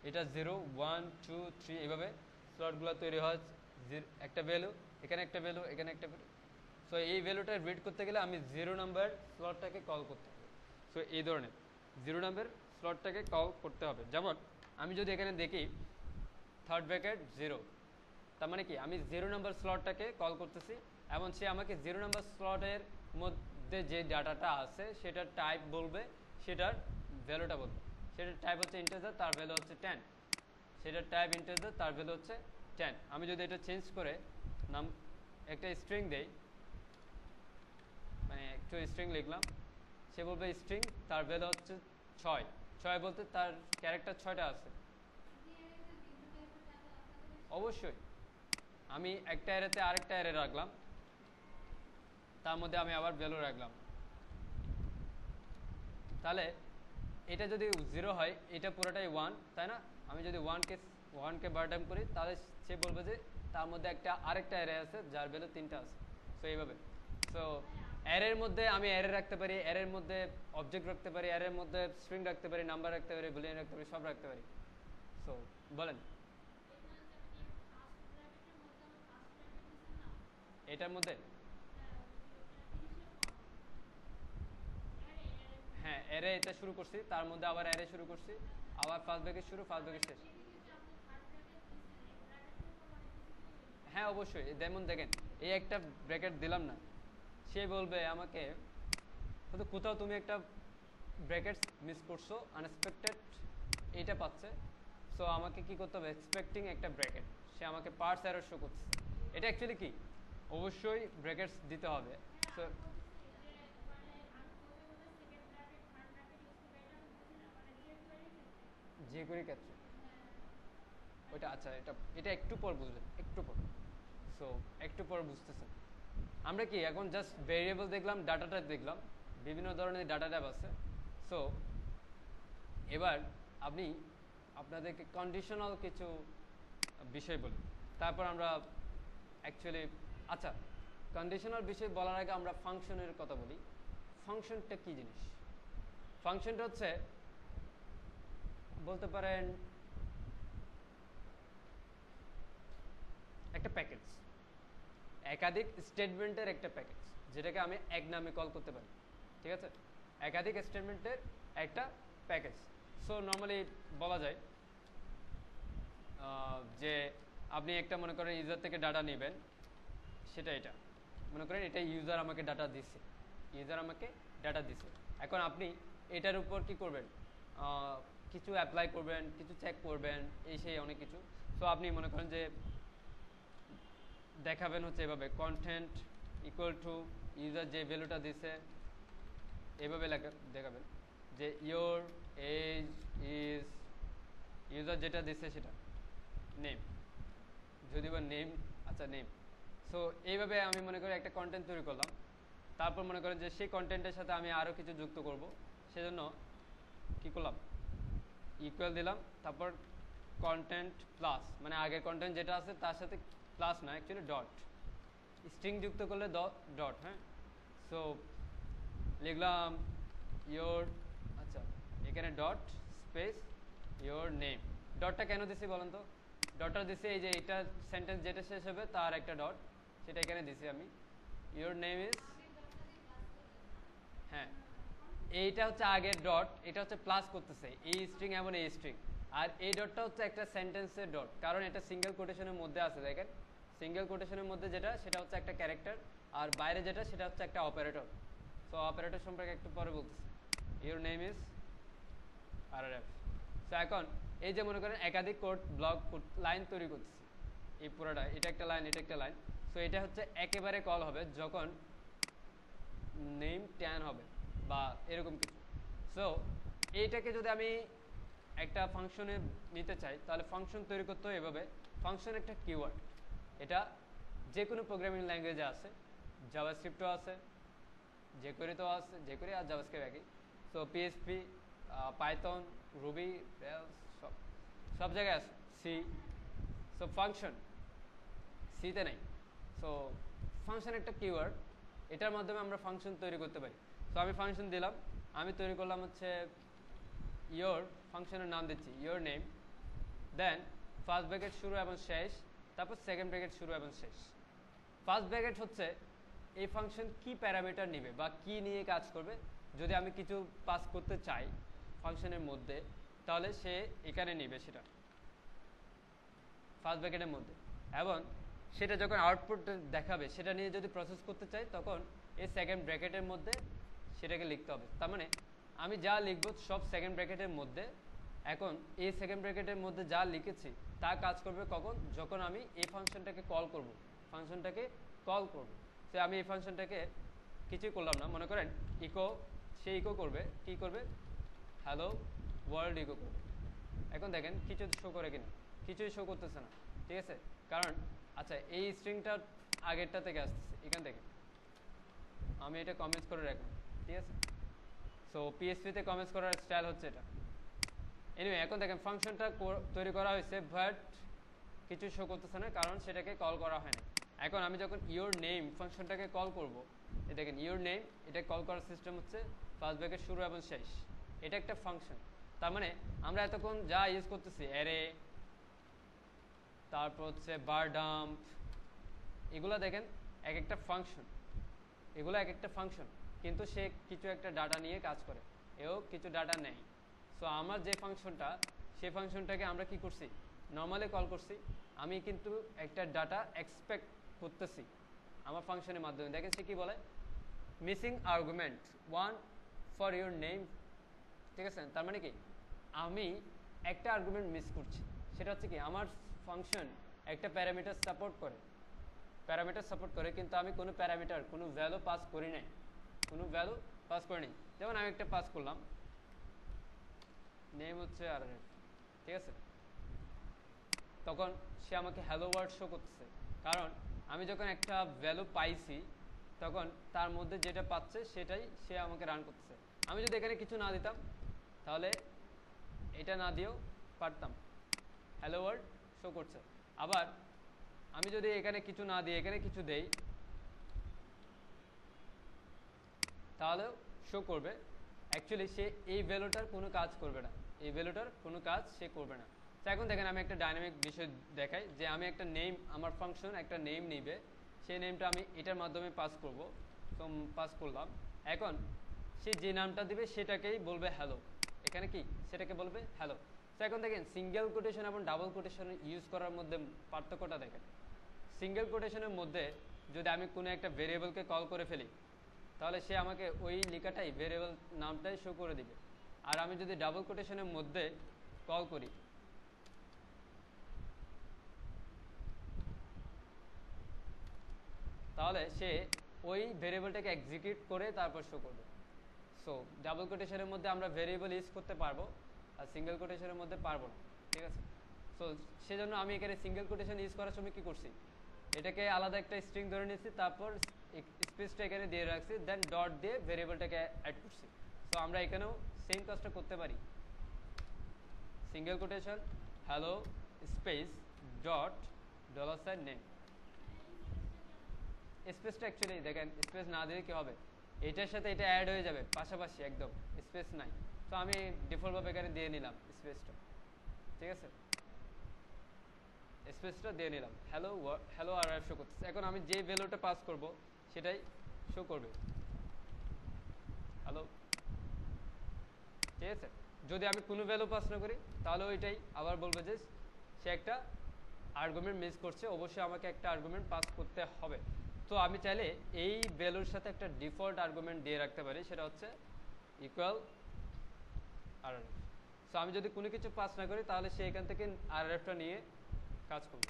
এটা 0 1 2 3 এইভাবে স্লটগুলো তৈরি হয়। একটা ভ্যালু, এখানে একটা ভ্যালু, এখানে একটা ভ্যালু। সো এই ভ্যালুটা রিড করতে গেলে আমি 0 নাম্বার স্লটটাকে কল করতে হবে। সো এই ধরনের 0 নাম্বার স্লটটাকে কল করতে হবে। যেমন আমি যদি এখানে দেখি থার্ড ব্র্যাকেট 0, তার মানে কি আমি 0 নাম্বার স্লটটাকে কল করতেছি এবং সে আমাকে 0 নাম্বার স্লটের মধ্যে যে ডাটাটা আছে সেটার টাইপ বলবে, সেটার ভ্যালুটা বলবে। সেটার টাইপ হচ্ছে ইন্টিজার, তার ভ্যালু হচ্ছে 10। সেটার টাইপ ইন্টিজার, তার ভ্যালু হচ্ছে 10। আমি যদি এটা চেঞ্জ করে নাম একটা স্ট্রিং দেই, মানে একটু স্ট্রিং লিখলাম, সে বলবে স্ট্রিং, তার ভ্যালু হচ্ছে 6। 6 বলতে তার ক্যারেক্টার 6টা আছে। অবশ্যই আমি একটা অ্যারেতে আরেকটা অ্যারে রাখলাম, তার মধ্যে আমি আবার ভ্যালু রাখলাম, তাহলে এটা যদি 0 হয় এটা পুরোটাই 1, তাই না? আমি যদি 1কে বারডাম করি তাহলে সে বলবে যে তার মধ্যে আরেকটা অ্যারে আছে যার ভ্যালু 3টা আছে। সো এইভাবে। সো অ্যারের মধ্যে আমি অ্যারে রাখতে পারি, অ্যারের মধ্যে অবজেক্ট রাখতে পারি, অ্যারের মধ্যে স্ট্রিং রাখতে পারি, নাম্বার রাখতে পারি, বুলিয়ান রাখতে পারি, সব রাখতে পারি। সো বলেন এটার মধ্যে, হ্যাঁ অ্যারে এটা শুরু করছি, তার মধ্যে আবার অ্যারে শুরু করছি, আবার ফার্স্ট ব্র্যাকেট শুরু, ফার্স্ট ব্র্যাকেট শেষ। হ্যাঁ অবশ্যই, যেমন দেখেন এই একটা ব্র্যাকেট দিলাম না, সে বলবে আমাকে হয়তো কোথাও তুমি একটা ব্র্যাকেট মিস করছো, আনএক্সপেক্টেড এইটা পাচ্ছে। সো আমাকে কি করতে হবে, এক্সপেক্টিং একটা ব্র্যাকেট, সে আমাকে পার্টস এরর শো করছে। এটা অ্যাকচুয়ালি কি, অবশ্যই ব্র্যাকেটস দিতে হবে। সো যে করি ক্ষেত্রে ওইটা আচ্ছা, এটা এটা একটু পর বুঝলেন, একটু পর। সো একটু পর বুঝতেছেন। আমরা কি এখন জাস্ট ভেরিয়েবল দেখলাম, ডাটা টাইপ দেখলাম, বিভিন্ন ধরনের ডাটা টাইপ আছে। সো এবার আপনি আপনাদেরকে কন্ডিশনাল কিছু বিষয় বলি, তারপর আমরা অ্যাকচুয়ালি আচ্ছা কন্ডিশনাল বিষয় বলার আগে আমরা ফাংশনের কথা বলি। ফাংশনটা কি জিনিস? ফাংশনটা হচ্ছে বলতে পারেন একটা প্যাকেজ, একাধিক স্টেটমেন্টের একটা প্যাকেজ, যেটাকে আমি এক নামে কল করতে পারি। ঠিক আছে, একাধিক স্টেটমেন্টের একটা প্যাকেজ। সো নর্মালি বলা যায় যে আপনি একটা মনে করেন ইউজার থেকে ডাটা নেবেন, সেটা এটা মনে করেন এটা ইউজার আমাকে ডাটা দিছে, ইউজার আমাকে ডাটা দিছে। এখন আপনি এটার উপর কি করবেন, কিছু অ্যাপ্লাই করবেন, কিছু চেক করবেন, এই সেই অনেক কিছু। সো আপনি মনে করেন যে দেখাবেন হচ্ছে এভাবে, কন্টেন্ট ইকুয়াল টু ইউজার যে ভ্যালুটা দিছে এভাবে দেখাবেন যে ইয়োর এজ ইজ, ইউজার যেটা দিছে সেটা নেম, যদি বা নেম, আচ্ছা নেম। সো এইভাবে আমি মনে করি একটা কন্টেন্ট তৈরি করলাম। তারপর মনে করেন যে সেই কন্টেন্টের সাথে আমি আরও কিছু যুক্ত করব, সেজন্য কি করলাম, ইকুয়াল দিলাম, তারপর কন্টেন্ট প্লাস, মানে আগের কন্টেন্ট যেটা আছে তার সাথে প্লাস না, অ্যাকচুয়ালি ডট, স্ট্রিং যুক্ত করলে ডট। হ্যাঁ, সো লিখলাম ইয়োর, আচ্ছা এখানে ডট স্পেস ইয়োর নেম। ডটটা কেন দিছি বলেন তো? ডটটা দিছি এই যে এটা সেন্টেন্স যেটা শেষ হবে তার একটা ডট, সেটা এখানে দিছি আমি। ইয়োর নেম ইজ, হ্যাঁ এইটা হচ্ছে আগের ডট, এটা হচ্ছে প্লাস করতেছে এই স্ট্রিং এবং এই স্ট্রিং। আর এই ডটটা হচ্ছে একটা সেন্টেন্সের ডট, কারণ এটা সিঙ্গেল কোটেশনের মধ্যে আছে। দেখেন সিঙ্গেল কোটেশনের মধ্যে যেটা, সেটা হচ্ছে একটা ক্যারেক্টার, আর বাইরে যেটা সেটা হচ্ছে একটা অপারেটর। সো অপারেটর সম্পর্কে একটু পরে বলতেছি। Your name is RRF. So এখন এই যে মনে করেন একাধিক কোড ব্লক লাইন তৈরি করতেছি, এই পুরোটা, এটা একটা লাইন, এটা একটা লাইন। সো এটা হচ্ছে একেবারে কল হবে যখন নেম 10 হবে বা এরকম কিছু। সো এইটাকে যদি আমি একটা ফাংশনে নিতে চাই, তাহলে ফাংশন তৈরি করতে হয় এভাবে। ফাংশন একটা কিওয়ার্ড, এটা যে কোনো প্রোগ্রামিং ল্যাঙ্গুয়েজে আছে, জাভাস্ক্রিপ্টও আছে, জেকুরিতেও আছে, জেকুরি আর জাভাস্ক্রিপ্ট একই। সো পিএসপি, পাইথন, রুবি, সব সব জায়গায় আছে, সি। সো ফাংশন সিতে নাই। সো ফাংশন একটা কিওয়ার্ড, এটার মাধ্যমে আমরা ফাংশন তৈরি করতে পারি। সো আমি ফাংশন দিলাম, আমি তৈরি করলাম হচ্ছে ইয়োর, ফাংশনের নাম দিচ্ছি your name, then first bracket শুরু এবং শেষ, তারপর সেকেন্ড ব্র্যাকেট শুরু এবং শেষ। ফার্স্ট ব্র্যাকেট হচ্ছে এই ফাংশন কি প্যারামিটার নেবে বা কি নিয়ে কাজ করবে। যদি আমি কিছু পাস করতে চাই ফাংশনের মধ্যে, তাহলে সে এখানে নেবে সেটা ফার্স্ট ব্র্যাকেটের মধ্যে, এবং সেটা যখন আউটপুট দেখাবে সেটা নিয়ে যদি প্রসেস করতে চাই তখন এই সেকেন্ড ব্র্যাকেটের মধ্যে সেটাকে লিখতে হবে। তার মানে আমি যা লিখব সব সেকেন্ড ব্র্যাকেটের মধ্যে। এখন এই সেকেন্ড ব্র্যাকেটের মধ্যে যা লিখেছি তা কাজ করবে কখন, যখন আমি এই ফাংশনটাকে কল করব। তো আমি এই ফাংশনটাকে কিছুই করলাম না, মনে করেন ইকো, সে ইকো করবে, কি করবে, হ্যালো ওয়ার্ল্ড ইকো করবে। এখন দেখেন কিছু শো করে কিনা, কিছুই শো করতেছে না, ঠিক আছে। কারণ আচ্ছা এই স্ট্রিংটা আগেরটা থেকে আসতেছে, এখান থেকে আমি এটা কমেন্টস করে রাখলাম, ঠিক আছে। সো পিএসপিতে কমেন্টস করার স্টাইল হচ্ছে এটা। এনিওয়ে এখন দেখেন ফাংশনটা তৈরি করা হয়েছে, বাট কিছু শো করতেছে না কারণ সেটাকে কল করা হয় না। এখন আমি যখন ইওর নেম ফাংশনটাকে কল করব, এই দেখেন ইওর নেম, এটা কল করার সিস্টেম হচ্ছে ফার্স্ট ব্র্যাকেট শুরু এবং শেষ। এটা একটা ফাংশন। তার মানে আমরা এতক্ষণ যা ইউজ করতেছি অ্যারে, তারপর হচ্ছে বার ডাম্প, এগুলো দেখেন এক একটা ফাংশন, এগুলো এক একটা ফাংশন, কিন্তু সে কিছু একটা ডাটা নিয়ে কাজ করে, এও কিছু ডাটা নেয়। সো আমার যে ফাংশনটা, সেই ফাংশনটাকে আমরা কি করছি, নর্মালি কল করছি। আমি কিন্তু একটা ডাটা এক্সপেক্ট করতেছি আমার ফাংশনের মাধ্যমে। দেখেন সে কি বলে, missing argument 1 for your name, ঠিক আছে। তার মানে কি আমি একটা আর্গুমেন্ট মিস করছি, সেটা হচ্ছে কি আমার ফাংশন একটা প্যারামিটার সাপোর্ট করে, কিন্তু আমি কোনো প্যারামিটার, কোনো ভ্যালু পাস করি নাই, যেমন আমি একটা পাস করলাম, নেম হচ্ছে আর, ঠিক আছে। তখন সে আমাকে হ্যালো ওয়ার্ল্ড শো করতেছে, কারণ আমি যখন একটা ভ্যালু পাইছি তখন তার মধ্যে যেটা পাচ্ছে সেটাই সে আমাকে রান করতেছে। আমি যদি এখানে কিছু না দিতাম তাহলে এটা না দিয়েও পারতাম, হ্যালো ওয়ার্ল্ড শো করছে। আবার আমি যদি এখানে কিছু না দিয়ে এখানে কিছু দেই তাহলেও শো করবে। অ্যাকচুয়ালি সে এই ভ্যালুটার কোনো কাজ করবে না, সে করবে না। তো এখন দেখেন আমি একটা ডাইনামিক বিষয় দেখাই, যে আমি একটা নেম, আমার ফাংশন একটা নেম নিবে, সেই নেমটা আমি এটার মাধ্যমে পাস করব। তো পাস করলাম, এখন সে যে নামটা দিবে সেটাকেই বলবে হ্যালো, এখানে কি সেটাকে বলবে হ্যালো। তো এখন দেখেন সিঙ্গেল কোটেশন এবং ডাবল কোটেশন ইউজ করার মধ্যে পার্থক্যটা দেখেন। সিঙ্গেল কোটেশনের মধ্যে যদি আমি কোনো একটা ভেরিয়েবলকে কল করে ফেলি তাহলে সে আমাকে ওই লেখাটাই, ভেরিয়েবল নামটাই শো করে দিবে। আর আমি যদি ডাবল কোটেশনের মধ্যে কল করি তাহলে সে ওই ভেরিয়েবলটাকে এক্সিকিউট করে তারপর শো করবে। সো ডাবল কোটেশনের মধ্যে আমরা ভেরিয়েবল ইউজ করতে পারবো, আর সিঙ্গেল কোটেশনের মধ্যে পারবো না, ঠিক আছে। সো সেজন্য আমি এখানে সিঙ্গেল কোটেশন ইউজ করার সময় কি করছি, এটাকে আলাদা একটা স্ট্রিং ধরে নিয়েছি, তারপর স্পেসটা এখানে দিয়ে রাখছি, দেন ডট দিয়ে ভেরিয়েবলটাকে অ্যাড করছি। সো আমরা এখানেও সেম কাজটা করতে পারি, single quotation hello space dot $, name. স্পেসটা অ্যাকচুয়ালি দেখেন স্পেস না দিলে কি হবে, এটার সাথে এটা অ্যাড হয়ে যাবে পাশাপাশি, একদম স্পেস নাই। তো আমি ডিফল্টভাবে এখানে দিয়ে নিলাম স্পেসটা, ঠিক আছে, স্পেসটা দিয়ে নিলাম, হ্যালো আর শো করতেছে। এখন আমি যে ভ্যালুটা পাস করব সেটাই শো করবে, হ্যালো, ঠিক আছে। যদি আমি কোনো ভ্যালু পাস না করি তাহলে ওইটাই আবার বলবে যে সে একটা আর্গুমেন্ট মিস করছে, অবশ্যই আমাকে একটা আর্গুমেন্ট পাস করতে হবে। তো আমি চাইলে এই ভ্যালুর সাথে একটা ডিফল্ট আর্গুমেন্ট দিয়ে রাখতে পারি, সেটা হচ্ছে ইকুয়াল আরআরএফ। সো আমি যদি কোনো কিছু পাস না করি তাহলে সে এখান থেকে আরআরএফটা নিয়ে কাজ করবে।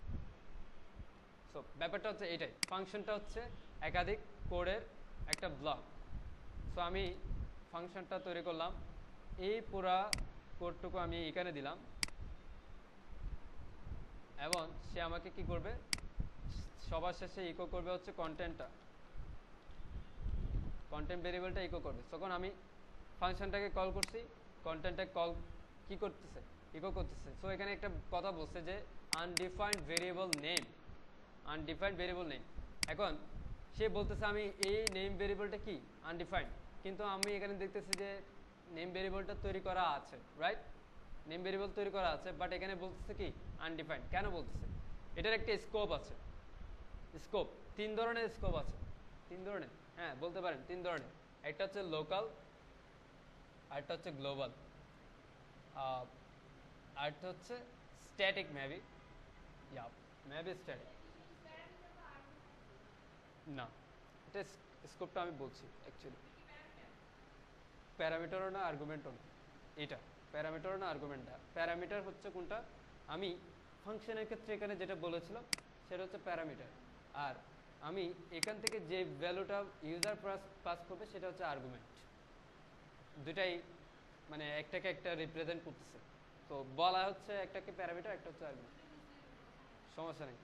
সো ব্যাপারটা হচ্ছে এইটাই, ফাংশনটা হচ্ছে একাধিক কোডের একটা ব্লক। সো আমি ফাংশনটা তৈরি করলাম, এই পুরা কোডটুকু আমি এখানে দিলাম, এবং সে আমাকে কি করবে, সবার শেষে ইকো করবে হচ্ছে কন্টেন্ট ভেরিয়েবলটা ইকো করবে। তখন আমি ফাংশনটাকে কল করছি, কন্টেন্টটা কল কি করতেছে, ইকো করতেছে। সো এখানে একটা কথা বলছে যে আনডিফাইন্ড ভেরিয়েবল নেম, এখন সে বলতেছে আমি এই নেম ভেরিয়েবলটা কি আনডিফাইন্ড, কিন্তু আমি এখানে দেখতেছি যে নেম ভেরিয়েবলটা তৈরি করা আছে, রাইট। নেম ভেরিয়েবল তৈরি করা আছে, বাট এখানে বলতেছে কি আনডিফাইন্ড। কেন বলতেছে? এটার একটা স্কোপ আছে। স্কোপ 3 ধরনের স্কোপ আছে। 3 ধরনের, হ্যাঁ বলতে পারেন 3 ধরনের। একটা হচ্ছে লোকাল, আরেকটা হচ্ছে গ্লোবাল, আরেকটা হচ্ছে স্ট্যাটিক মেবি। ইয়া, মেবি স্ট্যাটিক। না, এটা স্কোপটা আমি বলছি অ্যাকচুয়ালি। প্যারামিটারও না, আর্গুমেন্টও না। এটা প্যারামিটারও না, আর্গুমেন্ট না। প্যারামিটার হচ্ছে কোনটা? আমি ফাংশনের ক্ষেত্রে এখানে যেটা বলেছিলাম সেটা হচ্ছে প্যারামিটার। আর আমি এখান থেকে যে ভ্যালুটা ইউজার পাস করবে সেটা হচ্ছে আর্গুমেন্ট। দুটাই মানে একটাকে একটা রিপ্রেজেন্ট করতেছে। তো বলা হচ্ছে একটাকে প্যারামিটার, একটা হচ্ছে আর্গুমেন্ট। সমস্যা নেই।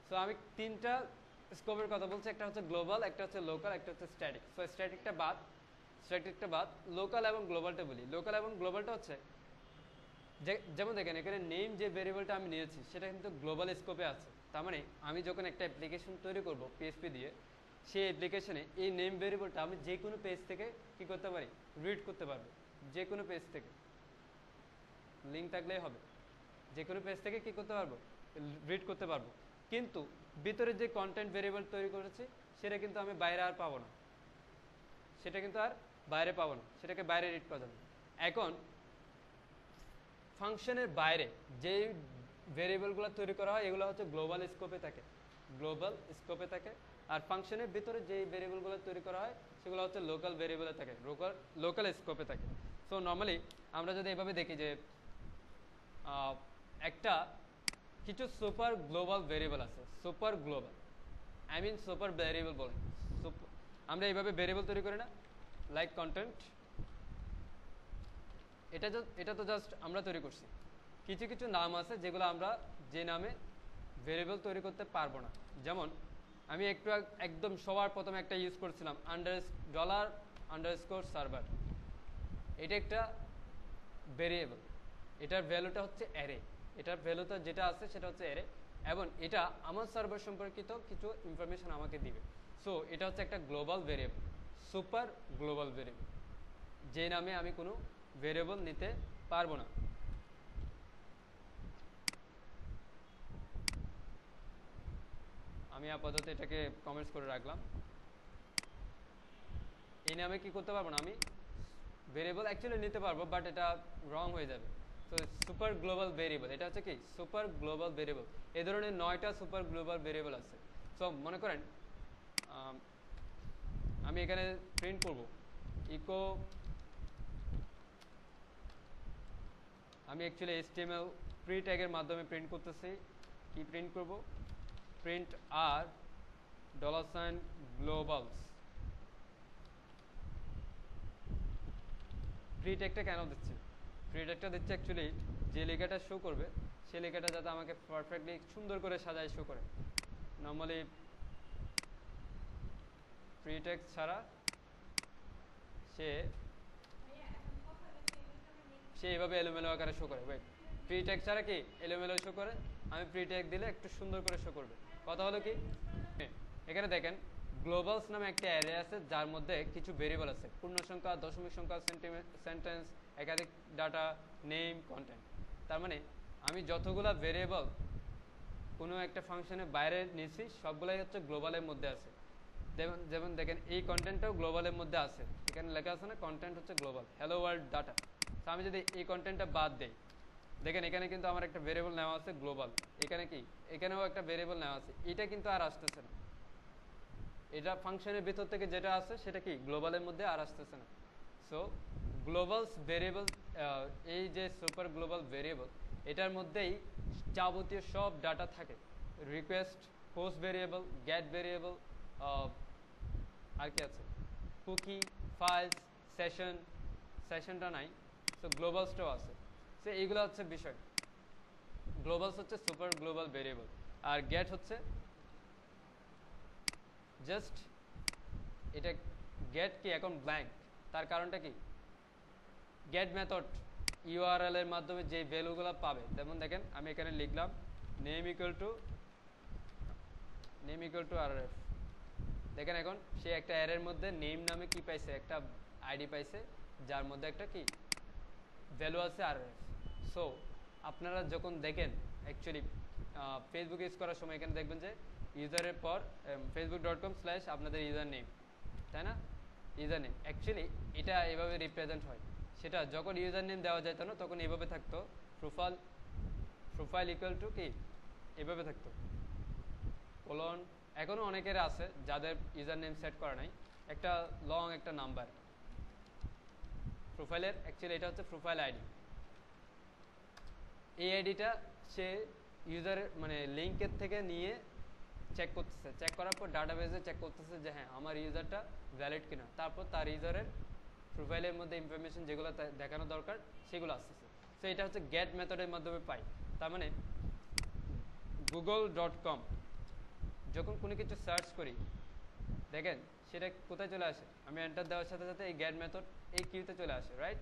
সো আমি 3টা স্কোপের কথা বলছি। একটা হচ্ছে গ্লোবাল, একটা হচ্ছে লোকাল, একটা হচ্ছে স্ট্যাটিক। সো স্ট্যাটিকটা বাদ, লোকাল এবং গ্লোবালটা বলি। লোকাল এবং গ্লোবালটা হচ্ছে যেমন দেখেন এখানে নেম যে ভেরিয়েবলটা আমি নিয়েছি সেটা কিন্তু গ্লোবাল স্কোপে আছে। তার মানে আমি যখন একটা অ্যাপ্লিকেশন তৈরি করব পিএইচপি দিয়ে, সেই অ্যাপ্লিকেশনে এই নেম ভেরিয়েবলটা আমি যে কোনো পেজ থেকে কি করতে পারি? রিড করতে পারবো। যে কোনো পেজ থেকে লিঙ্ক থাকলেই হবে। যে কোনো পেজ থেকে কি করতে পারবো? রিড করতে পারবো। কিন্তু ভিতরে যে কন্টেন্ট ভেরিয়েবল তৈরি করেছি সেটা কিন্তু আমি বাইরে আর পাবো না। সেটাকে বাইরে রিড করা যাবে। এখন ফাংশনের বাইরে যে ভেরিয়েবলগুলো তৈরি করা হয় এগুলো হচ্ছে গ্লোবাল স্কোপে থাকে। আর ফাংশনের ভিতরে যে ভেরিয়েবলগুলো তৈরি করা হয় সেগুলো হচ্ছে লোকাল ভেরিয়েবলে থাকে, লোকাল স্কোপে থাকে। সো নর্মালি আমরা যদি এভাবে দেখি যে একটা কিছু সুপার গ্লোবাল ভেরিয়েবল আছে। সুপার ভেরিয়েবল বলে আমরা এইভাবে ভেরিয়েবল তৈরি করি না, লাইক কন্টেন্ট। এটা তো জাস্ট আমরা তৈরি করছি। কিছু কিছু নাম আছে যেগুলো আমরা যে নামে ভেরিয়েবল তৈরি করতে পারবো না। যেমন আমি একদম সবার প্রথমে একটা ইউজ করছিলাম $_সার্ভার। এটা একটা ভেরিয়েবল, এটার ভ্যালুটা হচ্ছে অ্যারে। এটার ভ্যালুটা যেটা আছে সেটা হচ্ছে অ্যারে, এবং এটা আমার সার্ভার সম্পর্কিত কিছু ইনফরমেশন আমাকে দিবে। সো এটা হচ্ছে একটা global variable, super global variable, যে নামে আমি কোনো ভেরিয়েবল নিতে পারবো না। আমি আপাতত এটাকে কমেন্টস করে রাখলাম। এই নামে কি করতে পারবো না, আমি ভেরিয়েবল অ্যাকচুয়ালি নিতে পারবো, বাট এটা রং হয়ে যাবে। তো সুপার গ্লোবাল ভেরিয়েবল, এটা হচ্ছে কি সুপার গ্লোবাল ভেরিয়েবল। এই ধরনের 9টা সুপার গ্লোবাল ভেরিয়েবল আছে। সো মনে করেন আমি এখানে প্রিন্ট করব ইকো, আমি অ্যাকচুয়ালি HTML প্রি ট্যাগের মাধ্যমে প্রিন্ট করতেছি। কি প্রিন্ট করব? প্রিন্ট আর $গ্লোবালস। প্রি ট্যাগটা কেন দিচ্ছি? প্রি ট্যাগটা দিচ্ছে অ্যাকচুয়ালি যে লেখাটা শো করবে সেই লেখাটা যাতে আমাকে পারফেক্টলি সুন্দর করে সাজায় শো করে। নর্মালি প্রি ট্যাগ ছাড়া সে এইভাবে এলোমেলো আকারে শো করে। প্রি ট্যাগ ছাড়া কি এলোমেলো শো করে? আমি প্রি ট্যাগ দিলে একটু সুন্দর করে শো করবে। কথা হলো কি, এখানে দেখেন গ্লোবালস নামে একটা অ্যারে আছে যার মধ্যে কিছু ভেরিয়েবল আছে, পূর্ণ সংখ্যা, দশমিক সংখ্যা, সেন্টেন্স, একাধিক ডাটা, নেম, কন্টেন্ট। তার মানে আমি যতগুলা ভেরিয়েবল কোনো একটা ফাংশনের বাইরে নিয়েছি সবগুলাই হচ্ছে গ্লোবালের মধ্যে আছে। যেমন দেখেন এই কন্টেন্টটাও গ্লোবালের মধ্যে আছে। এখানে লেখা আছে না, কন্টেন্ট হচ্ছে গ্লোবাল, হ্যালো ওয়ার্ল্ড ডাটা। তো আমি যদি এই কন্টেন্টটা বাদ দেই, দেখেন এখানে কিন্তু আমার একটা ভেরিয়েবল নেওয়া আছে গ্লোবাল। এখানে কি, এখানেও একটা ভেরিয়েবল নেওয়া আছে, এটা কিন্তু আর আসতেছে না। এটা ফাংশনের ভিতর থেকে যেটা আছে সেটা কি গ্লোবালের মধ্যে আর আসতেছে না। সো গ্লোবালস ভেরিয়েবল, এই যে সুপার গ্লোবাল ভেরিয়েবল, এটার মধ্যেই যাবতীয় সব ডাটা থাকে। Request, post variable, get variable, আর কি আছে, কুকি, ফাইলস, সেশনটা নাই। সো গ্লোবালসটাও আছে। সো এইগুলো হচ্ছে বিষয়। গ্লোবালস হচ্ছে সুপার গ্লোবাল ভেরিয়েবল, আর গেট হচ্ছে জাস্ট, এটা গেট কি এখন ব্ল্যাঙ্ক, তার কারণটা কি, গেট মেথড ইউআরএল এর মাধ্যমে যে ভ্যালুগুলো পাবে, যেমন দেখেন আমি এখানে লিখলাম নেম ইকুয়াল টু আরএফ। দেখেন এখন সে একটা অ্যারের মধ্যে নেম নামে কি পাইছে, একটা আইডি পাইছে যার মধ্যে একটা কি ভ্যালু আছে আরএফ। সো আপনারা যখন দেখেন অ্যাকচুয়ালি ফেসবুক ইউজ করার সময় এখানে দেখবেন যে ইউজারের পর facebook.com/ আপনাদের ইউজার নেম, তাই না? ইউজার নেম অ্যাকচুয়ালি এটা এভাবে রিপ্রেজেন্ট হয়। সেটা যখন ইউজার নেম দেওয়া যেত না তখন এভাবে থাকতো, প্রোফাইল ইকুয়াল টু কি এভাবে থাকতো কোলন। এখনও অনেকের আছে যাদের ইউজার নেম সেট করা নাই, একটা লং একটা নাম্বার প্রোফাইলের। অ্যাকচুয়ালি এটা হচ্ছে প্রোফাইল আইডি। এই আইডিটা সে ইউজারের মানে লিঙ্কের থেকে নিয়ে চেক করতেছে, চেক করার পর ডাটাবেসে চেক করতেছে যে হ্যাঁ আমার ইউজারটা ভ্যালিড কিনা। তারপর তার ইউজারের প্রোফাইলের মধ্যে ইনফরমেশন যেগুলো দেখানো দরকার সেগুলো আসতেছে। সো এটা হচ্ছে গেট মেথডের মাধ্যমে পাই। তার মানে google.com যখন কোনো কিছু সার্চ করি দেখেন সেটা কোথায় চলে আসে, আমি এন্টার দেওয়ার সাথে সাথে এই গেট মেথড এই কিউতে চলে আসে, রাইট?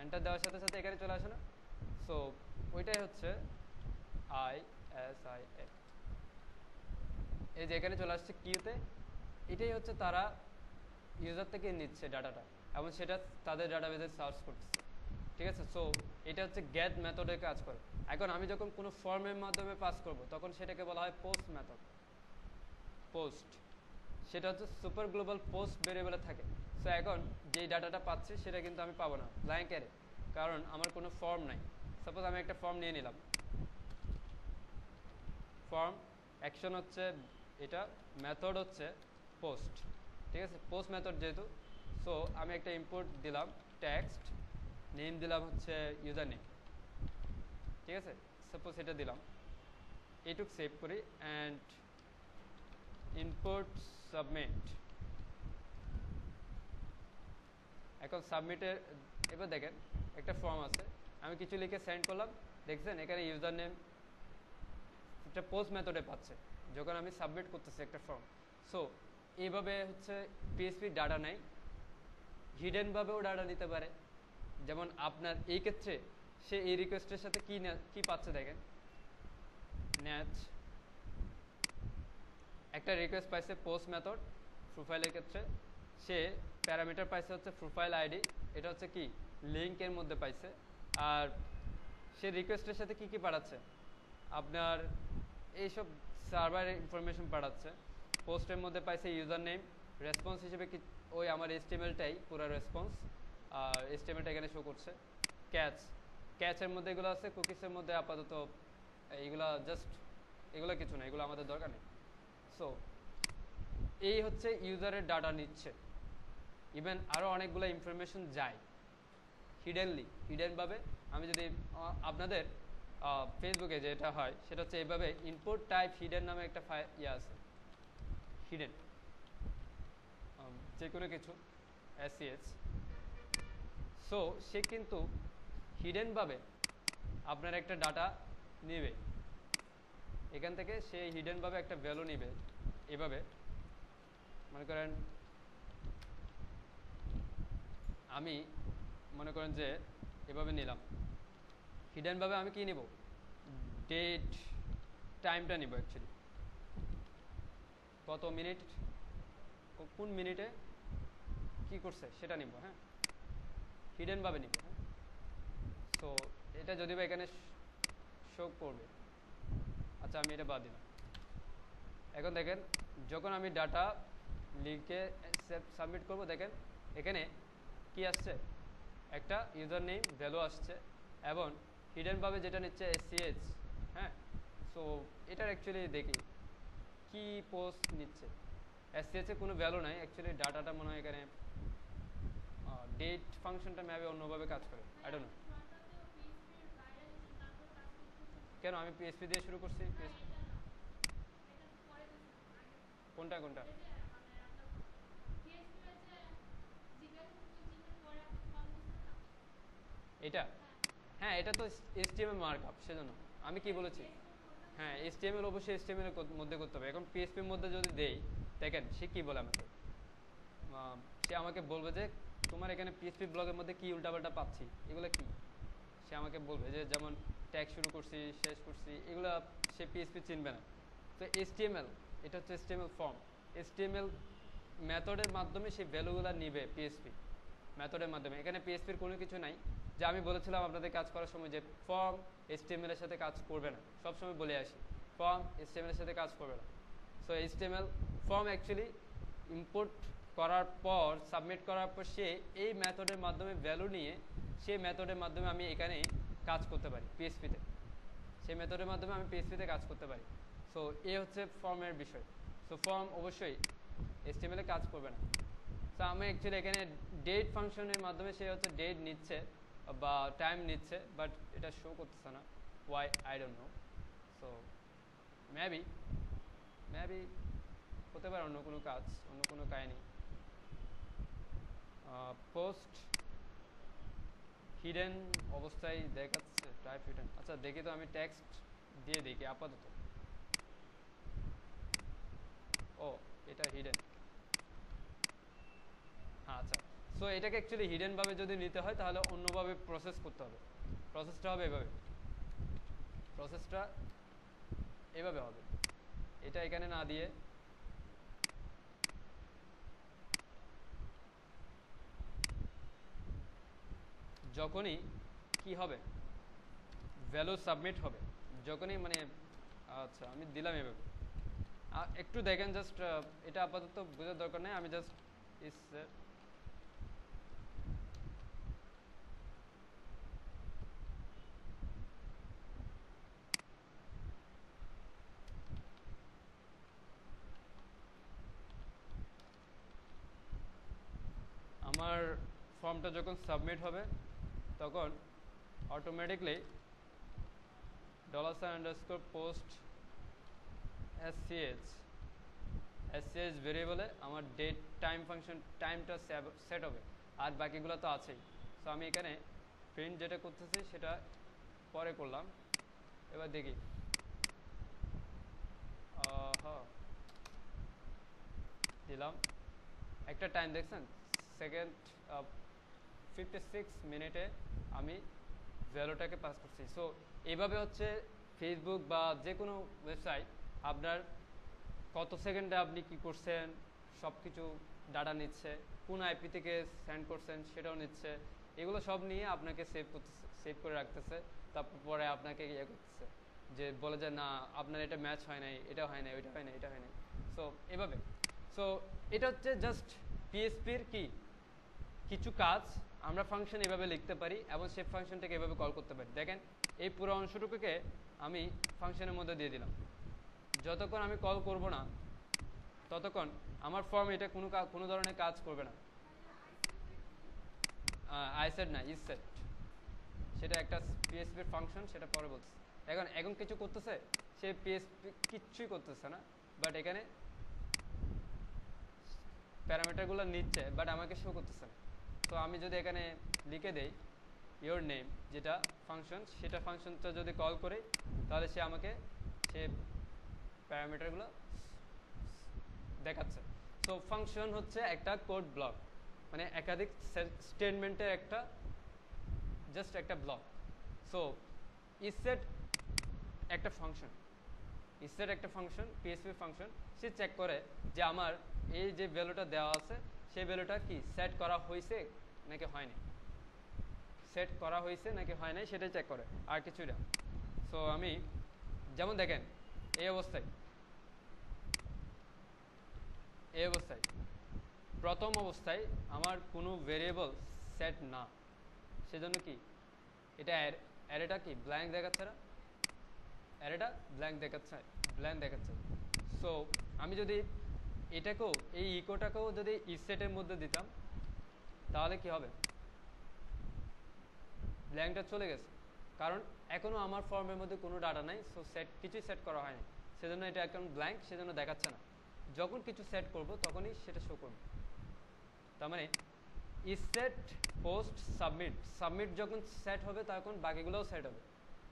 এন্টার দেওয়ার সাথে সাথে এখানে চলে আসে না? সো ওইটাই হচ্ছে ISIF, এই যে এখানে চলে আসছে কিউতে। এটাই হচ্ছে তারা ইউজার থেকে নিচ্ছে ডাটাটা এবং সেটা তাদের ডাটাবেসে সার্চ করতেছে, ঠিক আছে? সো এটা হচ্ছে গেট মেথডে কাজ করে। এখন আমি যখন কোনো ফর্মের মাধ্যমে পাস করব তখন সেটাকে বলা হয় পোস্ট মেথড। পোস্ট সেটা হচ্ছে সুপার গ্লোবাল পোস্ট ভেরিয়েবলে থাকে। সো এখন যেই ডাটাটা পাচ্ছি সেটা কিন্তু আমি পাবো না ব্ল্যাঙ্ক অ্যারে, কারণ আমার কোনো ফর্ম নাই। সাপোজ আমি একটা ফর্ম নিয়ে নিলাম, ফর্ম অ্যাকশন হচ্ছে এটা, মেথড হচ্ছে পোস্ট, ঠিক আছে? পোস্ট মেথড যেহেতু, সো আমি একটা ইম্পোর্ট দিলাম টেক্সট, নেম দিলাম হচ্ছে ইউজার নেম, ঠিক আছে? সাপোজ এটা দিলাম, এইটুক সেভ করি অ্যান্ড ইম্পোর্ট সাবমিট। এখন সাবমিটের এবার দেখেন একটা ফর্ম আছে, আমি কিছু লিখে সেন্ড করলাম, দেখছেন এখানে ইউজার নেম একটা পোস্ট মেথডে পাচ্ছে যখন আমি সাবমিট করতেছি একটা ফর্ম। সো এইভাবে হচ্ছে পিএসপি ডাটা নেয়, হিডেনভাবেও ডাটা নিতে পারে। যেমন আপনার এই ক্ষেত্রে সে এই রিকোয়েস্টের সাথে কি পাচ্ছে দেখেন, ন্যাচ একটা রিকোয়েস্ট পাইছে পোস্ট মেথড প্রোফাইলের ক্ষেত্রে, সে প্যারামিটার পাইছে হচ্ছে প্রোফাইল আইডি, এটা হচ্ছে কি লিঙ্কের মধ্যে পাইছে। আর সে রিকোয়েস্টের সাথে কি পাঠাচ্ছে, আপনার এইসব সার্ভার ইনফরমেশন পাঠাচ্ছে। পোস্টের মধ্যে পাইছে ইউজার নেম, রেসপন্স হিসেবে কি ওই আমার এসটিএমএলটাই পুরো রেসপন্স, আর এসটিএমএলটা এখানে শো করছে। ক্যাচের মধ্যে এগুলো আছে, কুকিসের মধ্যে আপাতত এইগুলা জাস্ট এগুলো কিছু না, এগুলো আমাদের দরকার নেই। সো এই হচ্ছে ইউজারের ডাটা নিচ্ছে। ইভেন আরও অনেকগুলো ইনফরমেশন যায় হিডেনভাবে। আমি যদি আপনাদের ফেসবুকে যেটা হয় সেটা হচ্ছে এইভাবে ইনপুট টাইপ হিডেন নামে একটা আছে, হিডেন যে কোনো কিছু SCH। সো সে কিন্তু হিডেনভাবে আপনার একটা ডাটা নেবে, এখান থেকে সে হিডেনভাবে একটা ভ্যালু নেবে। এভাবে মনে করেন আমি মনে করেন যে এভাবে নিলাম, হিডেনভাবে আমি কি নিব, ডেট টাইমটা নিব, অ্যাকচুয়ালি কত মিনিট কোন মিনিটে কি করছে সেটা নিব, হ্যাঁ হিডেনভাবে নিব। হ্যাঁ সো এটা যদিও এখানে শো করবে, আচ্ছা আমি এটা বাদ দিলাম। এখন দেখেন যখন আমি ডাটা লিখে সাবমিট করব দেখেন এখানে কি আসছে, একটা ইউজার নেম ভ্যালু আসছে এবং হিডেনভাবে যেটা নিচ্ছে SCH। হ্যাঁ সো এটার অ্যাকচুয়ালি দেখি কি পোস্ট নিচ্ছে, SCH এ কোনো ভ্যালু নাই অ্যাকচুয়ালি, ডাটাটা মনে হয় এখানে ডেট ফাংশনটা ম্যাবে অন্যভাবে কাজ করে, আই ডোন্ট নো কেন। আমি PHP দিয়ে শুরু করছি। কোনটা এটা? হ্যাঁ এটা তো HTML মার্কআপ, সেজন্য আমি কি বলেছি, হ্যাঁ HTML অবশ্যই HTML এর মধ্যে করতে হবে। এখন PHP এর মধ্যে যদি দেই দেখেন সে কি বলে আমাকে, সে আমাকে বলবে যে তোমার এখানে PHP ব্লগের মধ্যে কি উল্টাপাল্টা পাচ্ছি, এগুলো কি সে আমাকে বলবে, যে যেমন ট্যাগ শুরু করছি শেষ করছি এগুলো সে PHP চিনবে না। তো HTML এটা হচ্ছে HTML ফর্ম, HTML মেথডের মাধ্যমে সেই ভ্যালুগুলো নিবে PHP। মেথডের মাধ্যমে। এখানে পিএসপির কোনো কিছু নাই, যে আমি বলেছিলাম আপনাদের কাজ করার সময় যে ফর্ম এইচটিএমএল এর সাথে কাজ করবে না, সবসময় বলে আসি ফর্ম এইচটিএমএল এর সাথে কাজ করবে না। So HTML form actually import করার পর সাবমিট করার পর সে এই মেথডের মাধ্যমে ভ্যালু নিয়ে সেই মেথডের মাধ্যমে আমি এখানে কাজ করতে পারি পিএসপিতে, সেই মেথডের মাধ্যমে আমি পিএসপিতে কাজ করতে পারি। সো এই হচ্ছে ফর্মের বিষয়। সো ফর্ম অবশ্যই এইচটিএমএল এ কাজ করবে না। সো আমি অ্যাকচুয়ালি এখানে ডেট ফাংশনের মাধ্যমে সে হচ্ছে ডেট নিচ্ছে বা টাইম নিচ্ছে, বাট এটা শো করতেছে না, why I don't know. So maybe হতে পারে অন্য কোনো কাজ, অন্য কোনো কাহিনী। পোস্ট হিডেন অবস্থায় দেখাচ্ছে, টাইপ হিডেন। আচ্ছা দেখি তো, আমি টেক্সট দিয়ে দেখি আপাতত। ও এটা হিডেন, হ্যাঁ আচ্ছা। সো এটাকে অ্যাকচুয়ালি হিডেনভাবে যদি নিতে হয় তাহলে অন্যভাবে প্রসেস করতে হবে। প্রসেসটা হবে এভাবে, প্রসেসটা এভাবে হবে, এটা এখানে না দিয়ে যখনই কি হবে ভ্যালু সাবমিট হবে, যখনই মানে, আচ্ছা আমি দিলাম এভাবে। একটু দেখেন জাস্ট, এটা আপাতত বোঝার দরকার নেই, আমি জাস্ট ইস আমার ফর্মটা যখন সাবমিট হবে তখন অটোমেটিকলি $_post SCH ভেরিয়েবলে আমার ডেট টাইম ফাংশন টাইমটা সেট হবে, আর বাকিগুলো তো আছেই। সো আমি এখানে প্রিন্ট যেটা করতেছি সেটা পরে করলাম। এবার দেখি, দিলাম একটা টাইম, দেখছেন সেকেন্ড 56 মিনিটে আমি ভ্যালুটাকে পাস করছি। সো এইভাবে হচ্ছে ফেসবুক বা যে কোনো ওয়েবসাইট আপনার কত সেকেন্ডে আপনি কি করছেন সব কিছু ডাটা নিচ্ছে, কোন আইপি থেকে সেন্ড করছেন সেটাও নিচ্ছে, এগুলো সব নিয়ে আপনাকে সেভ করে রাখতেছে। তারপর পরে আপনাকে ইয়ে করতেছে, যে বলে যে না আপনার এটা ম্যাচ হয় নাই, এটা হয় নাই, ওইটা হয় নাই, এটা হয় নাই। সো এভাবে, সো এটা হচ্ছে জাস্ট পিএসপির কি কিছু কাজ আমরা ফাংশন এভাবে লিখতে পারি এবং সেই ফাংশনটাকে এভাবে কল করতে পারি। দেখেন এই পুরো অংশটুকুকে আমি ফাংশনের মধ্যে দিয়ে দিলাম, যতক্ষণ আমি কল করব না ততক্ষণ আমার ফর্ম এটা কোনো ধরনের কাজ করবে না। আইসেট না, ইসেট, সেটা একটা পিএসপির ফাংশন, সেটা পরে বলছে। এখন কিছু করতেছে, সে পিএসপি কিচ্ছুই করতেছে না, বাট এখানে প্যারামিটারগুলো নিচ্ছে বাট আমাকে শো করতেছে না। তো আমি যদি এখানে লিখে দেই ইওর নেম, যেটা ফাংশন, সেটা ফাংশনটা যদি কল করি তাহলে সে আমাকে সে প্যারামিটারগুলো দেখাচ্ছে। সো ফাংশন হচ্ছে একটা কোড ব্লক, মানে একাধিক স্টেটমেন্টের একটা জাস্ট একটা ব্লক। সো ইসেট একটা ফাংশন, ইসেট একটা ফাংশন, পিএসপি ফাংশন, সে চেক করে যে আমার এই যে ভ্যালুটা দেওয়া আছে সেই ভ্যালুটা কি সেট করা হয়েছে নাকি হয়নি, সেট করা হয়েছে নাকি হয় নাই সেটাই চেক করে, আর কিছুই না। সো আমি যেমন দেখেন এই অবস্থায় প্রথম অবস্থায় আমার কোনো ভেরিয়েবল সেট না, সেজন্য কি এটা অ্যারেটা কি ব্ল্যাঙ্ক দেখাচ্ছে না, অ্যারেটা ব্ল্যাঙ্ক দেখাচ্ছে। সো আমি যদি এটাকেও এই ইকোটাকেও যদি ইসেটের মধ্যে দিতাম তাহলে কি হবে, ব্ল্যাঙ্কটা চলে গেছে, কারণ এখনো আমার ফর্মের মধ্যে কোনো ডাটা নাই। সো কিছুই সেট করা হয়নি, সেজন্য এটা এখন ব্ল্যাঙ্ক, সেজন্য দেখাচ্ছে না। যখন কিছু সেট করব তখনই সেটা শো করবে। তার মানে ইসেট পোস্ট সাবমিট যখন সেট হবে তখন বাকিগুলোও সেট হবে।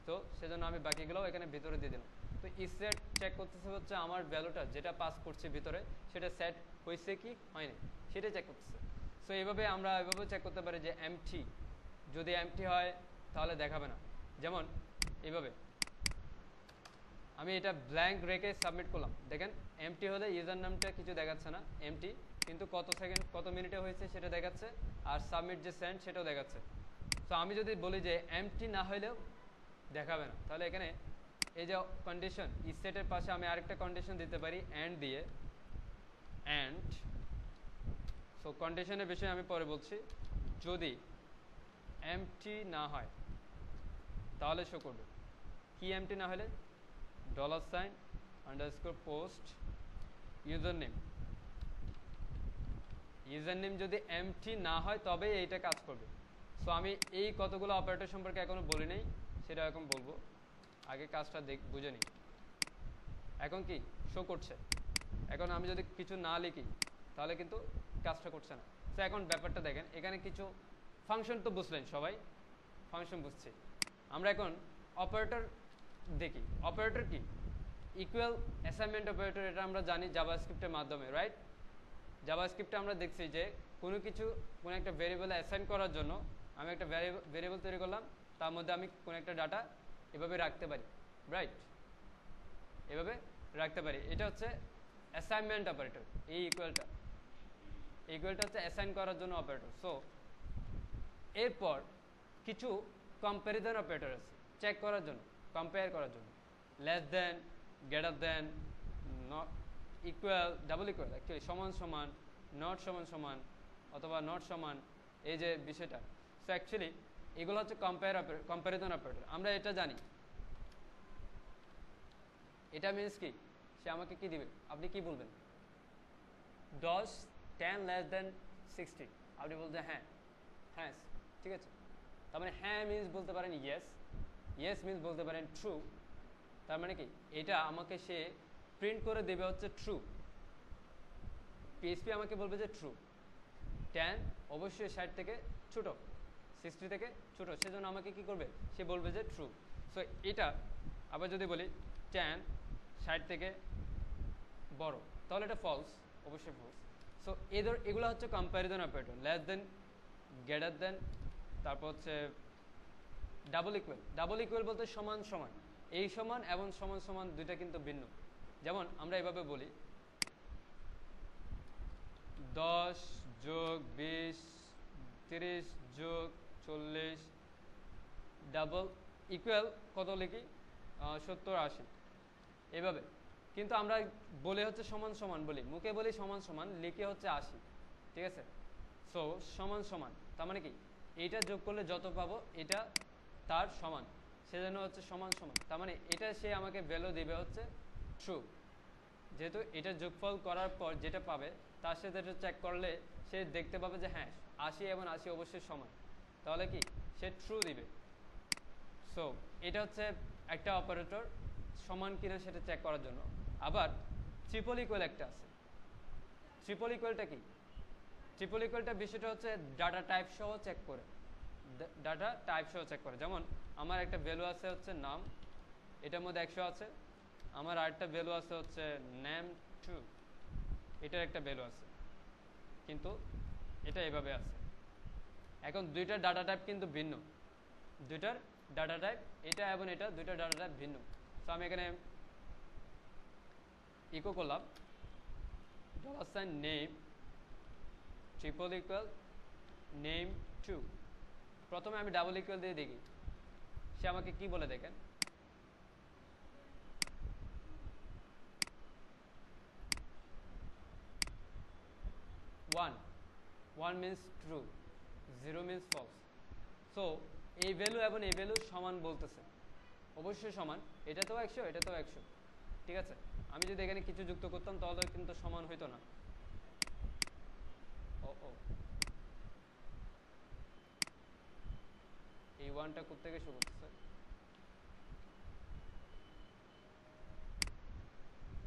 তো সেজন্য আমি বাকিগুলোও এখানে ভিতরে দিয়ে দিলাম। তো ইসেট চেক করতেছে হচ্ছে আমার ভ্যালুটা যেটা পাস করছে ভিতরে সেটা সেট হয়েছে কি হয়নি সেটাই চেক করতেছে। সো এইভাবে আমরা এভাবে চেক করতে পারি যে এমটি, যদি এমটি হয় তাহলে দেখাবে না। যেমন এইভাবে আমি এটা ব্ল্যাঙ্ক রেখে সাবমিট করলাম, দেখেন এমটি হলে ইউজার নামটা কিছু দেখাচ্ছে না, এমটি কিন্তু কত সেকেন্ড কত মিনিটে হয়েছে সেটা দেখাচ্ছে, আর সাবমিট যে সেন্ড সেটাও দেখাচ্ছে। তো আমি যদি বলি যে এমটি না হইলেও দেখাবে না, তাহলে এখানে এই যে কন্ডিশন ইফ সেটের পাশে আমি আরেকটা কন্ডিশন দিতে পারি এন্ড দিয়ে, এন্ড। সো কন্ডিশনের বিষয়ে আমি পরে বলছি। যদি এমটি না হয় তাহলে শো করবে। কি এমটি না হলে? $_post user name. User name যদি এমটি না হয় তবে এইটা কাজ করবে। সো আমি এই কতগুলো অপারেটর সম্পর্কে এখনো বলি নাই, সেটা এখন বলবো। আগে কাজটা বুঝে নিই। এখন কি শো করছে। এখন আমি যদি কিছু না লিখি তাহলে কিন্তু কাজটা করছে না। তো এখন ব্যাপারটা দেখেন, এখানে কিছু ফাংশন তো বুঝলেন সবাই, ফাংশন বুঝছি। আমরা এখন অপারেটর দেখি। অপারেটর কি? ইকুয়াল অ্যাসাইনমেন্ট অপারেটর, এটা আমরা জানি জাভাস্ক্রিপ্টের মাধ্যমে, রাইট? জাভাস্ক্রিপ্টে আমরা দেখছি যে কোনো একটা ভেরিয়েবলে অ্যাসাইন করার জন্য আমি একটা ভেরিয়েবল তৈরি করলাম, তার মধ্যে আমি কোনো একটা ডাটা এভাবে রাখতে পারি, রাইট? এভাবে রাখতে পারি। এটা হচ্ছে অ্যাসাইনমেন্ট অপারেটর। এই ইকুয়ালটা হচ্ছে অ্যাসাইন করার জন্য অপারেটর। সো এরপর কিছু কম্প্যারিজন অপারেটর আছে চেক করার জন্য, কম্পেয়ার করার জন্য। Less than, greater than, not equal, double equal, actually সমান সমান, নট সমান সমান, অথবা নট সমান, এই যে বিষয়টা। সো অ্যাকচুয়ালি এগুলো হচ্ছে কম্প্যারিজন অপারেটর। আমরা এটা জানি। এটা মিনস কি? সে আমাকে কি দিবে? আপনি কি বলবেন? 10 10 লেস দেন 60, আপনি বলছেন হ্যাঁ, হ্যাঁ, ঠিক আছে। তার মানে হ্যাঁ মিনস বলতে পারেন ইয়েস, ইয়েস মিনস বলতে পারেন ট্রু। তার মানে কি? এটা আমাকে সে প্রিন্ট করে দেবে হচ্ছে ট্রু। পিএইচপি আমাকে বলবে যে ট্রু। 10 অবশ্যই 60 থেকে ছোট, 60 থেকে ছোট, সেজন্য আমাকে কি করবে? সে বলবে যে ট্রু। সো এটা আবার যদি বলি 10 60 থেকে বড়, তাহলে এটা ফলস, অবশ্যই ফলস। সো এগুলো হচ্ছে comparison operator. Less than, greater than, তারপর হচ্ছে ডাবল ইকুয়াল। ডাবল ইকুয়াল বলতে সমান সমান। এই সমান এবং সমান সমান দুইটা কিন্তু ভিন্ন। যেমন আমরা এভাবে বলি 10 যোগ 20 30 যোগ 40 ডাবল ইকুয়াল কত লিখি? 70 80, এভাবে। কিন্তু আমরা বলে হচ্ছে সমান সমান বলি, মুখে বলি সমান সমান, লিখে হচ্ছে 80, ঠিক আছে? সো সমান সমান তার মানে কি? এইটা যোগ করলে যত পাবো এটা তার সমান, সেজন্য হচ্ছে সমান সমান। তার মানে এটা সে আমাকে ভ্যালু দিবে হচ্ছে ট্রু। যেহেতু এটা যোগফল করার পর যেটা পাবে তার সাথে এটা চেক করলে সে দেখতে পাবে যে হ্যাঁ 80 এবং 80 অবশ্যই সমান, তাহলে কি সে ট্রু দিবে। সো এটা হচ্ছে একটা অপারেটর সমান কিনা সেটা চেক করার জন্য। আবার ট্রিপল ইকুয়াল একটা আছে। ট্রিপল ইকুয়ালটা কি? ট্রিপল ইকুয়ালটা বিষয়টা হচ্ছে ডাটা টাইপ সহ চেক করে, ডাটা টাইপ সহ চেক করে। যেমন আমার একটা ভ্যালু আছে হচ্ছে নাম, এটার মধ্যে 100 আছে। আমার আরেকটা ভ্যালু আছে হচ্ছে নেম 2, এটার একটা ভ্যালু আছে, কিন্তু এটা এভাবে আছে। এখন দুইটার ডাটা টাইপ কিন্তু ভিন্ন, দুইটার ডাটা টাইপ, এটা এবং এটা দুইটা ডাটা টাইপ ভিন্ন। তো আমি এখানে ইকো করলাম $নেম ট্রিপল ইকুয়াল নেম 2। প্রথমে আমি ডাবল ইকুয়াল দিয়ে দেখি সে আমাকে কি বলে, দেখেন। One means true, 0 means false. So এই ভ্যালু এবং এই ভ্যালু সমান বলতেছে, অবশ্যই সমান। এটাতেও 100, এটাতেও 100, ঠিক আছে? আমি যদি এখানে কিছু যুক্ত করতাম তাহলে কিন্তু সমান হইতো না। এই ওয়ানটা কোথা থেকে শুরু করতেছে?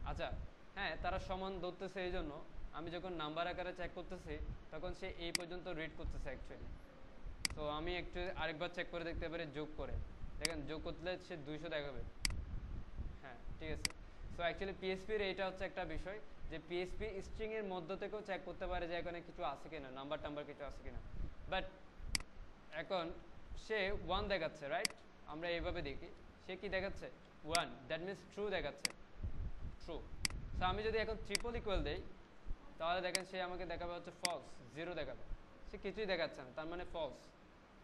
আচ্ছা, হ্যাঁ, তারা সমান ধরতেছে, এই জন্য আমি যখন নাম্বার আকারে চেক করতেছি তখন সে এই পর্যন্ত রিড করতেছে অ্যাকচুয়ালি। তো আমি একটু আরেকবার চেক করে দেখতে পারি যোগ করে, দেখেন যোগ করলে সে 200 দেখাবে। হ্যাঁ, ঠিক আছে। সো অ্যাকচুয়ালি পিএইচপির এইটা হচ্ছে একটা বিষয় যে পিএইচপি স্ট্রিং এর মধ্য থেকেও চেক করতে পারে যে এখানে কিছু আছে কিনা, নাম্বার টাম্বার কিছু আছে কিনা। বাট এখন সে 1 দেখাচ্ছে, রাইট? আমরা এইভাবে দেখি সে কি দেখাচ্ছে? 1, দ্যাট মিনস ট্রু দেখাচ্ছে, ট্রু। সো আমি যদি এখন ট্রিপল ইকুয়াল দেই তাহলে দেখেন সে আমাকে দেখাবে হচ্ছে ফলস, 0 দেখাবে, সে কিছুই দেখাচ্ছে না, তার মানে ফলস,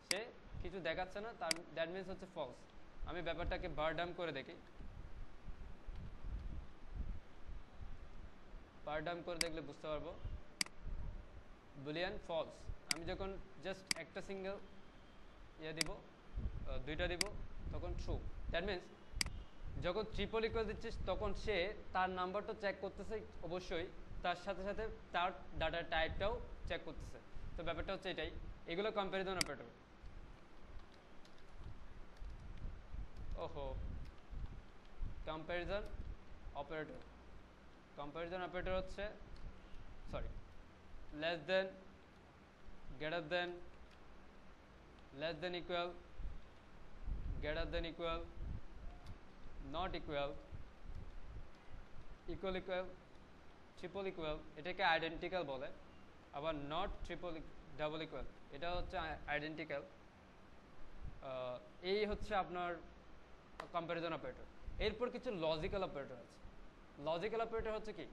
সে কিছু দেখাচ্ছে না, তার দ্যাট মিনস হচ্ছে ফলস। আমি ব্যাপারটাকে বার ডাউন করে দেখি, বার ডাউন করে দেখলে বুঝতে পারবো বুলিয়ান ফলস। আমি যখন জাস্ট একটা সিঙ্গেল দিব, দুইটা দিব, তখন ট্রু। দ্যাট মিনস যখন ট্রিপল ইকুয়াল দিচ্ছিস তখন সে তার নাম্বারটা চেক করতেছে, অবশ্যই তার সাথে সাথে তার ডাটার টাইপটাও চেক করতেছে। তো ব্যাপারটা হচ্ছে এটাই, এগুলো কম্প্যারিজন অপারেটর। ওহো, কম্প্যারিজন অপারেটর, কম্প্যারিজন অপারেটর হচ্ছে sorry less than, greater than, less than equal, greater than equal, not equal, equal equal, triple equal, এটাকে আইডেন্টিক্যাল বলে। আবার নট ট্রিপল ডাবল ইকুয়াল, এটা হচ্ছে আইডেন্টিক্যাল। এই হচ্ছে আপনার কম্প্যারিজন অপারেটর। এরপর কিছু লজিক্যাল অপারেটর আছে। লজিক্যাল অপারেটর হচ্ছে কি,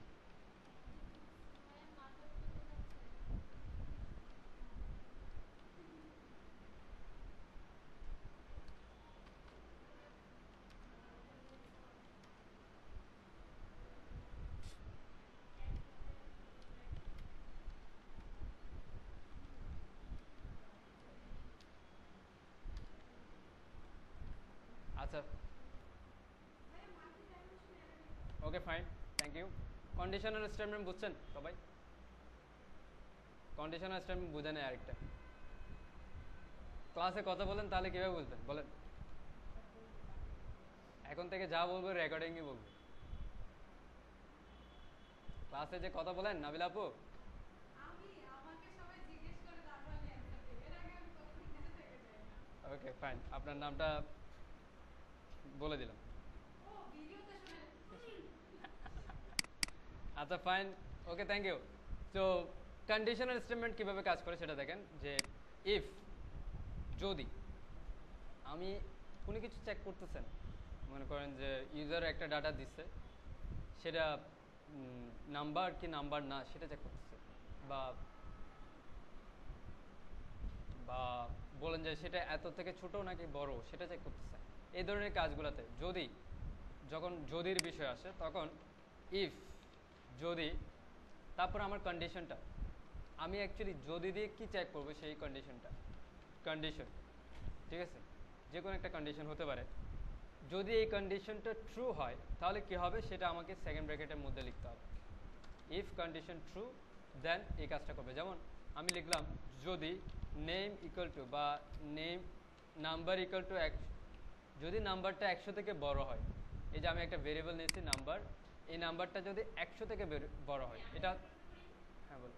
আচ্ছা okay fine, thank you. Conditional statement বুঝছেন সবাই? কন্ডিশনাল স্টেটমেন্ট বুঝে নেয় আরেকটা, ক্লাসে কথা বলেন তাহলে কীভাবে বুঝবেন বলেন? এখন থেকে যা বলবো রেকর্ডিংই বলবো। ক্লাসে যে কথা বলেন নাবিল আপু, ওকে ফাইন, আপনার নামটা বলে দিলাম। আচ্ছা ফাইন, ওকে থ্যাংক ইউ। তো কন্ডিশনাল স্টেটমেন্ট কীভাবে কাজ করে সেটা দেখেন, যে ইফ, যদি আমি কোনো কিছু চেক করতেছেন, মনে করেন যে ইউজার একটা ডাটা দিচ্ছে, সেটা নাম্বার কি নাম্বার না সেটা চেক করতেছে, বা বা বলেন যে সেটা এত থেকে ছোট নাকি বড় সেটা চেক করতেছে। এই ধরনের কাজগুলোতে যদি, যখন যদির বিষয় আসে তখন ইফ, যদি, তারপর আমার কন্ডিশনটা, আমি অ্যাকচুয়ালি যদি দিয়ে কি চেক করবো সেই কন্ডিশনটা, কন্ডিশন, ঠিক আছে, যে কোনো একটা কন্ডিশন হতে পারে। যদি এই কন্ডিশনটা ট্রু হয় তাহলে কি হবে সেটা আমাকে সেকেন্ড ব্র্যাকেটের মধ্যে লিখতে হবে। ইফ কন্ডিশন ট্রু দেন এই কাজটা করবে। যেমন আমি লিখলাম যদি নেম ইকুয়াল টু, বা নেম নাম্বার ইকুয়াল টু, যদি নাম্বারটা 100 থেকে বড় হয়, এই যে আমি একটা ভেরিয়েবল নিয়েছি নাম্বার, এই নাম্বারটা যদি 100 থেকে বড় হয়, এটা, হ্যাঁ বলো,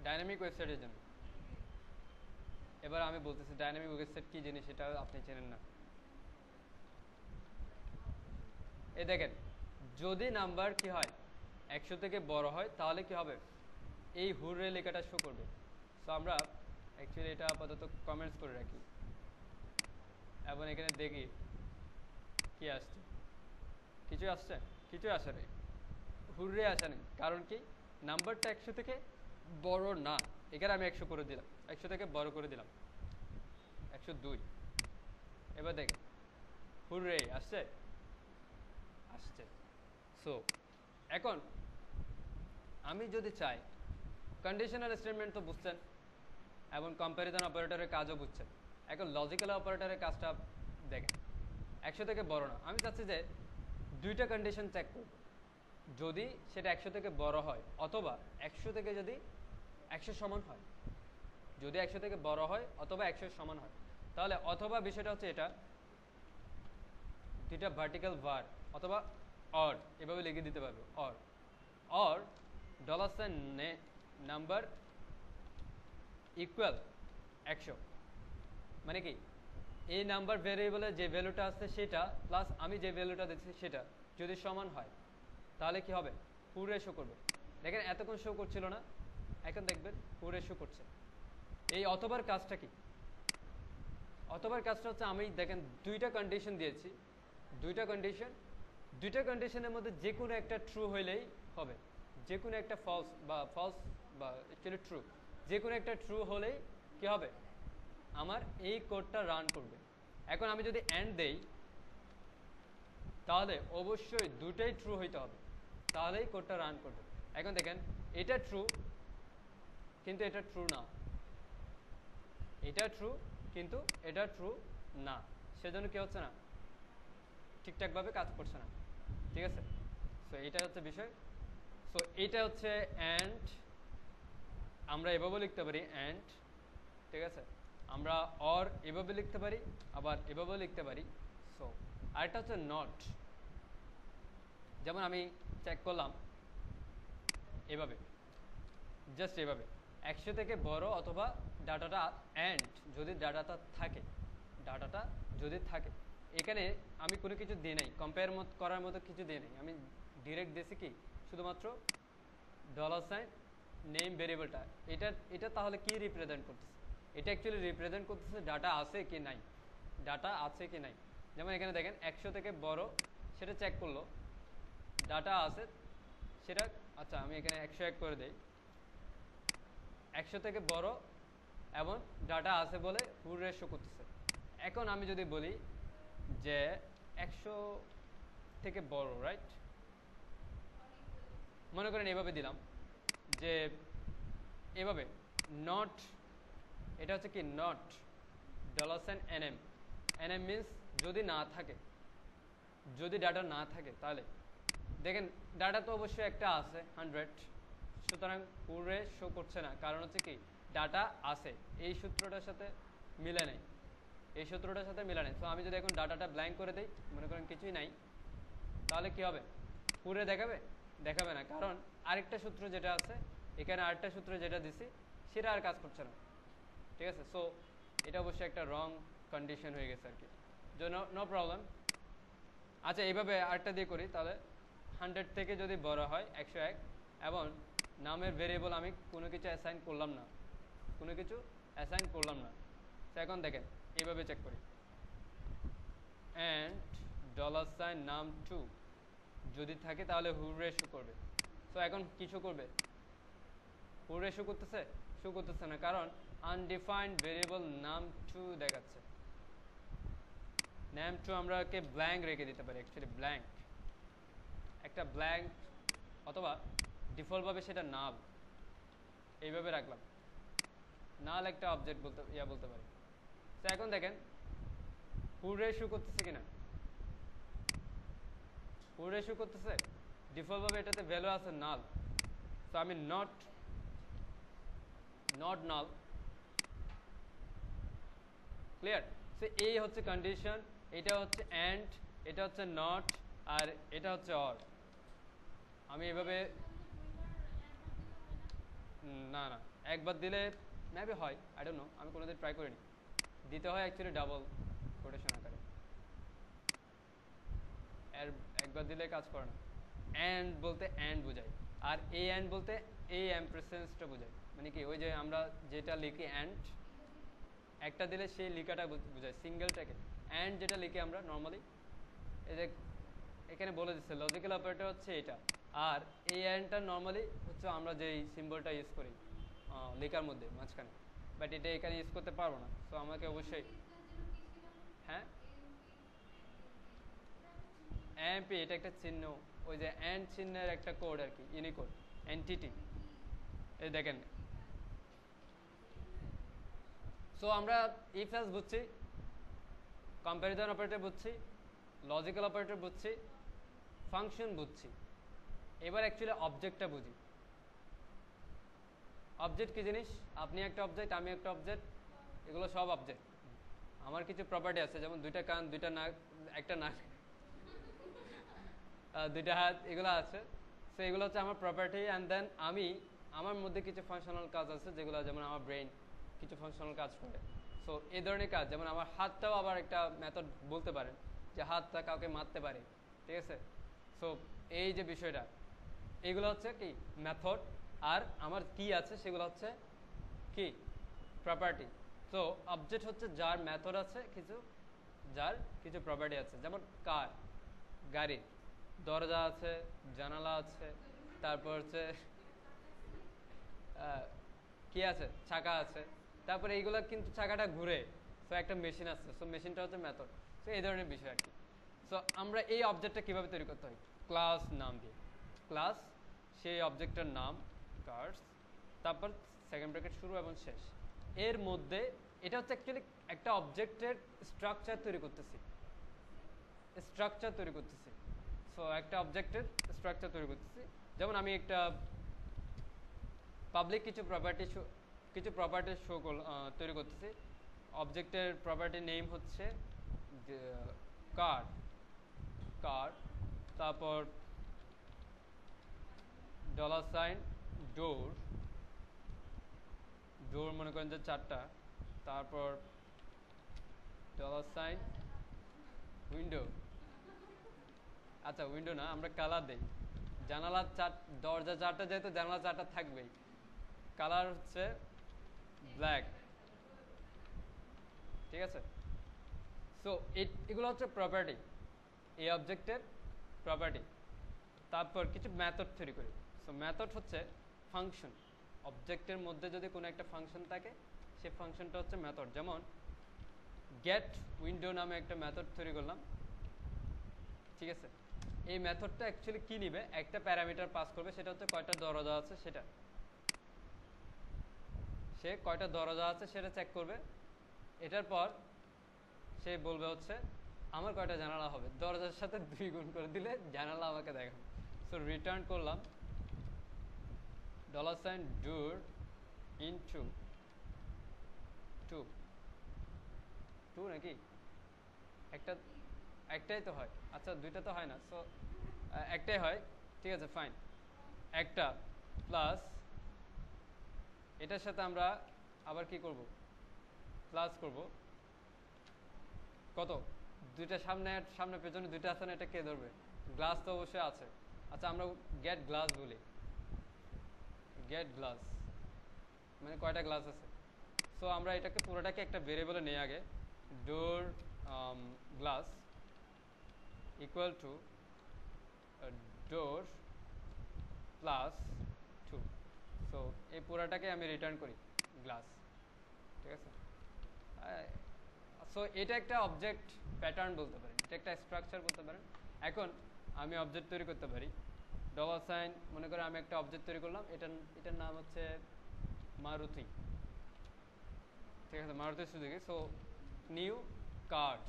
ডাইনামিক ওয়েবসাইটের জন্য। এবার আমি বলতেছি ডাইনামিক ওয়েবসাইট কি জিনিস সেটা আপনি চেনেন না। এই দেখেন, যদি নাম্বার কি হয় 100 থেকে বড় হয় তাহলে কি হবে, এই হুররে লেখাটা শো করবে। সো আমরা অ্যাকচুয়ালি এটা আপাতত কমেন্টস করে রাখি, এবং এখানে দেখি কি আসছে। কিছু আসছে? কিছু আসে নেই, হুররে আসে নেই। কারণ কি, নাম্বারটা 100 থেকে বড় না। এখানে আমি 100 করে দিলাম, 100 থেকে বড় করে দিলাম 102। এবার দেখেন হুররে আসছে, আসছে। সো এখন আমি যদি চাই, কন্ডিশনাল স্টেটমেন্ট তো বুঝছেন এবং কম্প্যারিজন অপারেটরের কাজও বুঝছেন। এখন লজিক্যাল অপারেটরের কাজটা দেখেন, 100 থেকে বড় না, আমি চাচ্ছি যে দুইটা কন্ডিশন চেক করব, যদি সেটা 100 থেকে বড় হয়, অথবা 100 থেকে যদি 100 সমান হয়, যদি 100 থেকে বড় হয় অথবা 100 সমান হয়, তাহলে অথবা বিষয়টা হচ্ছে এটা, দুইটা ভার্টিক্যাল ভার অথবা অর এভাবে লিখে দিতে পারবে, or dollar sign number equal 100, মানে কি, এই নাম্বার ভেরিয়েবলের যে ভ্যালুটা আছে সেটা প্লাস আমি যে ভ্যালুটা দিচ্ছি সেটা যদি সমান হয় তাহলে কি হবে, পুরো শো করবে। দেখেন এতক্ষণ শো করছিল না, এখন দেখবেন পুরো শো করছে। এই অথবার কাজটা কি, অথবার কাজটা হচ্ছে আমি দেখেন দুইটা কন্ডিশন দিয়েছি, দুইটা কন্ডিশন দুইটা কন্ডিশনের মধ্যে যে কোনো একটা ট্রু হইলেই হবে, যে কোনো একটা ফলস বা অ্যাকচুয়ালি ট্রু, যে কোনো একটা ট্রু হলেই কি হবে, আমার এই কোডটা রান করবে। এখন আমি যদি এন্ড দেই তাহলে অবশ্যই দুটাই ট্রু হইতে হবে, তাহলেই কোডটা রান করবে। এখন দেখেন এটা ট্রু কিন্তু এটা ট্রু না, এটা ট্রু কিন্তু এটা ট্রু না, সেজন্য কি হচ্ছে না, ঠিকঠাকভাবে কাজ করছে না। ঠিক আছে, সো এটা হচ্ছে বিষয়। সো এটা হচ্ছে অ্যান্ড, আমরা এভাবে লিখতে পারি অ্যান্ড, ঠিক আছে, আমরা অর এভাবে লিখতে পারি, আবার এভাবে লিখতে পারি। সো আরেকটা হচ্ছে নট, যেমন আমি চেক করলাম এভাবে, জাস্ট এভাবে 100 থেকে বড় অথবা ডাটাটা অ্যান্ড যদি ডাটাটা থাকে, ডাটাটা যদি থাকে, এখানে আমি কোনো কিছু দিই নাই, কম্পেয়ার করার মতো কিছু দিই নাই, আমি ডিরেক্ট দিয়েছি কি শুধুমাত্র $, নেম ভেরিয়েবলটা। এটা তাহলে কি রিপ্রেজেন্ট করতেছে, এটা অ্যাকচুয়ালি রিপ্রেজেন্ট করতেছে ডাটা আছে কি নাই, ডাটা আছে কি নাই। যেমন এখানে দেখেন 100 থেকে বড়, সেটা চেক করলো, ডাটা আছে সেটা, আচ্ছা আমি এখানে 101 করে দেই, 100 থেকে বড় এবং ডাটা আছে বলে হুর রেশো করতেছে। এখন আমি যদি বলি যে 100 থেকে বড়, রাইট, মনে করেন এভাবে দিলাম যে এভাবে নট, এটা হচ্ছে কি নট $nm, nm মিনস যদি না থাকে, যদি ডাটা না থাকে, তাহলে দেখেন ডাটা তো অবশ্যই একটা আছে 100, সুতরাং পুরে শো করছে না, কারণ হচ্ছে কি ডাটা আছে, এই সূত্রটার সাথে মিলে নেই, এই সূত্রটার সাথে মিলে নেই। তো আমি যদি এখন ডাটাটা ব্ল্যাঙ্ক করে দিই, মনে করেন কিছুই নাই, তাহলে কি হবে, পুরে দেখাবে, দেখাবে না, কারণ আরেকটা সূত্র যেটা আছে এখানে, আরেকটা সূত্র যেটা দিছি সেটা আর কাজ করছে না। ঠিক আছে, সো এটা অবশ্যই একটা রং কন্ডিশন হয়ে গেছে আর কি, নো প্রবলেম। আচ্ছা এইভাবে আরেকটা দিয়ে করি, তাহলে 100 থেকে যদি বড় হয় 101 এবং নামের ভেরিয়েবল আমি কোনো কিছু অ্যাসাইন করলাম না, কোনো কিছু অ্যাসাইন করলাম না। তো এখন দেখেন এইভাবে চেক করি, অ্যান্ড $num2 যদি থাকে তাহলে হুররে শো করবে। তো এখন কি শো করবে, হুররে শো করতেছে, শো করতেছে না, কারণ আনডিফাইন্ড ভেরিয়েবল num2 দেখাচ্ছে। num2 আমরা কে ব্ল্যাঙ্ক রেখে দিতে পারি, অ্যাকচুয়ালি ব্ল্যাঙ্ক, একটা ব্ল্যাঙ্ক, অথবা ডিফল্টভাবে সেটা নাল, এইভাবে রাখলাম, নাল একটা অবজেক্ট বলতে পারি। তো এখন দেখেন হুররে শো করতেছে কিনা, হুররে শো করতেছে, ডিফল্টভাবে এটাতে ভ্যালু আছে নাল। তো আমি নট নাল, ক্লিয়ার। সো এই হচ্ছে কন্ডিশন, এটা হচ্ছে অ্যান্ড, এটা হচ্ছে নট, আর এটা হচ্ছে অর। আমি এভাবে না না একবার দিলে মেবি হয়, আই ডোন্ট নো, আমি কোনোদিন ট্রাই করিনি, দিতে হয় অ্যাকচুয়ালি ডাবল কোটেশন আকারে, একবার দিলে কাজ করে না। অ্যান্ড বলতে অ্যান্ড বোঝায়, আর এই অ্যান্ড বলতে এই অ্যাম্পারস্যান্ডটা বোঝায়, মানে কি ওই যে আমরা যেটা লিখি অ্যান্ড, একটা দিলে সেই লেখাটা বোঝায় সিঙ্গেলটাকে। অ্যান্ড যেটা লিখি আমরা নর্মালি, এই যে এখানে বলে দিচ্ছে লজিক্যাল অপারেটর হচ্ছে এটা, আর এই অ্যান্ডটা নর্মালি হচ্ছে আমরা যেই সিম্বলটা ইউজ করি লেখার মধ্যে মাঝখানে, বাট এটা এখানে ইউজ করতে পারবো না, তো আমাকে অবশ্যই, হ্যাঁ এমপি, এটা একটা চিহ্ন, ওই যে অ্যান্ড চিহ্নের একটা কোড আর কি, ইউনিকোড এনটিটি, এই দেখেন। সো আমরা ইফ এলস বুঝছি, কম্প্যারিজন অপারেটর বুঝছি, লজিক্যাল অপারেটর বুঝছি, ফাংশন বুঝছি, এবার অ্যাকচুয়ালি অবজেক্টটা বুঝি। অবজেক্ট কি জিনিস, আপনি একটা অবজেক্ট, আমি একটা অবজেক্ট, এগুলো সব অবজেক্ট। আমার কিছু প্রপার্টি আছে, যেমন দুইটা কান, দুইটা নাক, একটা নাক, দুইটা হাত, এগুলো আছে। সো এগুলো হচ্ছে আমার প্রপার্টি, অ্যান্ড দেন আমি, আমার মধ্যে কিছু ফাংশনাল কাজ আছে যেগুলো, যেমন আমার ব্রেন কিছু ফাংশনাল কাজ করে। সো এই ধরনের কাজ, যেমন আমার হাতটাও আবার একটা মেথড বলতে পারেন, যে হাতটা কাউকে মারতে পারে, ঠিক আছে। সো এই যে বিষয়টা, এইগুলো হচ্ছে কি মেথড, আর আমার কি আছে সেগুলো হচ্ছে কি প্রপার্টি। তো অবজেক্ট হচ্ছে যার মেথড আছে কিছু, যার কিছু প্রপার্টি আছে, যেমন কার, গাড়ি, দরজা আছে, জানালা আছে, তারপর হচ্ছে কি আছে, চাকা আছে, তারপরে এইগুলা কিন্তু চাকাটা ঘুরে, সো একটা মেশিন আছে, সো মেশিনটা হচ্ছে মেথড। সো এই ধরনের বিষয় আর কি। সো আমরা এই অবজেক্টটা কিভাবে তৈরি করতে হয়, ক্লাস নাম দিয়ে। ক্লাস, সেই অবজেক্টের নাম কার্স, তারপর সেকেন্ড ব্র্যাকেট শুরু এবং শেষ। এর মধ্যে এটা হচ্ছে অ্যাকচুয়ালি একটা অবজেক্টের স্ট্রাকচার তৈরি করতেছি, সো একটা অবজেক্টের স্ট্রাকচার তৈরি করতেছি। যেমন আমি একটা পাবলিক কিছু প্রপার্টি তৈরি করতেছি। অবজেক্টের প্রপার্টি নেম হচ্ছে কার, তারপর $, ডোর মনে করেন যে 4টা, তারপর উইন্ডো, আচ্ছা উইন্ডো না, আমরা কালার দেই। দরজা 4টা, যেহেতু জানালা 4টা থাকবেই, কালার হচ্ছে ব্ল্যাক, ঠিক আছে। সো এগুলো হচ্ছে প্রপার্টি, এই অবজেক্টের প্রপার্টি। তারপর কিছু মেথড তৈরি করি। সো মেথড হচ্ছে ফাংশন। অবজেক্টের মধ্যে যদি কোনো একটা ফাংশন থাকে, সেই ফাংশনটা হচ্ছে মেথড। যেমন গেট উইন্ডো নামে একটা মেথড তৈরি করলাম, ঠিক আছে। এই মেথডটা অ্যাকচুয়ালি কি নিবে, একটা প্যারামিটার পাস করবে, সেটা হচ্ছে কয়টা দরজা আছে, সে কয়টা দরজা আছে সেটা চেক করবে। এটার পর সে বলবে হচ্ছে আমার কয়টা জানালা হবে, দরজার সাথে 2 গুণ করে দিলে জানালা আমাকে দেখাবে। সো রিটার্ন করলাম $door into 2, নাকি একটাই তো হয়, আচ্ছা 2টা তো হয় না, সো একটাই হয়, ঠিক আছে ফাইন। একটা প্লাস, এটার সাথে আমরা আবার কি করব, প্লাস করব কত, 2টা সামনে পেছনে 2টা আছে না, এটা কে ধরবে, গ্লাস তো অবশ্যই আছে। আচ্ছা আমরা গেট গ্লাস বলি, গেট গ্লাস মানে কয়টা গ্লাস আছে। সো আমরা এটাকে পুরোটাকে একটা ভেরিয়েবলে নিয়ে আগে, ডোর glass equal to door plus 2। So এই পুরাটাকে আমি রিটার্ন করি গ্লাস, ঠিক আছে। সো এটা একটা অবজেক্ট প্যাটার্ন বলতে পারেন, এটা একটা স্ট্রাকচার বলতে পারেন। এখন আমি অবজেক্ট তৈরি করতে পারি, $, মনে করে আমি একটা অবজেক্ট তৈরি করলাম, এটার নাম হচ্ছে মারুতি, ঠিক আছে, Maruti Suzuki. So new cars,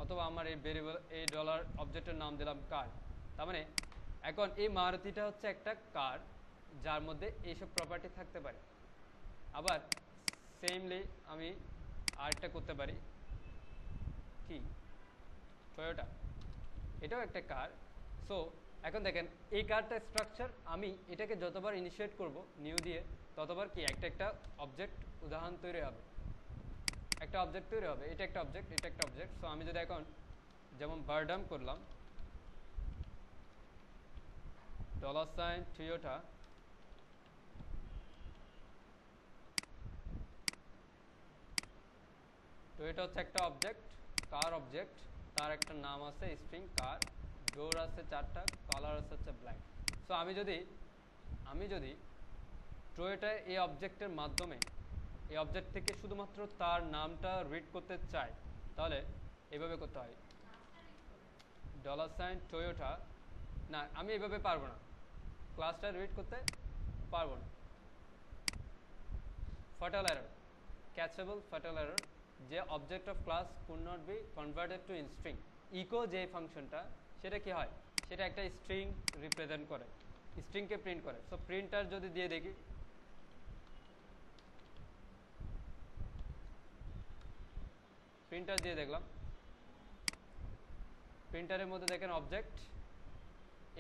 অথবা আমার এই ভেরিয়েবল এই ডলার অবজেক্টের নাম দিলাম কার। তার মানে এখন এই মারুতিটা হচ্ছে একটা কার, যার মধ্যে এইসব প্রপার্টি থাকতে পারে। আবার সেমলি আমি আরেকটা করতে পারি, কি টয়োটা, এটাও একটা কার। সো এখন দেখেন এই কারটা স্ট্রাকচার, আমি এটাকে যতবার ইনিশিয়েট করব নিউ দিয়ে, ততবার কি একটা অবজেক্ট উদাহরণ তৈরি হবে, একটা অবজেক্ট তৈরি হবে। এটা একটা অবজেক্ট, এটা একটা অবজেক্ট। সো আমি যদি এখন যেমন বারডাম করলাম $Toyota, তো এটা হচ্ছে একটা অবজেক্ট, কার অবজেক্ট, তার একটা নাম আছে স্ট্রিং কার, ডোর আছে 4টা, কালার আছে হচ্ছে ব্ল্যাক। সো আমি যদি টয়োটা এই অবজেক্টের মাধ্যমে এই অবজেক্ট থেকে শুধুমাত্র তার নামটা রিড করতে চাই, তাহলে এইভাবে করতে হয়, $Toyota, না আমি এইভাবে পারবো না, ক্লাসটা রিড করতে পারবো না। Fatal error, catchable fatal error, যে object of class could not be converted to string. Echo যে ফাংশনটা, সেটা কি হয়, সেটা একটা স্ট্রিং রিপ্রেজেন্ট করে, স্ট্রিংকে প্রিন্ট করে। সো প্রিন্টার যদি দিয়ে দেখি, প্রিন্টার দিয়ে দেখলাম, প্রিন্টারের মধ্যে দেখেন অবজেক্ট,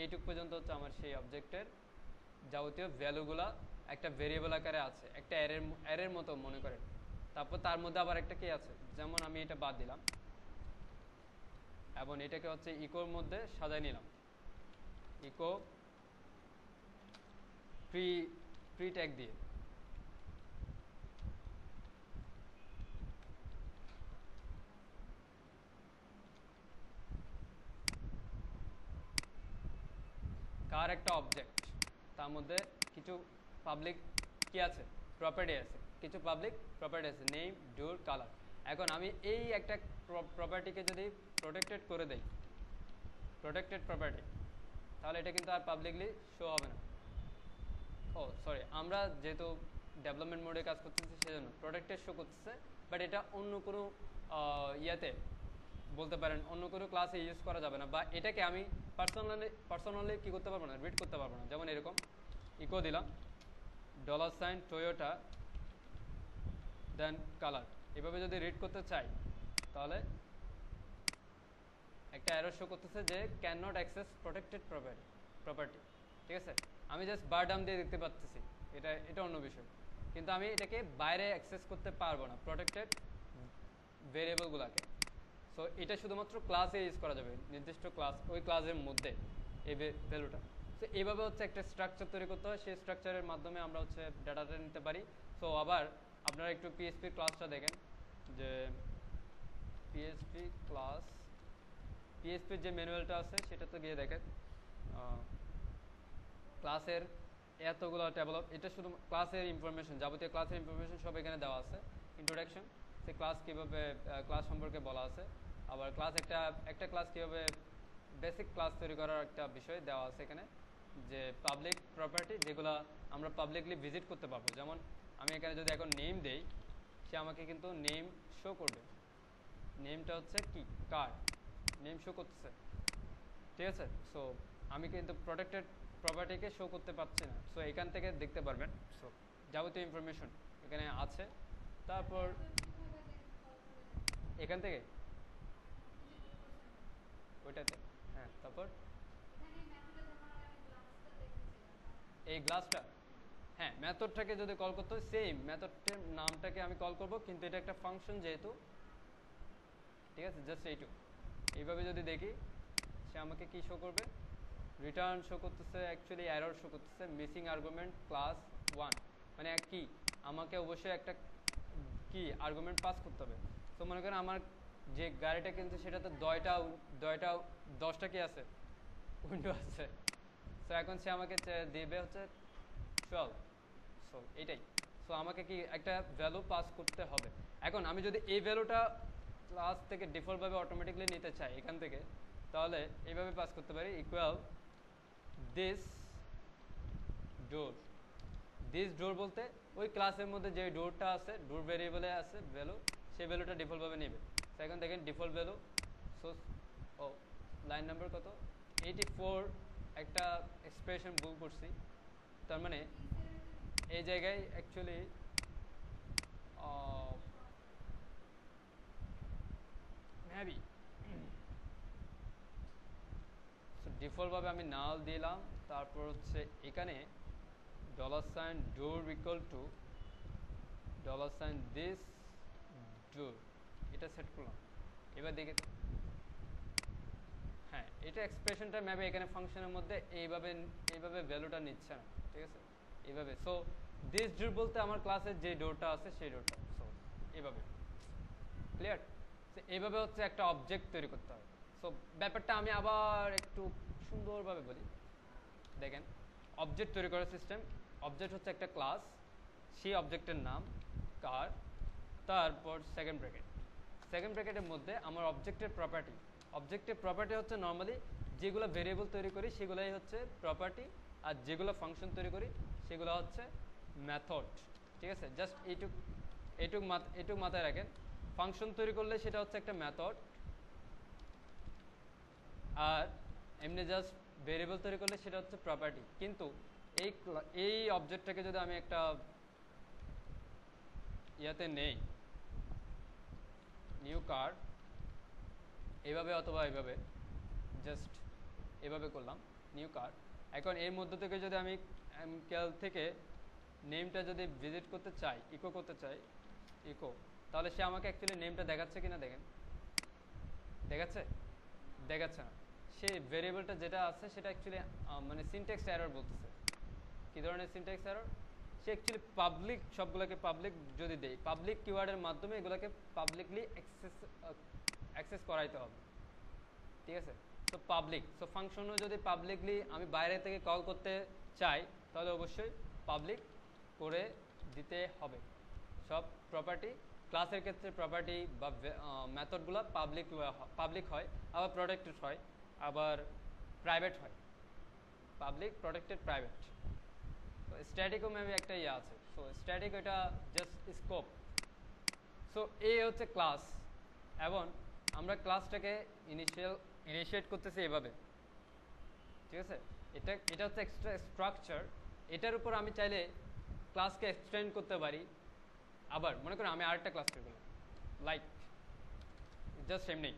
এইটুক পর্যন্ত হচ্ছে আমার সেই অবজেক্টের যাবতীয় ভ্যালুগুলা একটা ভেরিয়েবল আকারে আছে, একটা অ্যারের মতো মনে করেন। তারপর তার মধ্যে আবার একটা কি আছে, যেমন আমি এটা বাদ দিলাম এবং এটাকে হচ্ছে ইকোর মধ্যে সাজাই নিলাম, ইকো প্রি ট্যাগ দিয়ে। তার একটা অবজেক্ট, তার মধ্যে কিছু পাবলিক কি আছে, প্রপার্টি আছে, কিছু পাবলিক প্রপার্টি আছে, নেম, ডোর, কালার। এখন আমি এই একটা প্রপার্টিকে যদি প্রোটেক্টেড করে দেই, প্রোটেক্টেড প্রপার্টি, তাহলে এটা কিন্তু আর পাবলিকলি শো হবে না। ও সরি, আমরা যেহেতু ডেভেলপমেন্ট মোডে কাজ করতেছি সেজন্য প্রোটেক্টেড শো করতেছে, বাট এটা অন্য কোনো ইয়াতে বলতে পারেন অন্য কোনো ক্লাসে ইউজ করা যাবে না, বা এটাকে আমি পার্সোনালি কি করতে পারবো না, রিড করতে পারবো না। যেমন এরকম ইকো দিলাম $, টয়োটা, দেন কালার, এভাবে যদি রিড করতে চাই তাহলে একটা এরর শো করতেছে যে can not access protected property. ঠিক আছে, আমি জাস্ট বার ডাউন দিয়ে দেখতে পাচ্ছি, এটা অন্য বিষয়, কিন্তু আমি এটাকে বাইরে অ্যাক্সেস করতে পারবো না প্রোটেক্টেড ভেরিয়েবলগুলোকে। সো এটা শুধুমাত্র ক্লাসে ইউজ করা যাবে, নির্দিষ্ট ক্লাস, ওই ক্লাসের মধ্যে এই ভ্যালুটা। তো এইভাবে হচ্ছে একটা স্ট্রাকচার তৈরি করতে হয়, সেই স্ট্রাকচারের মাধ্যমে আমরা হচ্ছে ডাটাটা নিতে পারি। সো আবার আপনারা একটু পিএসপি ক্লাসটা দেখেন, যে পিএসপি ক্লাস, পিএসপির যে ম্যানুয়ালটা আছে সেটাতে গিয়ে দেখেন ক্লাসের এতগুলো ডেভেলপ, এটা শুধু ক্লাসের ইনফরমেশন, যাবতীয় ক্লাসের ইনফরমেশন সব এখানে দেওয়া আছে। ইন্ট্রোডাকশন, সে ক্লাস কীভাবে, ক্লাস সম্পর্কে বলা আছে। আবার ক্লাস একটা ক্লাস কীভাবে, বেসিক ক্লাস তৈরি করার একটা বিষয় দেওয়া আছে এখানে, যে পাবলিক প্রপার্টি যেগুলো আমরা পাবলিকলি ভিজিট করতে পারবো। যেমন আমি এখানে যদি এখন নেম দেই, সে আমাকে কিন্তু নেম শো করবে। নেমটা হচ্ছে কি, কার নেম শো করতেছে। ঠিক আছে, সো আমি কিন্তু প্রোটেক্টেড প্রপার্টিকে শো করতে পারছি না। সো এখান থেকে দেখতে পারবেন, সো যাবতীয় ইনফরমেশন এখানে আছে। তারপর এখান থেকে ওইটাতে, হ্যাঁ, তারপর এই গ্লাসটা, হ্যাঁ, মেথডটাকে যদি কল করতে হয়, সেম মেথডের নামটাকে আমি কল করব, কিন্তু এটা একটা ফাংশন যেহেতু, ঠিক আছে, জাস্ট এইটুকু। এইভাবে যদি দেখি, সে আমাকে কি শো করবে, রিটার্ন শো করতেছে, অ্যাকচুয়ালি এরর শো করতেছে, মিসিং আর্গুমেন্ট ক্লাস 1, মানে কি আমাকে অবশ্যই একটা কি আর্গুমেন্ট পাস করতে হবে। তো মনে করেন আমার যে গাড়িটা কিনছে সেটাতে 10টা কি আছে, উইন্ডো আছে। সো এখন সে আমাকে দেবে হচ্ছে 12। সো এটাই, সো আমাকে কি একটা ভ্যালু পাস করতে হবে। এখন আমি যদি এই ভ্যালুটা ক্লাস থেকে ডিফল্টভাবে অটোমেটিকলি নিতে চাই এখান থেকে, তাহলে এইভাবে পাস করতে পারি, ইকুয়াল দিস ডোর। দিস ডোর বলতে ওই ক্লাসের মধ্যে যে ডোরটা আছে, ডোর ভেরিয়েবলে আছে ভ্যালু, সেই ভ্যালুটা ডিফল্টভাবে নেবে। তো এখন দেখেন ডিফল্ট ভ্যালু, সো ও লাইন নাম্বার কত, 84, একটা এক্সপ্রেশন ভুল করছি, তার মানে এই জায়গায় অ্যাকচুয়ালি মেবি ডিফল্টভাবে আমি নাল দিলাম। তারপর হচ্ছে এখানে $ডোর ইকুয়াল টু $this ডোর, এটা সেট করলাম। এবার দেখে, হ্যাঁ, এটা এক্সপ্রেশনটা মেবি এখানে ফাংশনের মধ্যে এইভাবে ভ্যালুটা নিচ্ছে না। ঠিক আছে, এইভাবে। সো দিস ডোর বলতে আমার ক্লাসের যে ডোরটা আছে সেই ডোরটা। সো এইভাবে ক্লিয়ার। তো এইভাবে হচ্ছে একটা অবজেক্ট তৈরি করতে হবে। সো ব্যাপারটা আমি আবার একটু সুন্দরভাবে বলি, দেখেন অবজেক্ট তৈরি করার সিস্টেম। অবজেক্ট হচ্ছে একটা ক্লাস, সেই অবজেক্টের নাম কার, তারপর সেকেন্ড ব্র্যাকেটের মধ্যে আমার অবজেক্টের প্রপার্টি হচ্ছে নর্মালি যেগুলো ভেরিয়েবল তৈরি করি সেগুলোই হচ্ছে প্রপার্টি, আর যেগুলো ফাংশন তৈরি করি সেগুলো হচ্ছে মেথড। ঠিক আছে, জাস্ট এইটুক মাথায় রাখেন। ফাংশন তৈরি করলে সেটা হচ্ছে একটা মেথড, আর এমনি জাস্ট ভেরিয়েবল তৈরি করলে সেটা হচ্ছে প্রপার্টি। কিন্তু এই অবজেক্টটাকে যদি আমি একটা ইয়াতে নেই, নিউ কার, এইভাবে অথবা এইভাবে, জাস্ট এভাবে করলাম নিউ কার। এখন এর মধ্য থেকে যদি আমি ক্যাল থেকে নেমটা যদি ভিজিট করতে চাই, ইকো করতে চাই, ইকো, তাহলে সে আমাকে অ্যাকচুয়ালি নেমটা দেখাচ্ছে কিনা দেখেন, দেখাচ্ছে না। সেই ভেরিয়েবলটা যেটা আছে সেটা অ্যাকচুয়ালি মানে সিনট্যাক্স এরর বলতেছে। কী ধরনের সিনট্যাক্স এরর? সে অ্যাকচুয়ালি পাবলিক, সবগুলোকে পাবলিক যদি দেয়, পাবলিক কিওয়ার্ডের মাধ্যমে এগুলোকে পাবলিকলি অ্যাক্সেস করাইতে হবে। ঠিক আছে, সো পাবলিক, সো ফাংশনও যদি পাবলিকলি আমি বাইরে থেকে কল করতে চাই তাহলে অবশ্যই পাবলিক করে দিতে হবে। সব প্রপার্টি ক্লাসের ক্ষেত্রে প্রপার্টি বা মেথডগুলো পাবলিক হয়, আবার প্রটেক্টেড হয়, আবার প্রাইভেট হয়। Public, protected, private. তো স্ট্যাটিকও মেবি একটা ইয়ে আছে। সো স্ট্যাটিক এটা জাস্ট স্কোপ। সো এই হচ্ছে ক্লাস, এবং আমরা ক্লাসটাকে ইনিশিয়েট করতেছি এভাবে, ঠিক আছে। এটা হচ্ছে এক্সট্রা স্ট্রাকচার। এটার উপর আমি চাইলে ক্লাসকে এক্সটেন্ড করতে পারি। আবার মনে করেন আমি আরেকটা ক্লাস তৈরি করলাম, লাইক জাস্ট এমনি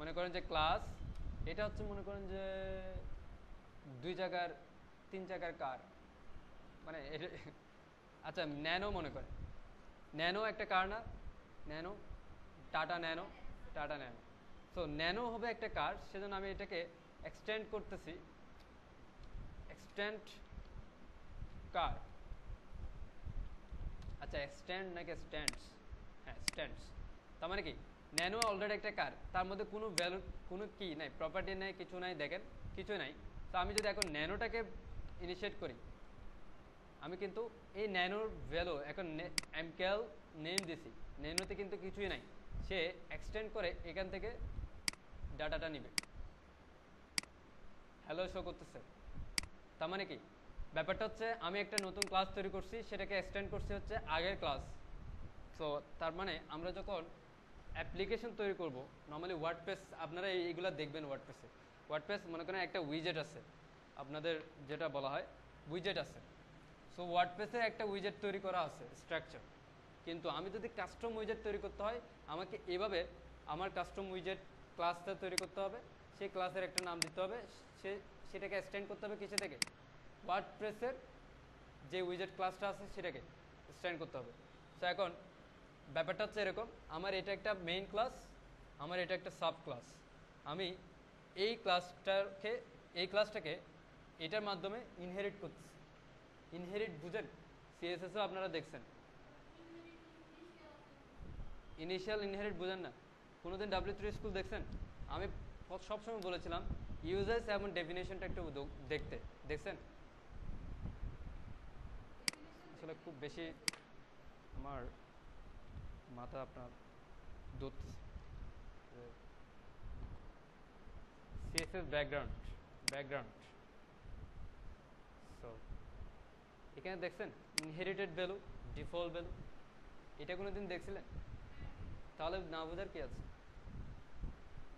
মনে করেন যে ক্লাস এটা হচ্ছে, মনে করেন যে 2 জায়গার 3 জায়গার কার, মানে আচ্ছা ন্যানো, মনে করেন ন্যানো একটা কার না, nano, tata nano, tata nano. So nano হবে একটা কার, সেজন্য আমি এটাকে এক্সটেন্ড করতেছি, এক্সটেন্ড কার। আচ্ছা এক্সটেন্ড নাকি স্ট্যান্ডস? হ্যাঁ স্ট্যান্ডস। তার মানে কি ন্যানো অলরেডি একটা কার, তার মধ্যে কোনো ভ্যালু, কোনো কি নাই, প্রপার্টি নাই, কিছু নাই, দেখেন কিছু নাই। তো আমি যদি এখন ন্যানোটাকে ইনিশিয়েট করি, আমি কিন্তু এই ন্যানোর ভ্যালু এখন এমকেএল নেম দিছি, ন্যানোতে কিন্তু কিছুই নাই, সে এক্সটেন্ড করে এখান থেকে ডাটাটা নিবে, হ্যালো শো করতেছে। তার মানে কি ব্যাপারটা হচ্ছে আমি একটা নতুন ক্লাস তৈরি করছি, সেটাকে এক্সটেন্ড করছি হচ্ছে আগের ক্লাস। সো তার মানে আমরা যখন অ্যাপ্লিকেশন তৈরি করব, নর্মালি ওয়ার্ডপ্রেস, আপনারা এইগুলো দেখবেন ওয়ার্ডপ্রেস মনে করেন একটা উইজেট আছে, আপনাদের যেটা বলা হয় উইজেট আছে। সো ওয়ার্ডপ্রেসের একটা উইজেট তৈরি করা আছে স্ট্রাকচার, কিন্তু আমি যদি কাস্টম উইজেট তৈরি করতে হয়, আমাকে এভাবে আমার কাস্টম উইজেট ক্লাসটা তৈরি করতে হবে, সেই ক্লাসের একটা নাম দিতে হবে, সেটাকে এক্সটেন্ড করতে হবে কিছু থেকে, ওয়ার্ডপ্রেসের যে উইজেট ক্লাসটা আছে সেটাকে এক্সটেন্ড করতে হবে। সো এখন ব্যাপারটা হচ্ছে এরকম, আমার এটা একটা মেইন ক্লাস, আমার এটা একটা সাব ক্লাস। আমি এই ক্লাসটাকে এটার মাধ্যমে ইনহেরিট করতেছি। ইনহেরিট বুঝেন? সিএসএসও আপনারা দেখছেন, ইনিশিয়াল ইনহেরিট বুঝেন না? কোনোদিন W3 স্কুল দেখছেন? আমি সবসময় বলেছিলাম ইউজেস এবং ডেফিনেশনটা একটু দেখছেন? আসলে খুব বেশি আমার মাথা আপনার ধরতেছে। CSS background. সো এখানে দেখছেন ইনহেরিটেড ভ্যালু, ডিফল্ট ভ্যালু, এটা কোনো দিন দেখছিলেন? তাহলে না বোঝার কি আছে?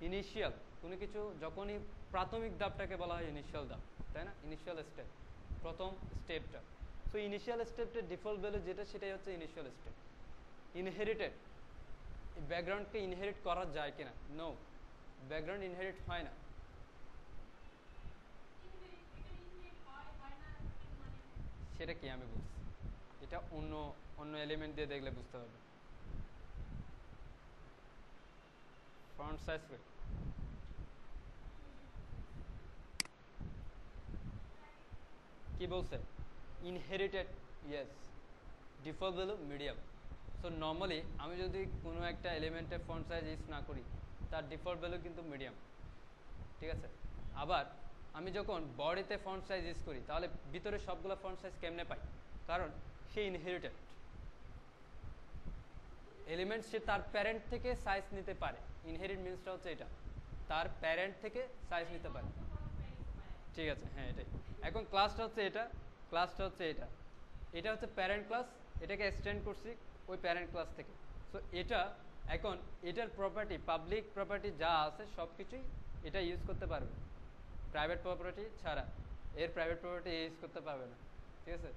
ইনিশিয়াল কোনো কিছু যখনই প্রাথমিক ধাপটাকে বলা হয় ইনিশিয়াল ধাপ, তাই না? ইনিশিয়াল স্টেপ, প্রথম স্টেপটা। সো ইনিশিয়াল স্টেপটা ডিফল্ট ভ্যালু যেটা, সেটাই হচ্ছে ইনিশিয়াল স্টেপ। ইনহেরিটেড, ব্যাকগ্রাউন্ডকে ইনহেরিট করা যায় কিনা? নো, ব্যাকগ্রাউন্ড ইনহেরিট হয় না। সেটা কি আমি বলছি, এটা অন্য এলিমেন্ট দিয়ে দেখলে বুঝতে পারবে। ফন্ট সাইজ কি বলছে? Inherited, yes. Default value medium. So normally আমি যদি কোনো একটা এলিমেন্টের ফন্ট সাইজ ইউজ না করি, তার ডিফল্ট ভ্যালু কিন্তু মিডিয়াম, ঠিক আছে। আবার আমি যখন বডিতে ফন্ট সাইজ ইউজ করি, তাহলে ভিতরে সবগুলো ফন্ট সাইজ কেমনে পাই? কারণ সে ইনহেরিটেড এলিমেন্ট, সে তার প্যারেন্ট থেকে সাইজ নিতে পারে। ইনহেরিট মিনসটা হচ্ছে এটা, তার প্যারেন্ট থেকে সাইজ নিতে পারে, ঠিক আছে। হ্যাঁ এটাই। এখন ক্লাসটা হচ্ছে এটা, এটা হচ্ছে প্যারেন্ট ক্লাস, এটাকে এক্সটেন্ড করছি ওই প্যারেন্ট ক্লাস থেকে। সো এটা এখন এটার প্রপার্টি, পাবলিক প্রপার্টি যা আছে সব কিছুই এটা ইউজ করতে পারবে, প্রাইভেট প্রপার্টি ছাড়া। এর প্রাইভেট প্রপার্টি ইউজ করতে পারবে না, ঠিক আছে।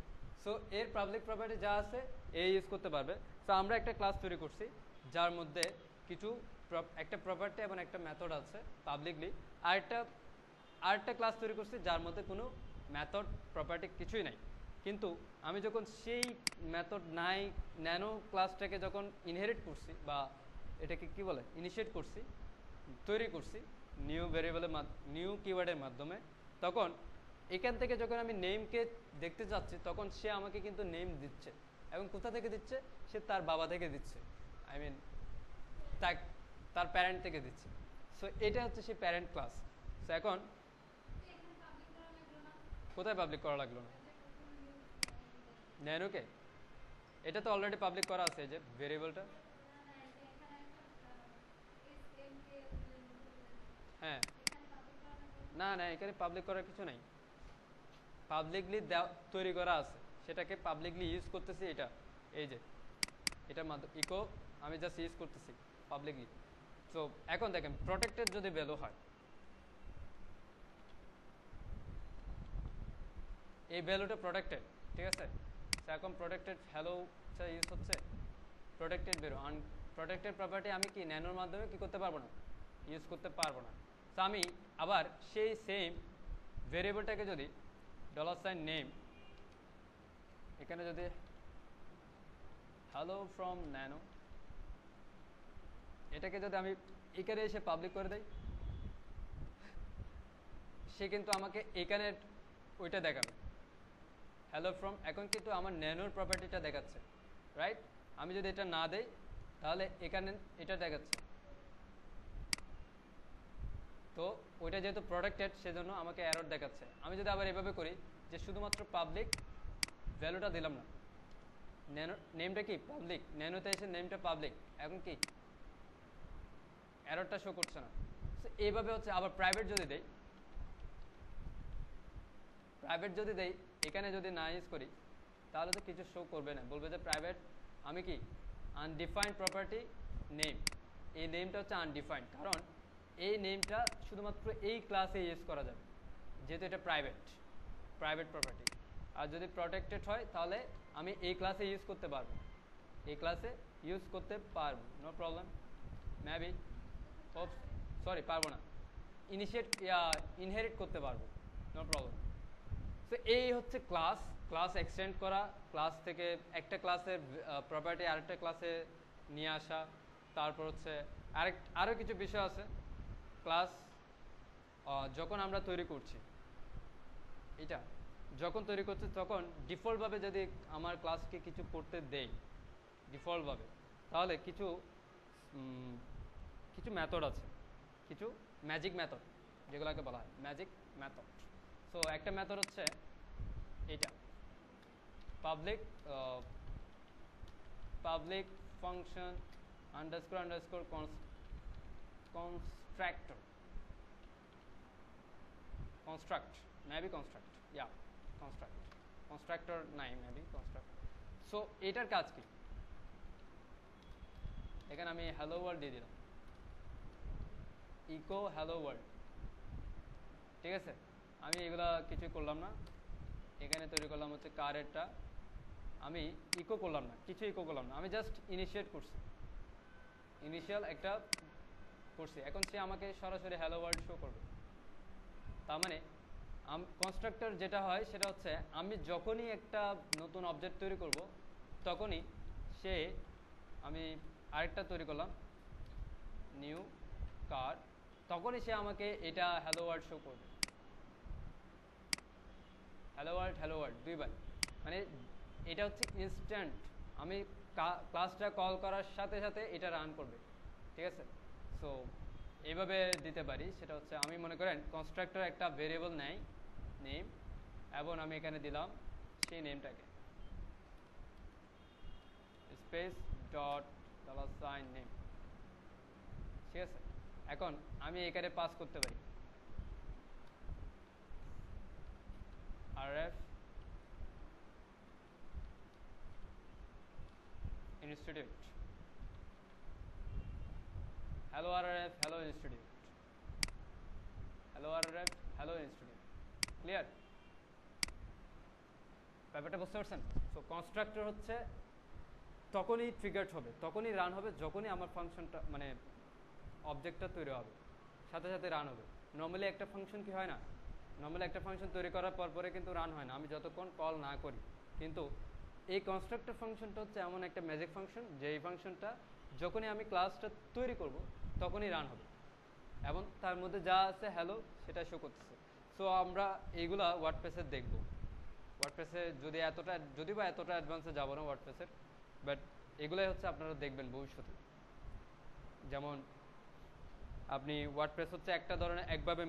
সো এর পাবলিক প্রপার্টি যা আছে এ ইউজ করতে পারবে। সো আমরা একটা ক্লাস তৈরি করছি যার মধ্যে কিছু একটা প্রপার্টি এবং একটা মেথড আছে পাবলিকলি, আরেকটা ক্লাস তৈরি করছি যার মধ্যে কোনো মেথড প্রপার্টি কিছুই নাই। কিন্তু আমি যখন সেই মেথড নাই ন্যানো ক্লাসটাকে যখন ইনহেরিট করছি, বা এটাকে কি বলে ইনিশিয়েট করছি, তৈরি করছি নিউ কিওয়ার্ডের মাধ্যমে, তখন এখান থেকে যখন আমি নেমকে দেখতে যাচ্ছি, তখন সে আমাকে কিন্তু নেম দিচ্ছে। এবং কোথা থেকে দিচ্ছে? সে তার বাবা থেকে দিচ্ছে, আই মিন তার প্যারেন্ট থেকে দিচ্ছে। সো এটা হচ্ছে সেই প্যারেন্ট ক্লাস। সো এখন কোথায় পাবলিক করা লাগলো না? ন্যানোকে এটা তো অলরেডি পাবলিক করা আছে, যে ভেরিয়েবলটা। হ্যাঁ, না না, এখানে পাবলিক করার কিছু নাই, পাবলিকলি তৈরি করা আছে, সেটাকে পাবলিকলি ইউজ করতেছি। এটা এই যে এটার মাধ্যমে ইকো আমি জাস্ট ইউজ করতেছি পাবলিকলি। সো এখন দেখেন প্রোটেক্টেড যদি ভ্যালু হয়, এই ভ্যালুটা প্রোটেক্টেড, ঠিক আছে। তো এখন প্রোটেক্টেড ভ্যালু ইউজ হচ্ছে, প্রোটেক্টেড ভ্যালু আনপ্রোটেক্টেড প্রপার্টি আমি কি ন্যানোর মাধ্যমে কি করতে পারবো না, ইউজ করতে পারবো না। তো আমি আবার সেই সেম ভেরিয়েবলটাকে যদি $নেম, এখানে যদি হ্যালো ফ্রম ন্যানো, এটাকে যদি আমি এখানে এসে পাবলিক করে দেই, সে কিন্তু আমাকে এখানে ওইটা দেখাবে, হ্যালো ফ্রম। এখন কিন্তু আমার ন্যানোর প্রপার্টিটা দেখাচ্ছে, রাইট। আমি যদি এটা না দেই তাহলে এখানে এটা দেখাচ্ছে। তো ওইটা যেহেতু প্রোটেক্টেড সেজন্য আমাকে এরর দেখাচ্ছে। আমি যদি আবার এভাবে করি যে শুধুমাত্র পাবলিক ভ্যালুটা দিলাম না, ন্যানো নেমটা কি পাবলিক, ন্যানোতে এসে নেমটা পাবলিক, এখন কি এররটা শো করছে না। তো এইভাবে হচ্ছে। আবার প্রাইভেট যদি দেই, এখানে যদি না ইউজ করি তাহলে তো কিছু শো করবে না, বলবে যে প্রাইভেট আমি কি আনডিফাইন্ড প্রপার্টি নেম, এই নেমটা হচ্ছে আনডিফাইন্ড, কারণ এই নেমটা শুধুমাত্র এই ক্লাসে ইউজ করা যাবে, যেহেতু এটা প্রাইভেট প্রপার্টি। আর যদি প্রটেক্টেড হয় তাহলে আমি এই ক্লাসে ইউজ করতে পারবো, নো প্রবলেম। মেবি পারবো না, ইনহেরিট করতে পারবো, নো প্রবলেম। তো এই হচ্ছে ক্লাস এক্সটেন্ড করা, ক্লাস থেকে একটা ক্লাসের প্রপার্টি আরেকটা ক্লাসে নিয়ে আসা। তারপর হচ্ছে আরও কিছু বিষয় আছে। ক্লাস যখন আমরা তৈরি করছি, এটা যখন তৈরি করছি তখন ডিফল্টভাবে যদি আমার ক্লাসকে কিছু করতে দেই ডিফল্টভাবে, তাহলে কিছু মেথড আছে, কিছু ম্যাজিক মেথড, যেগুলোকে বলা হয় ম্যাজিক মেথড। সো একটা মেথড হচ্ছে এটা, পাবলিক ফাংশন আন্ডারস্কোর কনস্ট্রাক্টর নাই, মেবি কনস্ট্রাক্ট। সো এটার কাজ কি, এখানে আমি হ্যালো ওয়ার্ল্ড দিয়ে দিলাম, ইকো হ্যালো ওয়ার্ল্ড, ঠিক আছে। আমি এগুলা কিছুই করলাম না, এখানে তৈরি করলাম হচ্ছে কারেরটা, আমি ইকো করলাম না, আমি জাস্ট ইনিশিয়েট করছি, ইনিশিয়াল একটা করছি। এখন সে আমাকে সরাসরি হ্যালো ওয়ার্ল্ড শো করবে। তার মানে কনস্ট্রাক্টর যেটা হয় সেটা হচ্ছে আমি যখনই একটা নতুন অবজেক্ট তৈরি করব তখনই আমি আরেকটা তৈরি করলাম নিউ কার, তখনই সে আমাকে এটা হ্যালো ওয়ার্ল্ড শো করবে, হ্যালো ওয়ার্ল্ড দুইবার। মানে এটা হচ্ছে ইনস্ট্যান্ট, আমি ক্লাসটা কল করার সাথে সাথে এটা রান করবে, ঠিক আছে। সো এইভাবে দিতে পারি। সেটা হচ্ছে আমি মনে করেন কনস্ট্রাক্টর একটা ভেরিয়েবল নেই নেম, এবং আমি এখানে দিলাম সেই নেমটাকে স্পেস ডট $নেম, ঠিক আছে। এখন আমি এখানে পাস করতে পারি rf institute, hello rf hello institute, clear? ব্যাপারটা বুঝতে পারছেন? সো কনস্ট্রাক্টর হচ্ছে তখনই ট্রিগার্ড হবে, তখনই রান হবে যখনই আমার ফাংশনটা মানে অবজেক্টটা তৈরি হবে, সাথে সাথে রান হবে। নর্মালি একটা ফাংশন কি হয় না, নর্মালি একটা ফাংশন তৈরি করার পরে কিন্তু রান হয় না, আমি যতক্ষণ কল না করি। কিন্তু এই কনস্ট্রাক্টর ফাংশনটা হচ্ছে এমন একটা ম্যাজিক ফাংশন, যে এই ফাংশনটা যখনই আমি ক্লাসটা তৈরি করব তখনই রান হবে, এবং তার মধ্যে যা আছে হ্যালো সেটা শো করতেছে। সো আমরা এইগুলা ওয়ার্ডপ্রেসে দেখব, ওয়ার্ডপ্রেসে যদি বা এতটা অ্যাডভান্সে যাব না ওয়ার্ডপ্রেসের, বাট এগুলাই হচ্ছে আপনারা দেখবেন ভবিষ্যতে। যেমন আপনি ওয়ার্ডপ্রেস হচ্ছে একটা ধরনের একভাবে